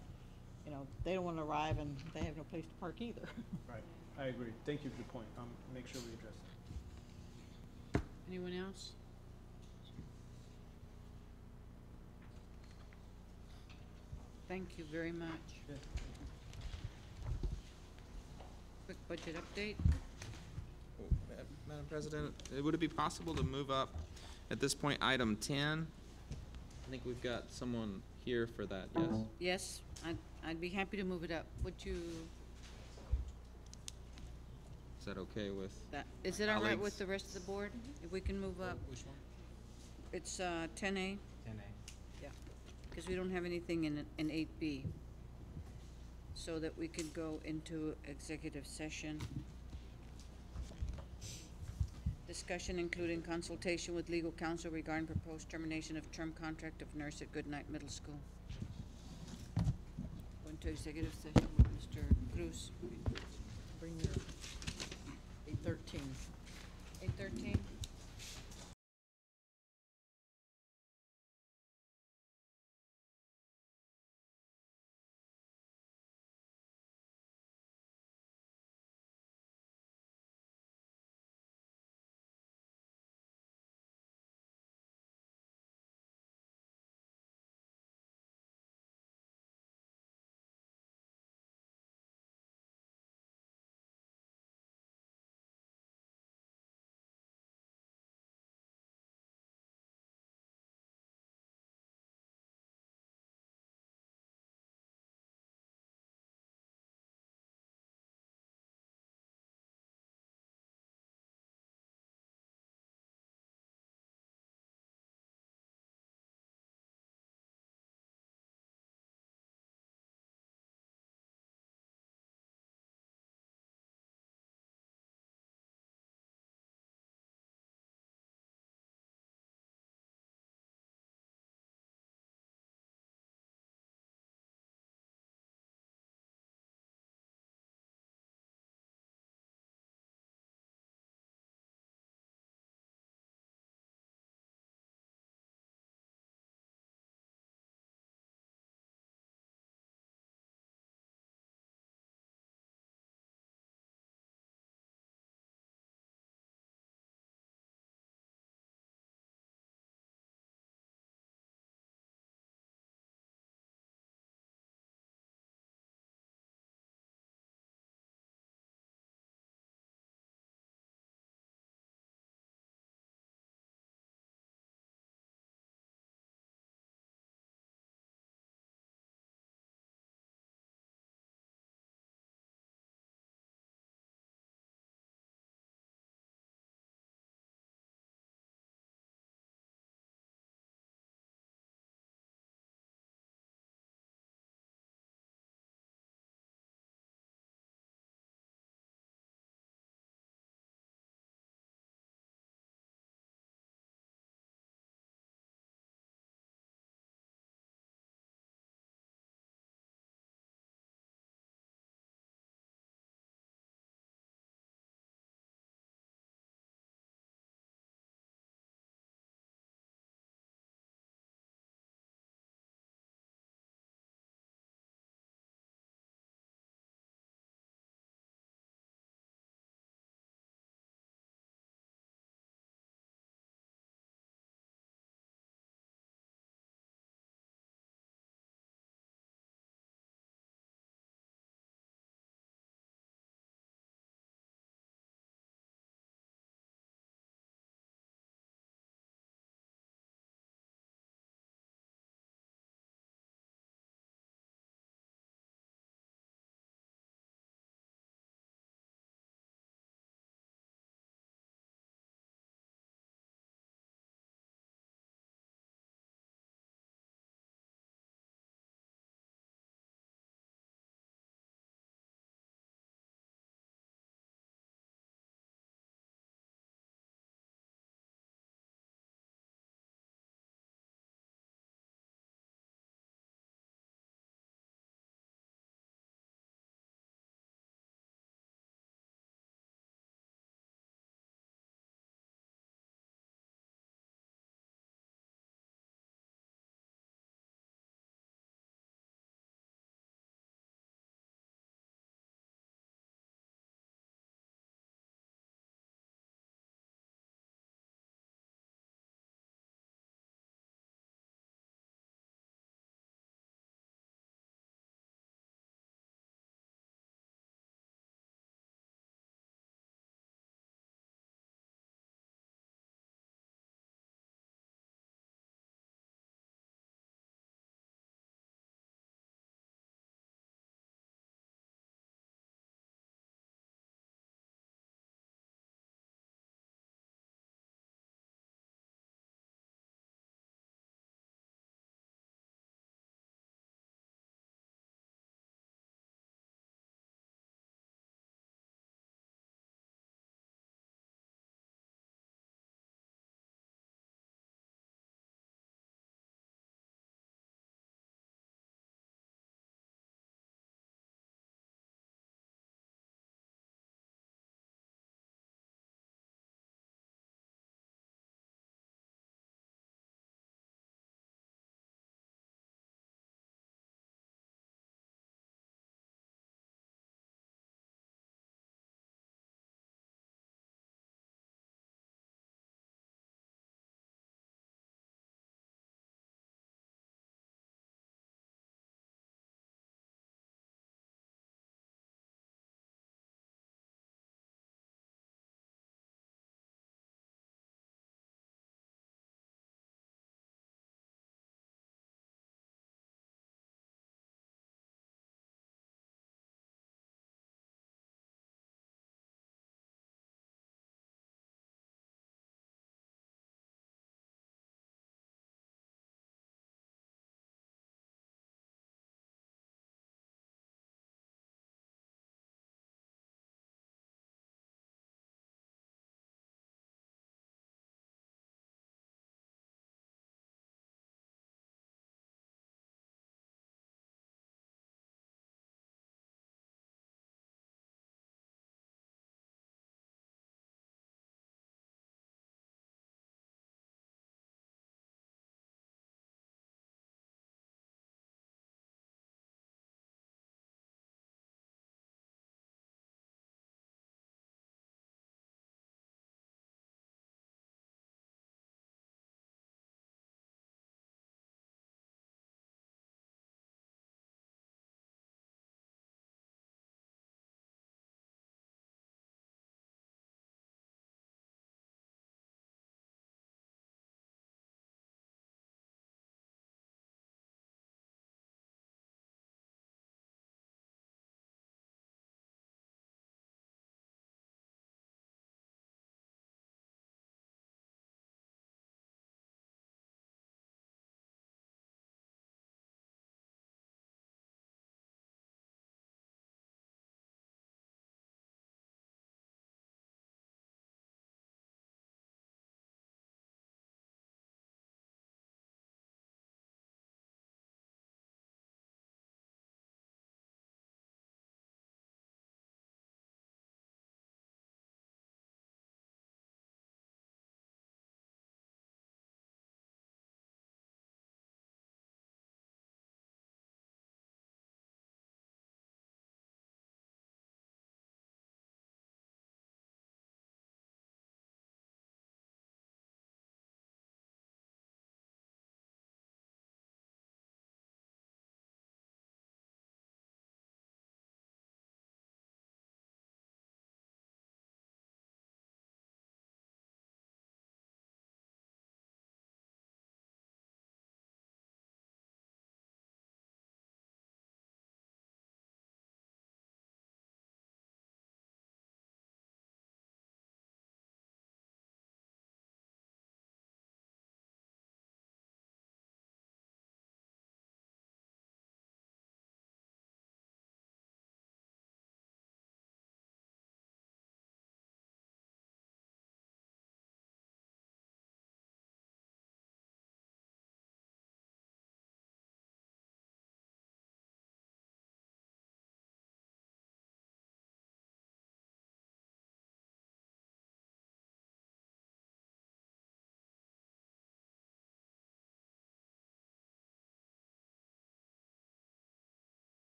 you know, they don't wanna arrive and they have no place to park either. Right, I agree. Thank you for the point. Make sure we address that. Anyone else? Thank you very much. Quick budget update. Madam President, would it be possible to move up, at this point, item 10? I think we've got someone here for that, yes? Yes, I'd be happy to move it up. Would you, Is that okay with? is it all right with colleagues? the rest of the board? If we can move up? Which one? It's 10A, 10A. because we don't have anything in 8B. So that we can go into executive session. Discussion including consultation with legal counsel regarding proposed termination of term contract of nurse at Goodnight Middle School. Go into executive session with Mr. Cruz. Bring your 813. 8:13.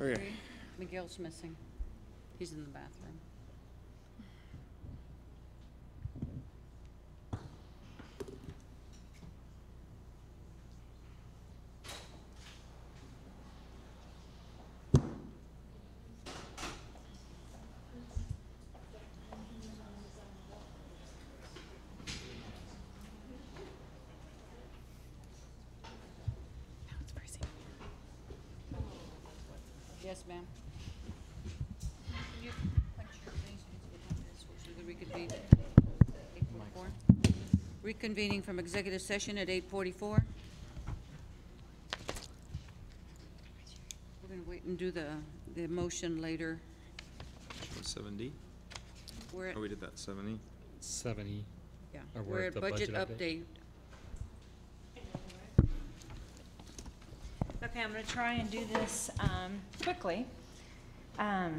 Okay. Miguel's missing. He's in the bathroom. Yes, ma'am. Can you punch your face so that we could be 8:44? Reconvening from executive session at 8:44. We're gonna wait and do the motion later. 7D? We're at, Oh, we did that 7E. 70. yeah, Or we're at the budget budget update. Okay, I'm going to try and do this quickly. At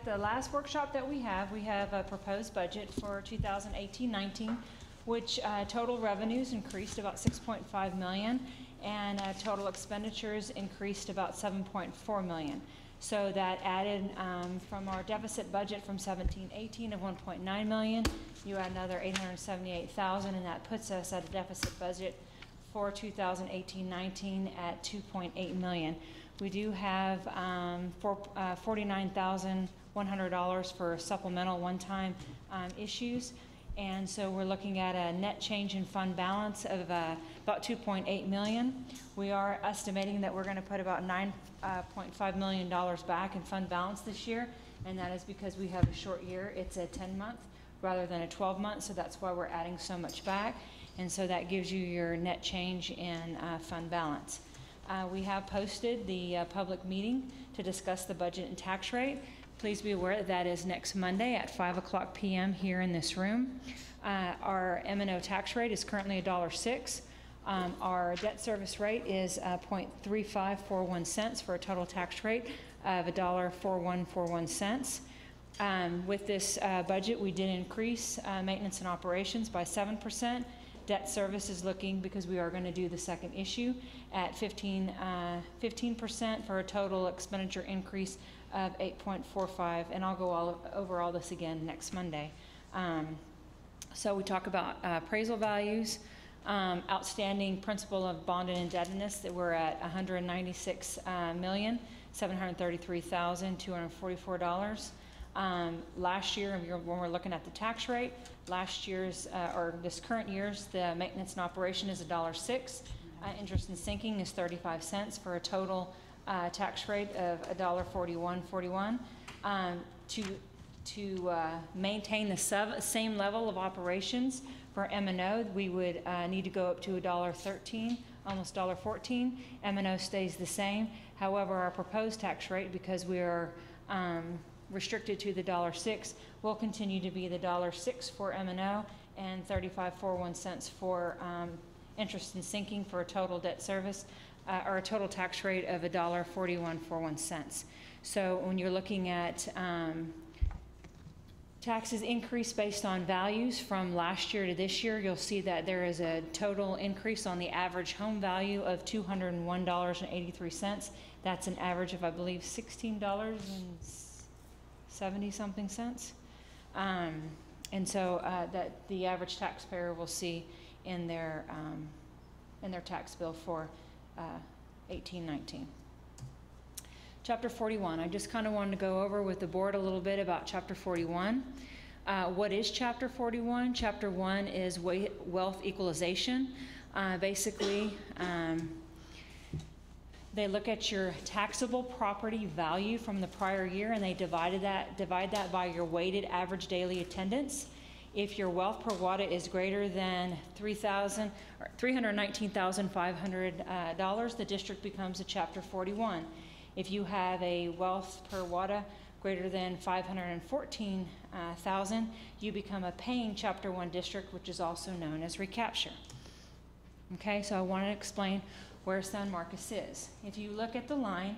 the last workshop that we have a proposed budget for 2018-19, which total revenues increased about 6.5 million, and total expenditures increased about 7.4 million. So that added from our deficit budget from 17-18 of 1.9 million, you add another 878,000, and that puts us at a deficit budget for 2018-19 at 2.8 million. We do have $49,100 for supplemental one-time issues, and so we're looking at a net change in fund balance of about 2.8 million. We are estimating that we're going to put about $9.5 million back in fund balance this year, and that is because we have a short year. It's a 10-month rather than a 12-month, so that's why we're adding so much back, and so that gives you your net change in fund balance. We have posted the public meeting to discuss the budget and tax rate. Please be aware that that is next Monday at 5:00 p.m. here in this room. Our M&O tax rate is currently $1.06. Our debt service rate is 0.3541 cents for a total tax rate of $1.4141. With this budget, we did increase maintenance and operations by 7%. Debt service is looking, because we are going to do the second issue, at 15% for a total expenditure increase of 8.45, and I'll go over all this again next Monday. So we talk about appraisal values, outstanding principal of bond and indebtedness that we're at $196,733,244. Last year, when we're looking at the tax rate, last year's, or this current year's, the maintenance and operation is $1.06. Interest and sinking is 35 cents for a total tax rate of $1.4141. To maintain the same level of operations for M&O, we would need to go up to $1.13, almost $1.14. M&O stays the same. However, our proposed tax rate, because we are restricted to the $1.06, will continue to be the $1.06 for M&O and 35.41 cents for interest and sinking, for a total debt service or a total tax rate of $1.4141 cents. So when you're looking at taxes increase based on values from last year to this year, you'll see that there is a total increase on the average home value of $201.83. That's an average of, I believe, $16.70-something cents. And so that the average taxpayer will see in their tax bill for 18-19. Chapter 41, I just kind of wanted to go over with the board a little bit about Chapter 41. What is Chapter 41? Chapter 1 is wealth equalization. Basically, they look at your taxable property value from the prior year, and they divide that by your weighted average daily attendance. If your wealth per WADA is greater than $319,500, the district becomes a Chapter 41. If you have a wealth per WADA greater than $514,000, you become a paying Chapter 1 district, which is also known as recapture. Okay, so I want to explain where San Marcos is. If you look at the line,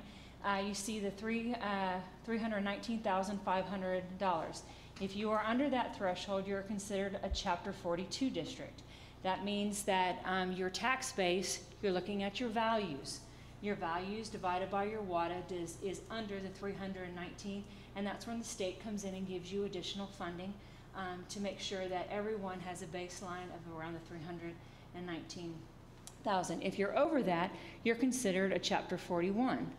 you see the $319,500. If you are under that threshold, you're considered a Chapter 42 district. That means that your tax base, you're looking at your values. Your values divided by your WADA is under the 319, and that's when the state comes in and gives you additional funding to make sure that everyone has a baseline of around the 319,000. If you're over that, you're considered a Chapter 41.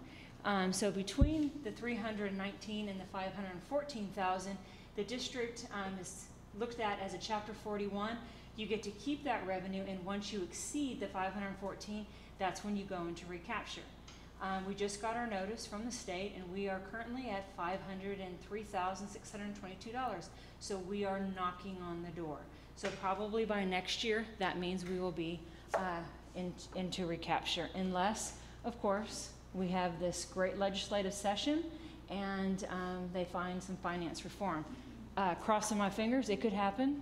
So between the 319 and the 514,000, the district is looked at as a Chapter 41. You get to keep that revenue, and once you exceed the 514, that's when you go into recapture. We just got our notice from the state, and we are currently at $503,622. So we are knocking on the door. So probably by next year, that means we will be into recapture, unless, of course, we have this great legislative session and they find some finance reform. Crossing my fingers, it could happen.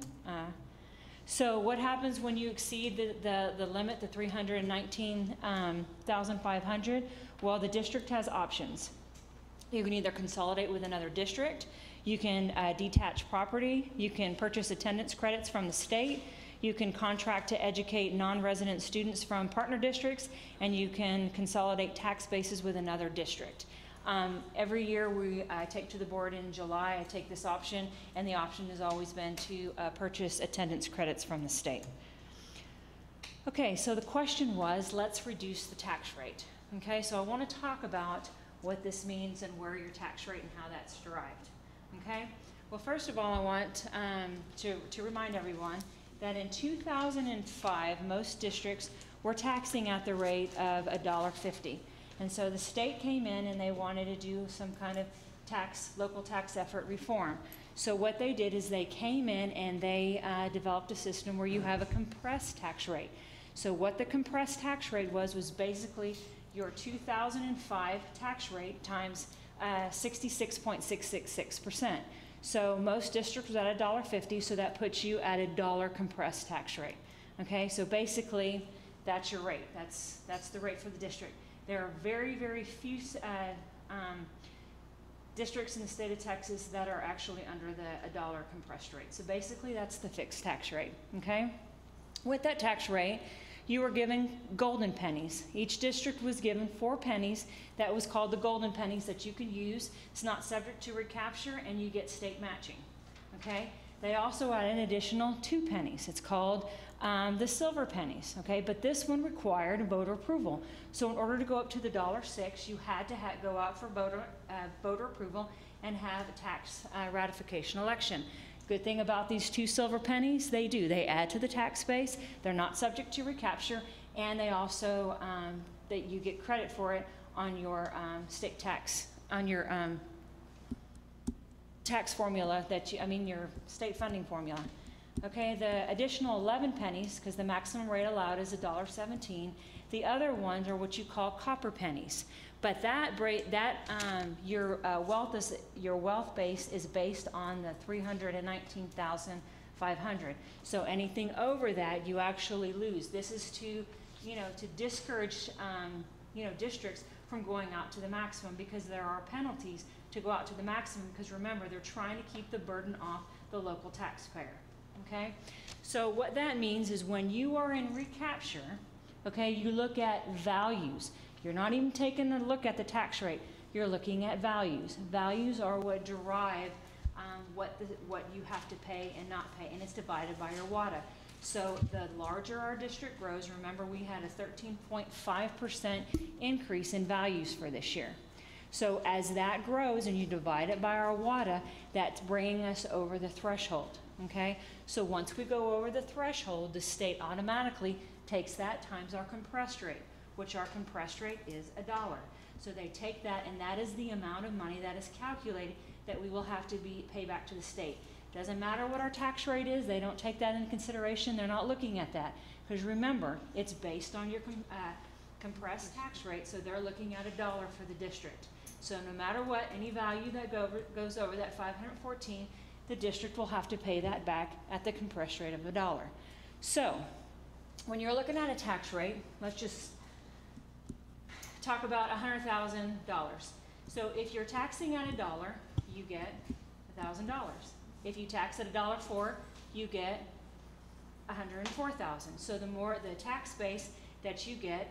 So what happens when you exceed the limit, the 319,500? Well, the district has options. You can either consolidate with another district, you can detach property, you can purchase attendance credits from the state, you can contract to educate non-resident students from partner districts, and you can consolidate tax bases with another district. Every year I take to the board in July, I take this option, and the option has always been to purchase attendance credits from the state. Okay, so the question was, let's reduce the tax rate. Okay, so I want to talk about what this means and where your tax rate and how that's derived. Okay, well, first of all, I want to remind everyone that in 2005, most districts were taxing at the rate of $1.50. And so the state came in and they wanted to do some kind of local tax effort reform. So what they did is they came in and they developed a system where you have a compressed tax rate. So what the compressed tax rate was basically your 2005 tax rate times 66.666%. So most districts was at $1.50, so that puts you at $1 compressed tax rate. Okay, so basically that's your rate. That's the rate for the district. There are very, very few districts in the state of Texas that are actually under the $1 compressed rate. So basically that's the fixed tax rate, okay? With that tax rate, you were given golden pennies. Each district was given 4 pennies. That was called the golden pennies that you can use. It's not subject to recapture, and you get state matching, okay? They also add an additional 2 pennies. It's called the silver pennies, okay? But this one required voter approval. So in order to go up to the $1.06, you had to go out for voter approval and have a tax ratification election. Good thing about these 2 silver pennies, they add to the tax base. They're not subject to recapture, and they also, that you get credit for it on your state tax, on your tax formula your state funding formula. Okay, the additional 11 pennies, because the maximum rate allowed is $1.17. The other ones are what you call copper pennies. But your wealth base is based on the 319,500. So anything over that, you actually lose. This is to discourage districts from going out to the maximum, because there are penalties to go out to the maximum, because remember, they're trying to keep the burden off the local taxpayer. Okay, so what that means is when you are in recapture, okay, you look at values. You're not even taking a look at the tax rate. You're looking at values. Values are what derive what you have to pay and not pay, and it's divided by your WADA. So the larger our district grows, remember we had a 13.5% increase in values for this year. So as that grows and you divide it by our WADA, that's bringing us over the threshold, okay? So once we go over the threshold, the state automatically takes that times our compressed rate, which our compressed rate is $1. So they take that, and that is the amount of money that is calculated that we will have to pay back to the state. Doesn't matter what our tax rate is, they don't take that into consideration. They're not looking at that, because remember, it's based on your compressed tax rate, so they're looking at $1 for the district. So no matter what, any value that goes over that 514, the district will have to pay that back at the compressed rate of $1. So when you're looking at a tax rate, let's just talk about $100,000. So if you're taxing at $1, you get $1,000. If you tax at $1.04, you get $104,000. So the more the tax base that you get,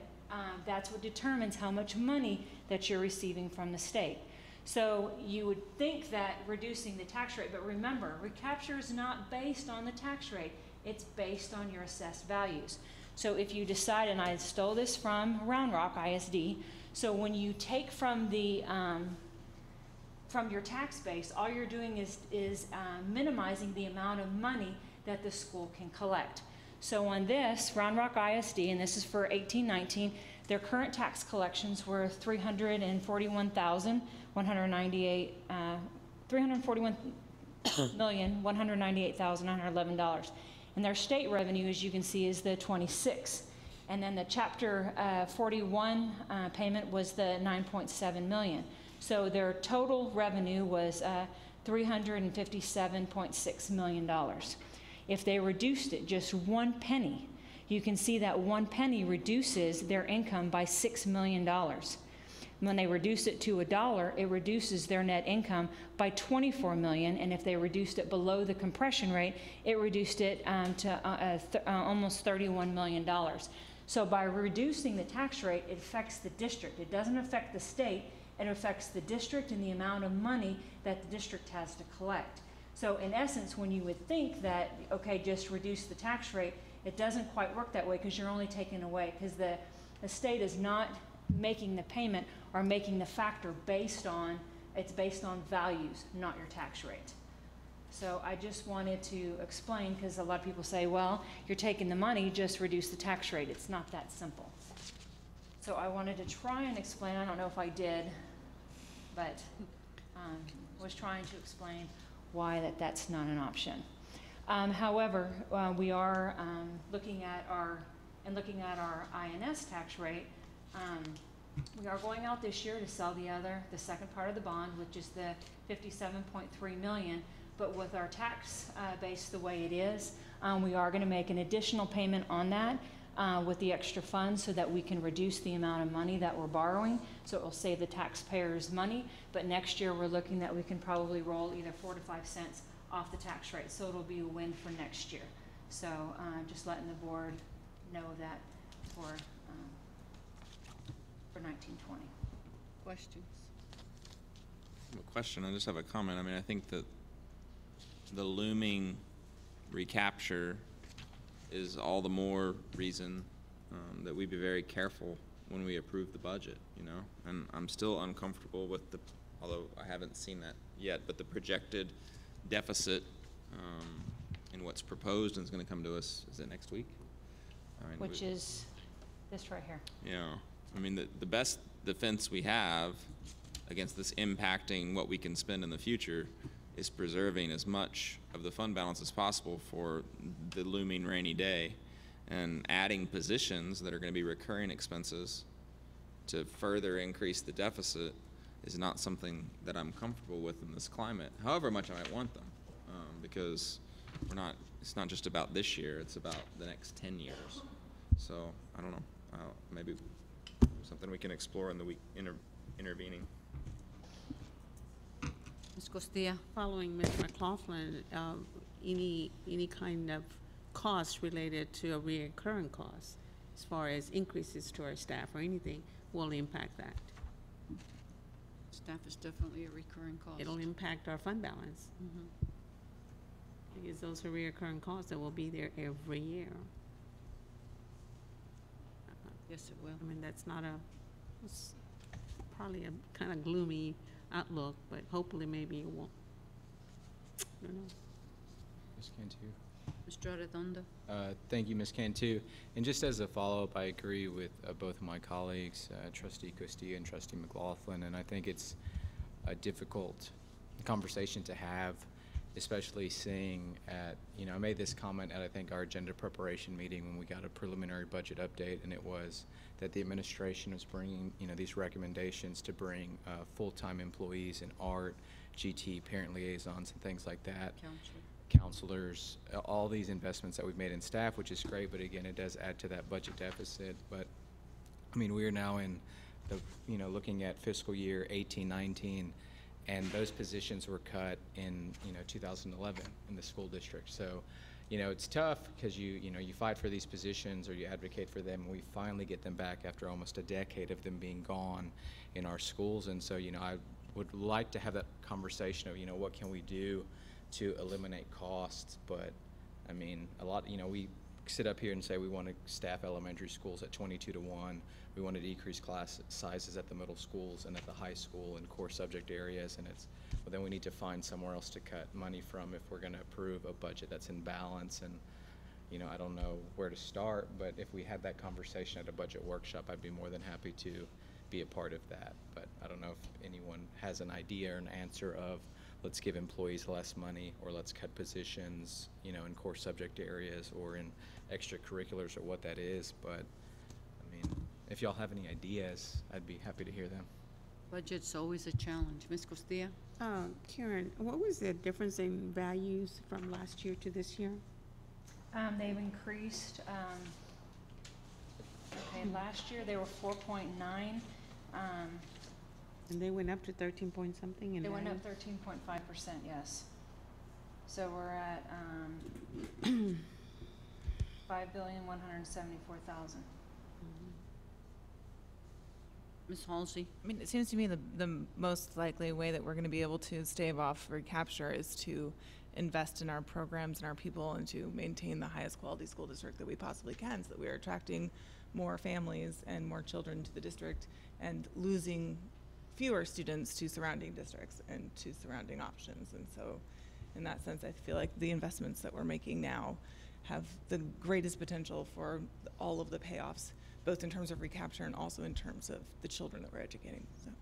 that's what determines how much money that you're receiving from the state. So you would think that reducing the tax rate, but remember, recapture is not based on the tax rate. It's based on your assessed values. So if you decide, and I stole this from Round Rock ISD, so when you take from the from your tax base, all you're doing is minimizing the amount of money that the school can collect. So on this, Round Rock ISD, and this is for 18-19, their current tax collections were $341,198,911. And their state revenue, as you can see, is the 26. And then the Chapter 41 payment was the 9.7 million. So their total revenue was $357.6 million. If they reduced it just 1 penny, you can see that 1 penny reduces their income by $6 million. When they reduce it to $1, it reduces their net income by $24 million, and if they reduced it below the compression rate, it reduced it to almost $31 million. So by reducing the tax rate, it affects the district. It doesn't affect the state. It affects the district and the amount of money that the district has to collect. So in essence, when you would think that, okay, just reduce the tax rate, it doesn't quite work that way because you're only taking away, because the state is not making the payment or making the factor based on, it's based on values, not your tax rate. So I just wanted to explain, because a lot of people say, well, you're taking the money, just reduce the tax rate. It's not that simple. So I wanted to try and explain, I don't know if I did, but was trying to explain why that's not an option. However, we are looking at our INS tax rate. We are going out this year to sell the second part of the bond, which is the $57.3 million. But with our tax base the way it is, we are going to make an additional payment on that with the extra funds so that we can reduce the amount of money that we're borrowing. So it will save the taxpayers money. But next year we're looking that we can probably roll either 4 to 5 cents off the tax rate. So it'll be a win for next year. So just letting the board know that for 1920. Questions? No question. I just have a comment. I mean, I think that the looming recapture is all the more reason that we be very careful when we approve the budget, you know? And I'm still uncomfortable with although I haven't seen that yet, but the projected deficit in what's proposed and is going to come to us, is it next week? I mean, Which is this right here. Yeah. I mean, the best defense we have against this impacting what we can spend in the future is preserving as much of the fund balance as possible for the looming rainy day, and adding positions that are going to be recurring expenses to further increase the deficit is not something that I'm comfortable with in this climate, however much I might want them, because it's not just about this year, it's about the next 10 years. So I don't know, maybe something we can explore in the week intervening. Ms. Costilla? Following Ms. McLaughlin, any kind of cost related to a recurring cost, as far as increases to our staff or anything, will impact that. Staff is definitely a recurring cost. It'll impact our fund balance. Because those are recurring costs that will be there every year. Yes, it will. I mean, it's probably a kind of gloomy outlook, but hopefully maybe it won't. I don't know. Ms. Cantu. Mr. Arredondo? Thank you, Ms. Cantu. And just as a follow-up, I agree with both of my colleagues, Trustee Costilla and Trustee McLaughlin, and I think it's a difficult conversation to have, especially seeing at, I made this comment at, I think, our agenda preparation meeting when we got a preliminary budget update, and it was that the administration was bringing, these recommendations to bring full-time employees in art, GT, parent liaisons, and things like that. Counselors, all these investments that we've made in staff, which is great, but again, it does add to that budget deficit. But I mean, we are now in the, looking at fiscal year 18-19, and those positions were cut in, 2011 in the school district. So, you know, it's tough because you know, you fight for these positions or you advocate for them, and we finally get them back after almost a decade of them being gone in our schools. And so, you know, I would like to have that conversation of, you know, what can we do to eliminate costs? But I mean, you know, we sit up here and say we want to staff elementary schools at 22-1. We want to decrease class sizes at the middle schools and at the high school in core subject areas, and well, then we need to find somewhere else to cut money from if we're going to approve a budget that's in balance. And, you know, I don't know where to start, but if we had that conversation at a budget workshop, I'd be more than happy to be a part of that. But I don't know if anyone has an idea or an answer of, let's give employees less money, or let's cut positions, you know, in core subject areas or in extracurriculars, or what that is. But I mean, if y'all have any ideas, I'd be happy to hear them. Budget's always a challenge. Ms. Costilla? Karen, what was the difference in values from last year to this year? They've increased, okay, last year they were 4.9. And they went up to 13 point something in They went up value? 13.5%, yes. So we're at 5,174,000. Ms. Halsey? I mean, it seems to me the most likely way that we're going to be able to stave off recapture is to invest in our programs and our people, and to maintain the highest quality school district that we possibly can, so that we are attracting more families and more children to the district, and losing fewer students to surrounding districts and to surrounding options. And so in that sense, I feel like the investments that we're making now have the greatest potential for all of the payoffs, both in terms of recapture and also in terms of the children that we're educating. So.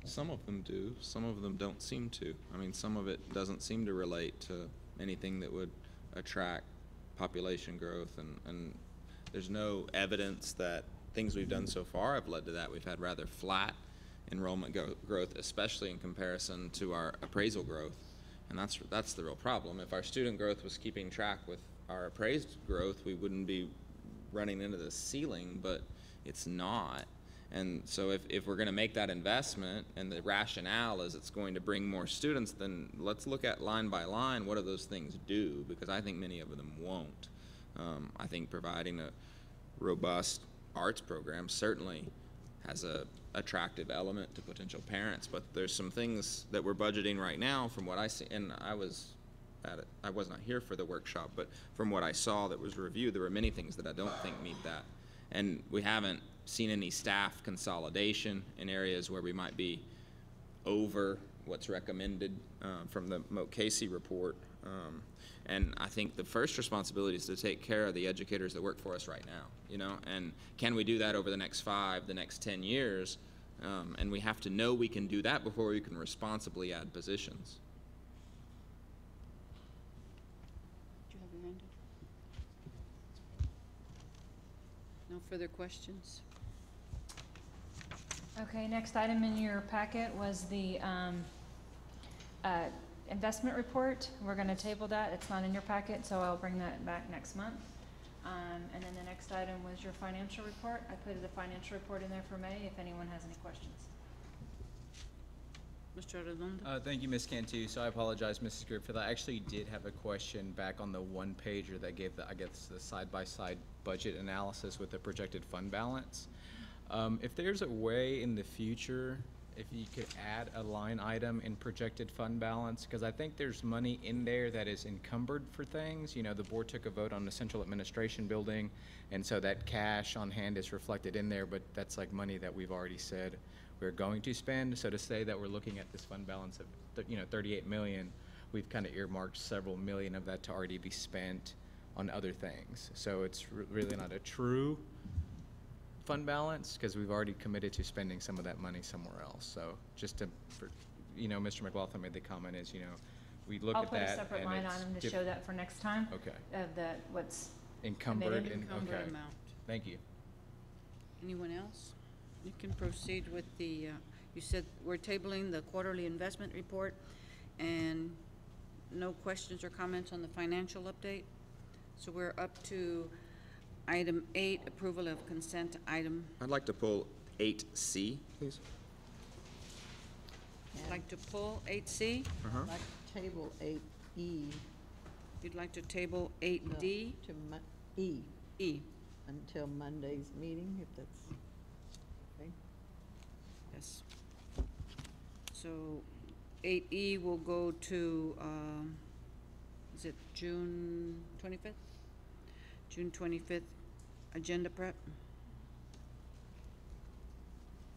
Some of them do, some of them don't seem to. I mean, some of it doesn't seem to relate to anything that would attract population growth, and there's no evidence that things we've done so far have led to that. We've had rather flat enrollment growth, especially in comparison to our appraisal growth, and that's the real problem. If our student growth was keeping track with our appraised growth, we wouldn't be running into the ceiling, but it's not. And so if we're going to make that investment, and the rationale is it's going to bring more students, then let's look at line by line, what do those things do? Because I think many of them won't. I think providing a robust arts program certainly has a attractive element to potential parents, but there's some things that we're budgeting right now from what I see, and I was not here for the workshop, but from what I saw that was reviewed, there were many things that I don't think meet that. And we haven't seen any staff consolidation in areas where we might be over what's recommended from the Moat Casey report. And I think the first responsibility is to take care of the educators that work for us right now, you know, and can we do that over the next 5, the next 10 years? And we have to know we can do that before we can responsibly add positions. No further questions? Okay, next item in your packet was the investment report. We're going to table that. It's not in your packet, so I'll bring that back next month. And then the next item was your financial report. I put the financial report in there for May if anyone has any questions. Mr. Arredondo? Thank you, Ms. Cantu. So I apologize, Mrs. Greer, for that. I actually did have a question back on the one pager that gave the, I guess, the side-by-side budget analysis with the projected fund balance. If there's a way in the future, if you could add a line item in projected fund balance, because I think there's money in there that is encumbered for things. You know, the board took a vote on the central administration building, and so that cash on hand is reflected in there, but that's like money that we've already said we're going to spend. So to say that we're looking at this fund balance of, you know, 38 million, we've kind of earmarked several million of that to already be spent on other things. So it's really not a true fund balance, because we've already committed to spending some of that money somewhere else. So just to, you know, Mr. McLaughlin made the comment is, you know, we look I'll at put that. a separate line item to show that for next time. Okay. Of the, what's Encumbered. Encumbered Okay. amount. Thank you. Anyone else? You can proceed with the, you said we're tabling the quarterly investment report, and no questions or comments on the financial update. So we're up to item 8, approval of consent item. I'd like to pull 8C, please. I'd like to pull 8C. Like table 8E. You'd like to table 8D? To E, E, until Monday's meeting, if that's, okay? yes. So 8E will go to, is it June 25th? June 25th, agenda prep?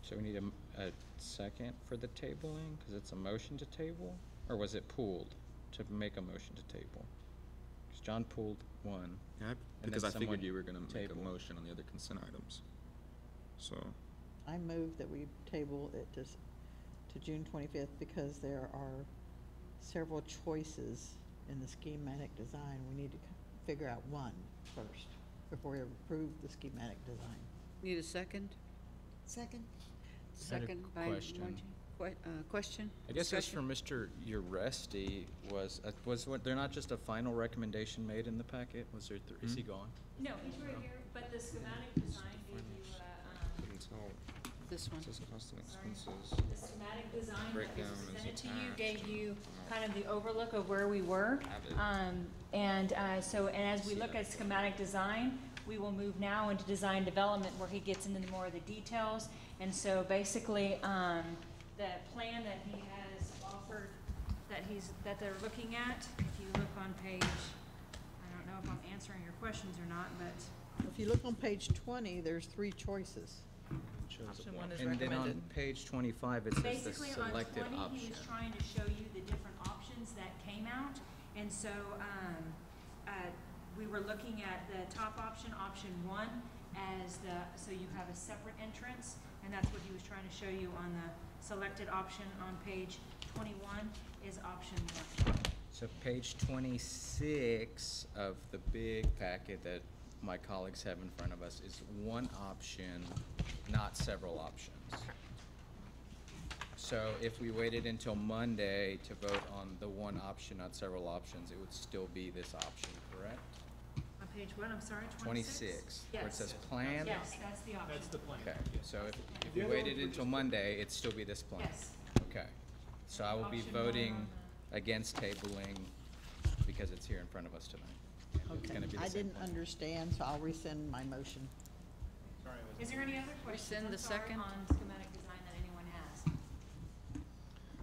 So we need a second for the tabling, because it's a motion to table? Or was it pooled to make a motion to table? Because John pulled one. Yeah, and because then I figured someone you were gonna make a tabled. motion on the other consent items. So, I move that we table it to June 25th because there are several choices in the schematic design. We need to figure out one first before we approve the schematic design. Need a second? Second. I had a Second by question. Margie. Question? I guess that's Discussion? for Mr. Uresti, was there not just a final recommendation made in the packet? Was there, is he gone? No, he's right here, but the schematic design gave you, couldn't tell. This one. Says cost and expenses. the schematic design that Breakdown was is presented to you attached. gave you kind of the overlook of where we were. Have it. And as we look at schematic design, we will move now into design development where he gets into more of the details. And so basically, the plan that he has offered, that they're looking at, if you look on page, I don't know if I'm answering your questions or not, but If you look on page 20, there's 3 choices. Option 1 is And then on recommended. page 25, it says the basically on selected 20, he option. was trying to show you the different options that came out. And so, we were looking at the top option, option 1, as so you have a separate entrance, and that's what he was trying to show you on the selected option on page 21 is option 1. So page 26 of the big packet that my colleagues have in front of us is one option, not several options. So if we waited until Monday to vote on the one option, not several options, it would still be this option, correct? On page what, I'm sorry, 26, where it Yes. says plan? Yes, that's the option. That's the plan. Okay, so if we waited until Monday, it'd still be this plan? Yes. Okay, so I will be Option one voting on against tabling because it's here in front of us tonight. And it's Okay, gonna be the I same didn't plan. understand, so I'll rescind my motion. Is there any other questions? Rescind I'm the sorry, second. on schematic design that anyone has?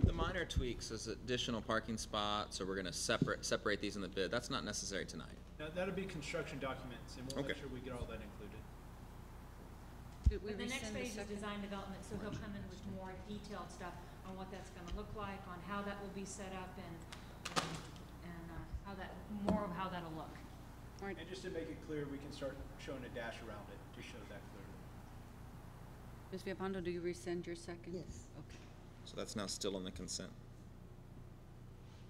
The minor tweaks is additional parking spots, so we're gonna separate these in the bid. That's not necessary tonight. Now, that'll be construction documents, and we'll make Okay. sure we get all that included. Did we But the next rescind the phase is second? design development, so he'll come in with more detailed stuff on what that's gonna look like, on how that will be set up, and how that, more of how that'll look. And just to make it clear, we can start showing a dash around it to show that clearly. Ms. Viapando, do you rescind your second? Yes. Okay. So that's now still on the consent.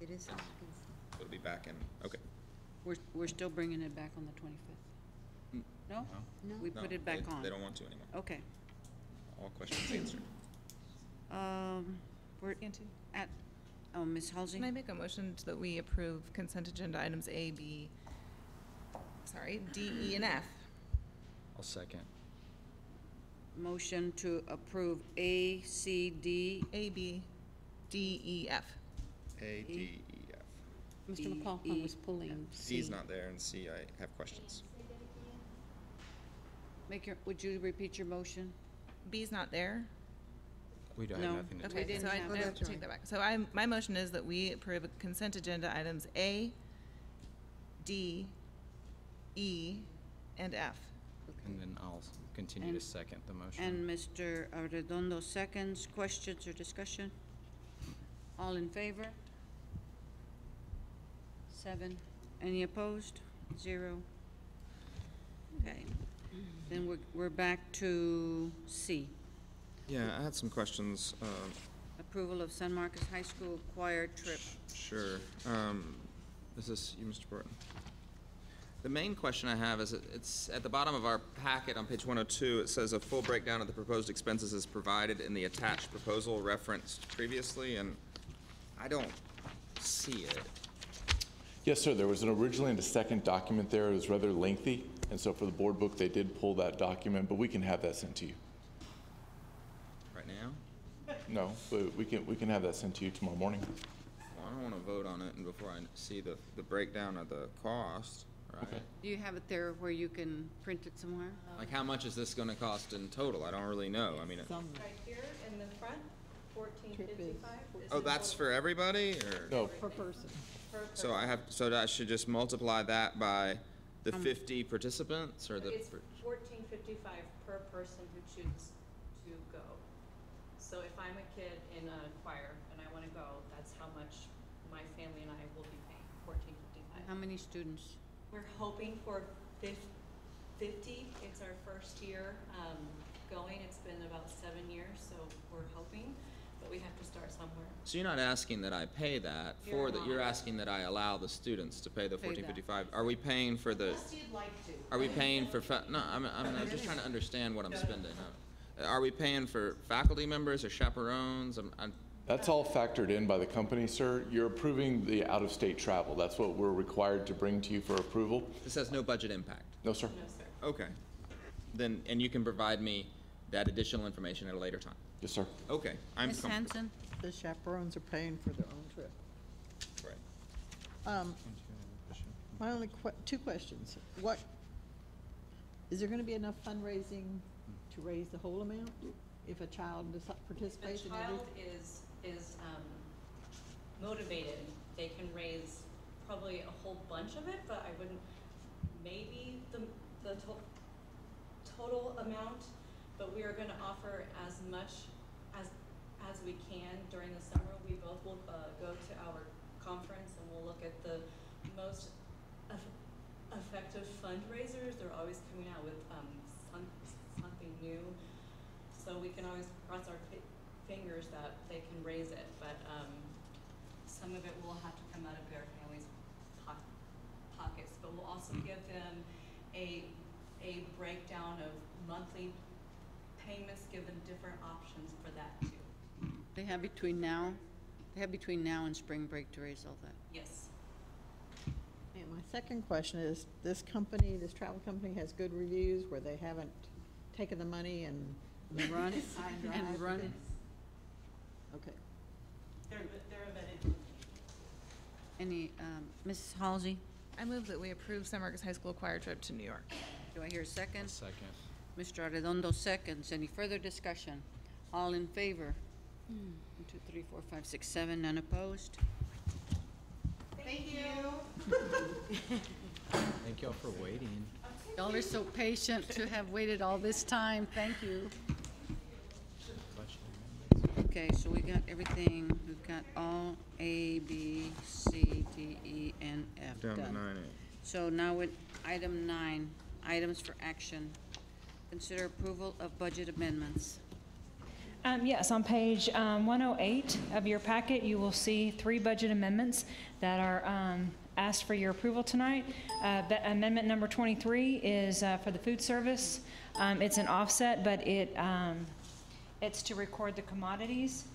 It is. It'll be back in, okay. We're still bringing it back on the 25th? Mm. No? No. We put it back on? They don't want to anymore. Okay. All questions answered. We're Cantu. at, oh, Ms. Halsey? Can I make a motion that we approve consent agenda items A, B, D, E, and F? I'll second. Motion to approve A, C, D. A, B, D, E, F. A, D, E, F. E, Mr. McLaughlin was E, pulling C's C. not there, and C, I have questions. Would you repeat your motion? B's not there? We don't have No. nothing to Okay, do. Okay, didn't so I have I that. have to take that back. So my motion is that we approve consent agenda items A, D, E, and F. And then I'll continue to And- second the motion. And Mr. Arredondo seconds. Questions or discussion? All in favor? 7. Any opposed? 0. Okay. Then we're back to C. Yeah, I had some questions. Approval of San Marcos High School choir trip. Sure. Is this you, Mr. Borton? The main question I have is, it's at the bottom of our packet on page 102, it says a full breakdown of the proposed expenses is provided in the attached proposal referenced previously, and I don't see it. Yes, sir. There was originally a second document there. It was rather lengthy, and so for the board book, they did pull that document, but we can have that sent to you. Right now? No, but we can have that sent to you tomorrow morning. Well, I don't want to vote on it and before I see the breakdown of the cost, right? Okay. Do you have it there where you can print it somewhere? Like, how much is this going to cost in total? I don't really know. I mean, Some Right here in the front, trip is oh, that's for everybody, or? No, per person. So so I should just multiply that by the 50 participants, or the? It's $14.55 per person who chooses to go. So if I'm a kid in a choir and I want to go, that's how much my family and I will be paying, $14.55. How many students? We're hoping for 50. It's our first year going. It's been about 7 years, so we're hoping, but we have to start somewhere. So you're not asking that I pay that for that, you're asking that I allow the students to pay the Pay that. $14.55. Are we paying for the? Unless you'd like to. Are we paying for, no, I'm just trying to understand what I'm spending. Are we paying for faculty members or chaperones? that's all factored in by the company, sir. You're approving the out-of-state travel. That's what we're required to bring to you for approval. This has no budget impact. No, sir. No, sir. Okay. Then, and you can provide me that additional information at a later time. Yes, sir. Okay, I'm Ms. comfortable. Hanson? The chaperones are paying for their own trip. Right. My only two questions. Is there gonna be enough fundraising to raise the whole amount if a child participates in The every? child is motivated, they can raise probably a whole bunch of it, but I wouldn't, maybe the total amount, but we are gonna offer as much as we can during the summer. We both will go to our conference and we'll look at the most effective fundraisers. They're always coming out with something new, so we can always cross our fingers that they can raise it, but some of it will have to come out of their families' pockets, but we'll also give them a breakdown of monthly payments, give them different options for that too. They have between now and spring break to raise all that. Yes. And my second question is, this travel company has good reviews where they haven't taken the money and Run signed and drive? run. Okay. They're a vetted. Any, Mrs. Halsey? I move that we approve Summer's High School choir trip to New York. Do I hear a second? Second. Mr. Arredondo seconds. Any further discussion? All in favor? 1, 2, 3, 4, 5, 6, 7, none opposed? Thank you. Thank y'all for waiting. Y'all are so patient to have waited all this time. Thank you. Okay, so we got everything. We've got all A, B, C, D, E, and F Down to done. 9A. So now with item 9, items for action. Consider approval of budget amendments. Yes, on page 108 of your packet, you will see 3 budget amendments that are asked for your approval tonight. Amendment number 23 is for the food service. It's an offset, but it's to record the commodities.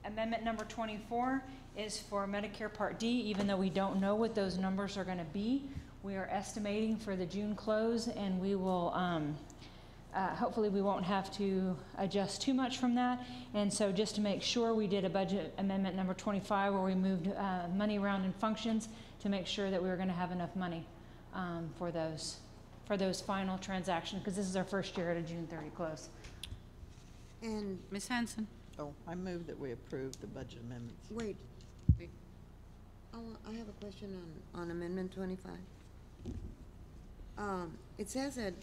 Amendment number 24 is for Medicare Part D, even though we don't know what those numbers are going to be. We are estimating for the June close, and we will hopefully we won't have to adjust too much from that. And so just to make sure, we did a budget amendment number 25 where we moved money around in functions to make sure that we were going to have enough money for those final transactions, because this is our first year at a June 30 close. And, Ms. Hanson? Oh, I move that we approve the budget amendments. wait, Wait. I have a question on Amendment 25. It says that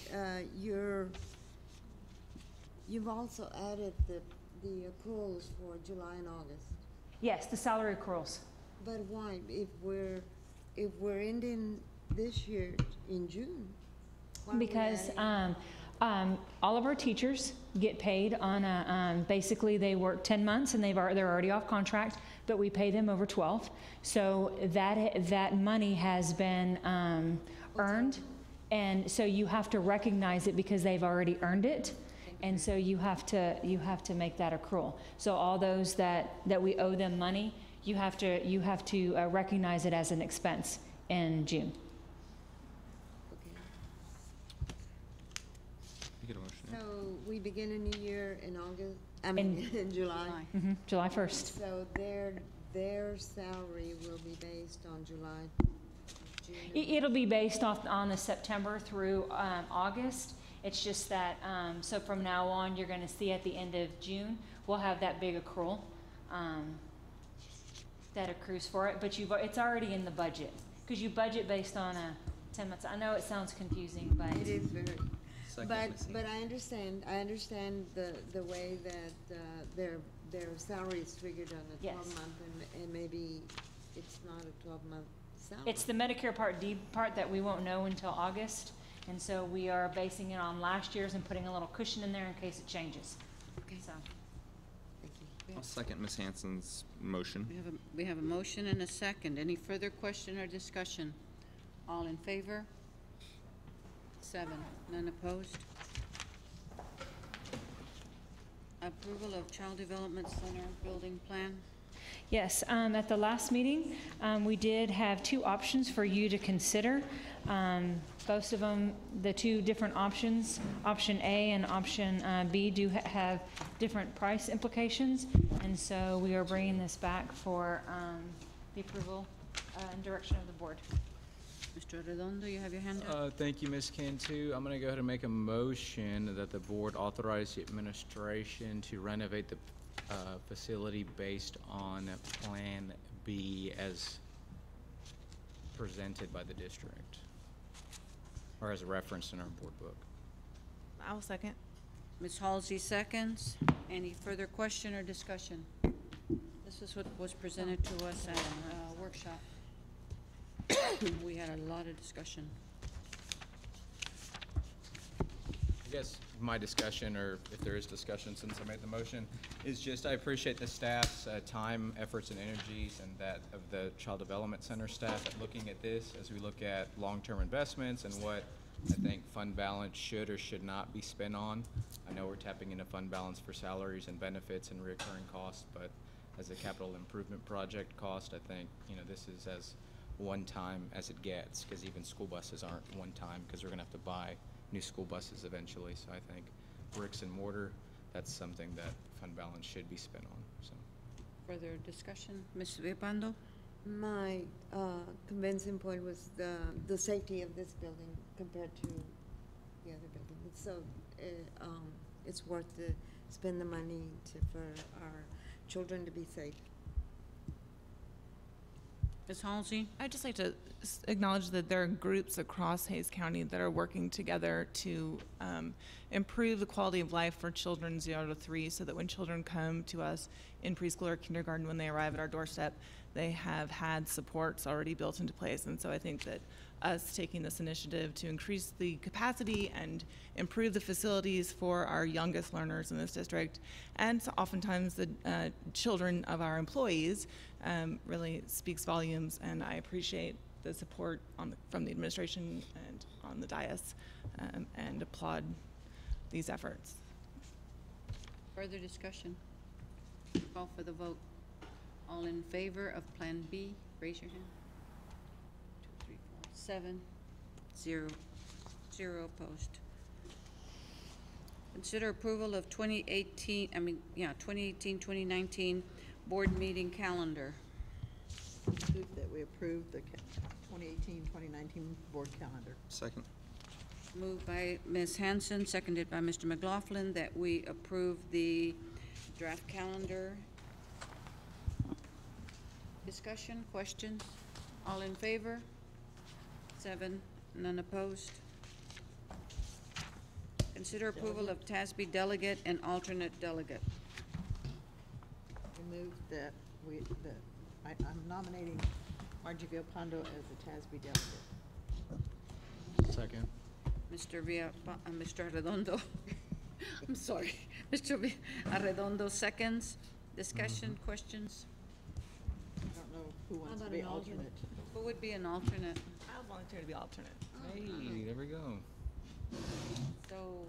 you've also added the accruals for July and August. Yes, the salary accruals. But why? If we're ending this year in June? why are we Because adding- all of our teachers get paid on a, basically they work 10 months and they're already off contract, but we pay them over 12. So that money has been earned, and so you have to recognize it because they've already earned it. And so you have to make that accrual. So all those that we owe them money, you have to recognize it as an expense in June. Okay. You get a motion, yeah? So we begin a new year in August, in July. July 1st. So their salary will be based on July, June? It'll be based off on the September through August. It's just that, so from now on, you're gonna see at the end of June, we'll have that big accrual that accrues for it, but it's already in the budget, because you budget based on a 10 months. I know it sounds confusing, but. It is very, Second, Ms. but I understand the way that their salary is figured on a Yes. 12-month, and maybe it's not a 12-month salary. It's the Medicare Part D part that we won't know until August, and so we are basing it on last year's and putting a little cushion in there in case it changes. Okay. So, Thank you. I'll second Ms. Hanson's motion. We have a motion and a second. Any further question or discussion? All in favor? 7, none opposed. Approval of Child Development Center building plan. yes, at the last meeting, we did have 2 options for you to consider. Both of them, the 2 different options, option A and option B, do have different price implications, and so we are bringing this back for the approval and direction of the board. Mr. Arredondo, you have your hand up? Thank you, Ms. Cantu. I'm going to go ahead and make a motion that the board authorize the administration to renovate the facility based on Plan B as presented by the district, or as referenced in our board book. I'll second. Ms. Halsey seconds. Any further question or discussion? This is what was presented to us at a workshop. We had a lot of discussion. I guess my discussion, or if there is discussion since I made the motion, is just I appreciate the staff's time, efforts, and energies, and that of the Child Development Center staff at looking at this as we look at long-term investments and what I think fund balance should or should not be spent on. I know we're tapping into fund balance for salaries and benefits and recurring costs, but as a capital improvement project cost, I think, this is as one-time as it gets, because even school buses aren't one-time, because we're gonna have to buy new school buses eventually. So I think bricks and mortar, that's something that fund balance should be spent on, so. Further discussion? Ms. Villalpando? My convincing point was the safety of this building compared to the other building. So it's worth to spend the money for our children to be safe. Ms. Halsey? I'd just like to acknowledge that there are groups across Hays County that are working together to improve the quality of life for children 0 to 3, so that when children come to us in preschool or kindergarten, when they arrive at our doorstep, they have had supports already built into place. And so I think that us taking this initiative to increase the capacity and improve the facilities for our youngest learners in this district, and so oftentimes the children of our employees, really speaks volumes, and I appreciate the support from the administration and on the dais, and applaud these efforts. Further discussion? Call for the vote. All in favor of Plan B, raise your hand. 2, 3, 4, 7, 0, 0 opposed. Consider approval of 2018-2019 board meeting calendar. Move that we approve the 2018-2019 board calendar. Second. Moved by Ms. Hanson, seconded by Mr. McLaughlin, that we approve the draft calendar. Discussion, questions? All in favor? 7, none opposed. Consider approval of TASB delegate and alternate delegate. We move that I'm nominating Margie Villalpando as the TASB delegate. Second. Mr. Arredondo. I'm sorry. Mr. Arredondo seconds. Discussion, questions? I don't know who wants to be alternate. Who would be an alternate? I'll volunteer to be alternate. Hey, there we go. So,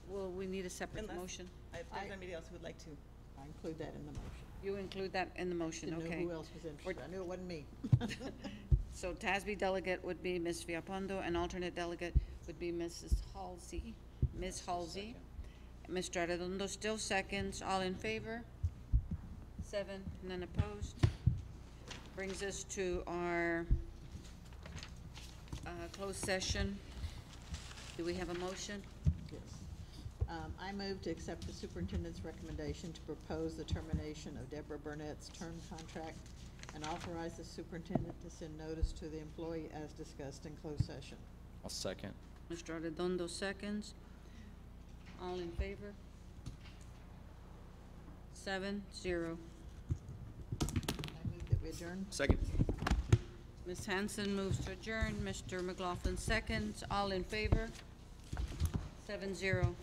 will we need a separate Unless- motion? If there's anybody else who would like to. I include that in the motion. You include that in the motion, Didn't know okay. who else was interested. I knew it wasn't me. So TASB delegate would be Ms. Villalpando, and alternate delegate would be Mrs. Halsey, Ms. Halsey. Mr. Arredondo still seconds. All in favor? 7, none opposed. Brings us to our closed session. Do we have a motion? Yes. I move to accept the superintendent's recommendation to propose the termination of Deborah Burnett's term contract and authorize the superintendent to send notice to the employee as discussed in closed session. I'll second. Mr. Arredondo seconds. All in favor? 7-0. I move that we adjourn. Second. Ms. Hanson moves to adjourn. Mr. McLaughlin seconds. All in favor? 7-0.